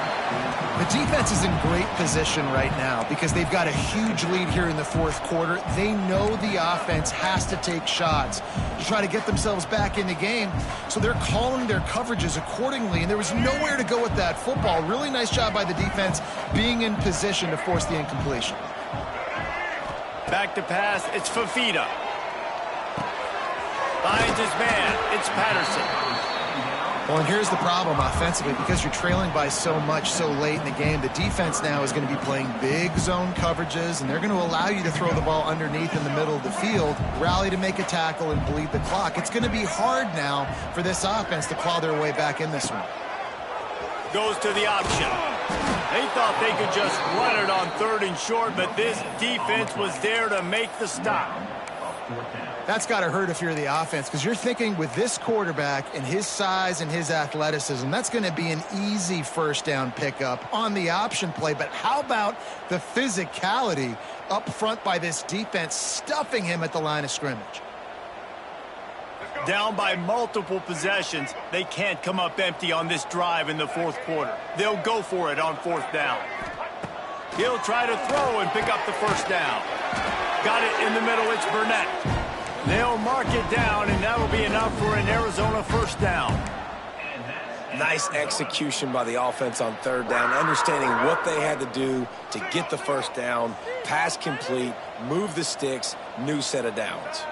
[SPEAKER 1] The defense is in great position right now because they've got a huge lead here in the 4th quarter. They know the offense has to take shots to try to get themselves back in the game, so they're calling their coverages accordingly, and there was nowhere to go with that football. Really nice job by the defense being in position to force the incompletion.
[SPEAKER 3] Back to pass, it's Fafita. Finds his man, it's Patterson.
[SPEAKER 1] Well, and here's the problem offensively. Because you're trailing by so much so late in the game, the defense now is going to be playing big zone coverages, and they're going to allow you to throw the ball underneath in the middle of the field, rally to make a tackle, and bleed the clock. It's going to be hard now for this offense to claw their way back in this one.
[SPEAKER 3] Goes to the option. They thought they could just run it on 3rd and short, but this defense was there to make the stop.
[SPEAKER 1] That's got to hurt if you're the offense, because you're thinking with this quarterback and his size and his athleticism, that's going to be an easy first down pickup on the option play. But how about the physicality up front by this defense, stuffing him at the line of scrimmage?
[SPEAKER 3] Down by multiple possessions, they can't come up empty on this drive in the 4th quarter. They'll go for it on 4th down. He'll try to throw and pick up the first down. Got it in the middle. It's Burnett. They'll mark it down, and that'll be enough for an Arizona first down.
[SPEAKER 2] Nice execution by the offense on third down, understanding what they had to do to get the first down, pass complete, move the sticks, new set of downs.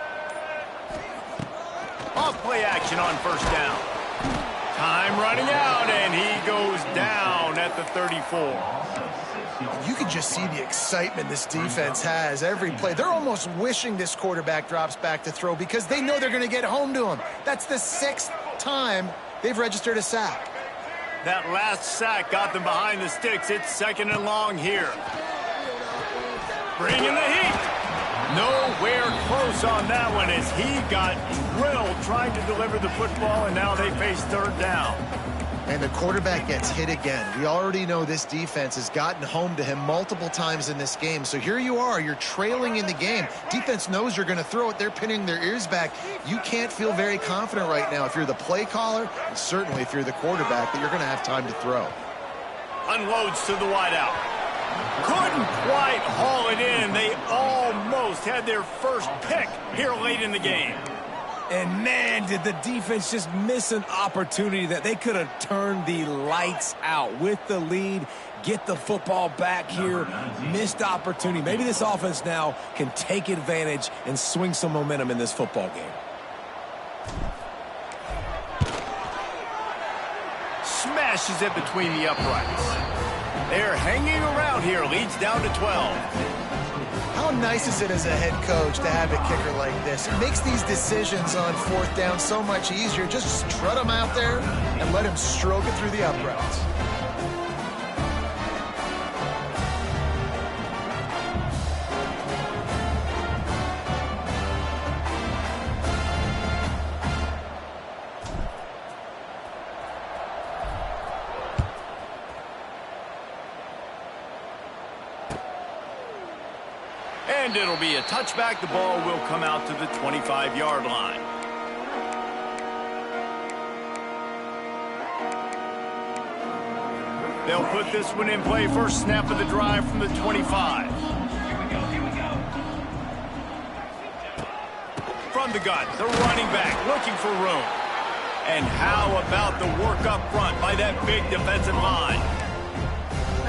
[SPEAKER 3] Off play action on first down. Time running out, and he goes down at the 34.
[SPEAKER 1] You can just see the excitement this defense has every play. They're almost wishing this quarterback drops back to throw because they know they're going to get home to him. That's the 6th time they've registered a sack.
[SPEAKER 3] That last sack got them behind the sticks. It's 2nd and long here. Bringing the heat. Nowhere close on that one as he got drilled trying to deliver the football, and now they face third down.
[SPEAKER 1] And the quarterback gets hit again. We already know this defense has gotten home to him multiple times in this game. So here you are, you're trailing in the game. Defense knows you're going to throw it. They're pinning their ears back. You can't feel very confident right now if you're the play caller, and certainly if you're the quarterback, that you're going to have time to throw.
[SPEAKER 3] Unloads to the wideout. Couldn't quite haul it in. They almost had their first pick here late in the game.
[SPEAKER 2] And man, did the defense just miss an opportunity that they could have turned the lights out with the lead, get the football back here. Missed opportunity. Maybe this offense now can take advantage and swing some momentum in this football game.
[SPEAKER 3] Smashes it between the uprights. They're hanging around here. Leads down to 12.
[SPEAKER 1] How nice is it as a head coach to have a kicker like this? It makes these decisions on 4th down so much easier. Just strut him out there and let him stroke it through the uprights.
[SPEAKER 3] And it'll be a touchback. The ball will come out to the 25-yard line. They'll put this one in play. First snap of the drive from the 25. From the gun, the running back looking for room. And how about the work up front by that big defensive line?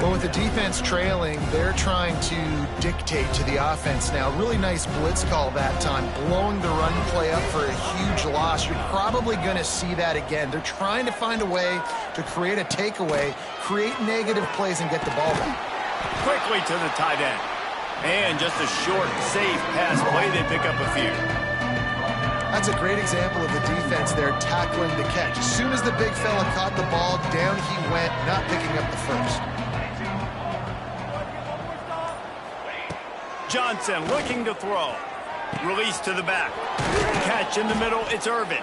[SPEAKER 1] Well, with the defense trailing, they're trying to dictate to the offense now. Really nice blitz call that time, blowing the run play up for a huge loss. You're probably going to see that again. They're trying to find a way to create a takeaway, create negative plays, and get the ball back.
[SPEAKER 3] Quickly to the tight end. And just a short, safe pass play. They pick up a few.
[SPEAKER 1] That's a great example of the defense there tackling the catch. As soon as the big fella caught the ball, down he went, not picking up the first.
[SPEAKER 3] Johnson looking to throw. Release to the back. Catch in the middle. It's Irvin.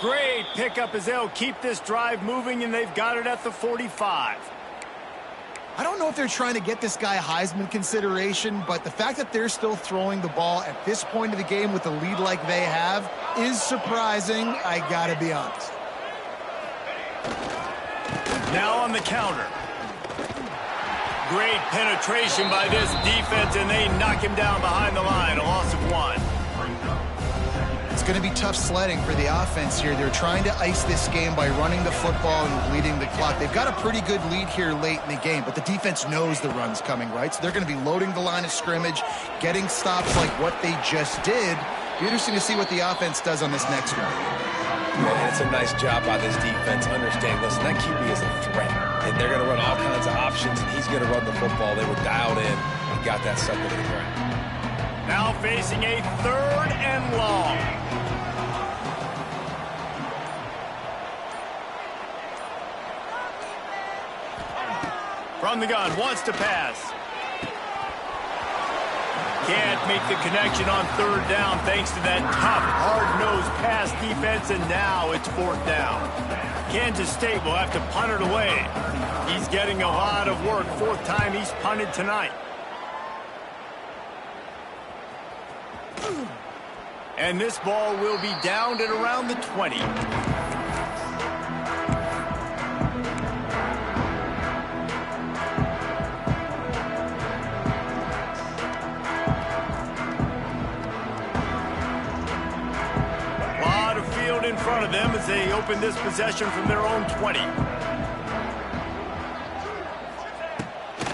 [SPEAKER 3] Great pickup as they'll keep this drive moving, and they've got it at the 45.
[SPEAKER 1] I don't know if they're trying to get this guy Heisman consideration, but the fact that they're still throwing the ball at this point of the game with a lead like they have is surprising, I gotta be honest.
[SPEAKER 3] Now on the counter. Great penetration by this defense, and they knock him down behind the line. A loss of 1.
[SPEAKER 1] It's going to be tough sledding for the offense here. They're trying to ice this game by running the football and bleeding the clock. They've got a pretty good lead here late in the game, but the defense knows the run's coming, right? So they're going to be loading the line of scrimmage, getting stops like what they just did. Be interesting to see what the offense does on this next one.
[SPEAKER 2] Man, it's a nice job by this defense. Understand, listen, that QB is a threat. And they're going to run all kinds of options, and he's going to run the football. They were dialed in and got that sucker to the ground.
[SPEAKER 3] Now facing a 3rd and long. From the gun, wants to pass. Can't make the connection on 3rd down thanks to that tough, hard-nosed pass defense, and now it's 4th down. Kansas State will have to punt it away. He's getting a lot of work. 4th time he's punted tonight. And this ball will be downed at around the 20. front of them as they open this possession from their own 20.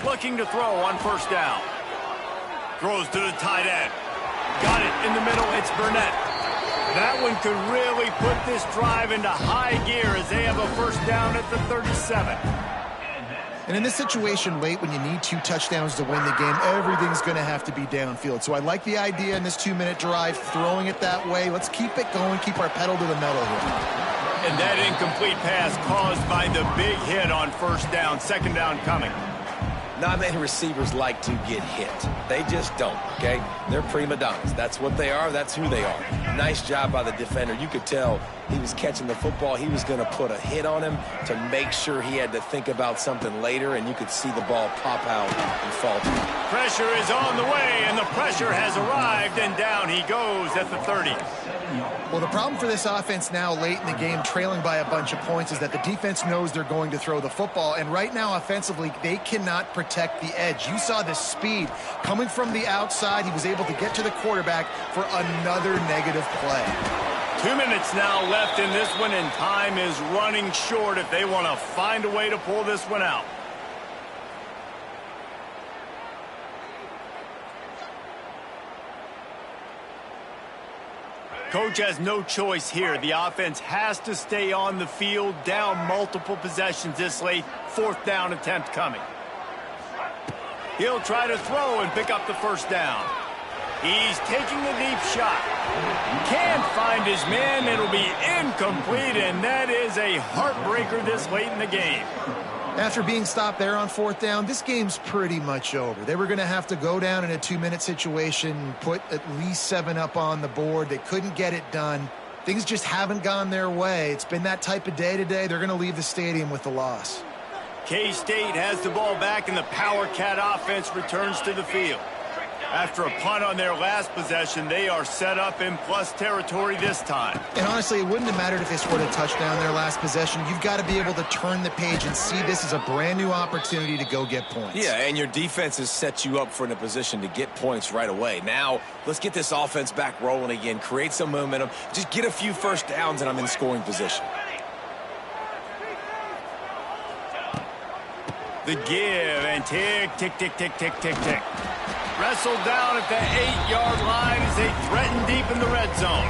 [SPEAKER 3] Looking to throw on first down. Throws to the tight end. Got it in the middle. It's Burnett. That one could really put this drive into high gear as they have a first down at the 37.
[SPEAKER 1] And in this situation late when you need 2 touchdowns to win the game, everything's going to have to be downfield. So I like the idea in this 2-minute drive, throwing it that way. Let's keep it going, keep our pedal to the metal here.
[SPEAKER 3] And that incomplete pass caused by the big hit on first down. Second down coming.
[SPEAKER 2] Not many receivers like to get hit. They just don't, okay? They're prima donnas. That's what they are. That's who they are. Nice job by the defender. You could tell he was catching the football. He was going to put a hit on him to make sure he had to think about something later, and you could see the ball pop out and fall through.
[SPEAKER 3] Pressure is on the way, and the pressure has arrived, and down he goes at the 30.
[SPEAKER 1] Well, the problem for this offense now late in the game, trailing by a bunch of points, is that the defense knows they're going to throw the football. And right now, offensively, they cannot protect the edge. You saw the speed coming from the outside. He was able to get to the quarterback for another negative play.
[SPEAKER 3] 2 minutes now left in this one, and time is running short if they want to find a way to pull this one out. Coach has no choice here. The offense has to stay on the field, down multiple possessions this late. Fourth down attempt coming. He'll try to throw and pick up the first down. He's taking a deep shot. Can't find his man. It'll be incomplete, and that is a heartbreaker this late in the game.
[SPEAKER 1] After being stopped there on fourth down, this game's pretty much over. They were going to have to go down in a 2-minute situation, put at least 7 up on the board. They couldn't get it done. Things just haven't gone their way. It's been that type of day today. They're going to leave the stadium with the loss.
[SPEAKER 3] K-State has the ball back, and the Power Cat offense returns to the field. After a punt on their last possession, they are set up in plus territory this time.
[SPEAKER 1] And honestly, it wouldn't have mattered if they scored a touchdown their last possession. You've got to be able to turn the page and see this as a brand new opportunity to go get points.
[SPEAKER 2] Yeah, and your defense has set you up for in a position to get points right away. Now, let's get this offense back rolling again, create some momentum, just get a few first downs, and I'm in scoring position.
[SPEAKER 3] The give, and tick, tick, tick, tick, tick, tick, tick. Wrestled down at the 8-yard line as they threaten deep in the red zone.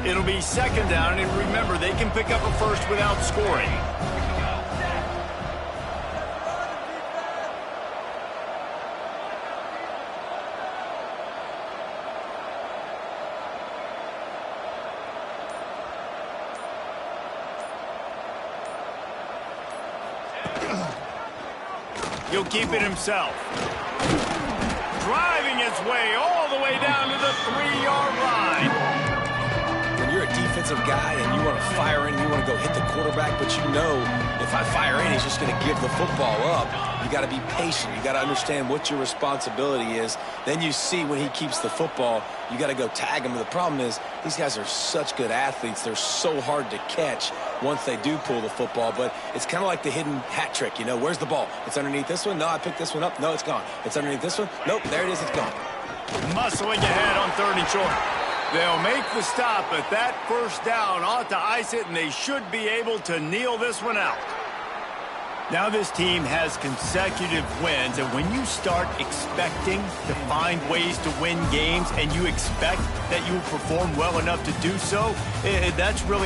[SPEAKER 3] It'll be second down, and remember, they can pick up a first without scoring. He'll keep it himself. Driving his way all the way down to the 3-yard line.
[SPEAKER 2] When you're a defensive guy and you want to fire in, you want to go hit the quarterback, but you know if I fire in, he's just going to give the football up. You got to be patient. You got to understand what your responsibility is. Then you see when he keeps the football, you got to go tag him. The problem is these guys are such good athletes. They're so hard to catch once they do pull the football, but it's kind of like the hidden hat trick. You know, where's the ball? It's underneath this one. No, I picked this one up. No, it's gone. It's underneath this one. Nope, there it is. It's gone.
[SPEAKER 3] Muscling ahead on 3rd and short. They'll make the stop, but that first down ought to ice it, and they should be able to kneel this one out. Now this team has consecutive wins, and when you start expecting to find ways to win games and you expect that you will perform well enough to do so, that's really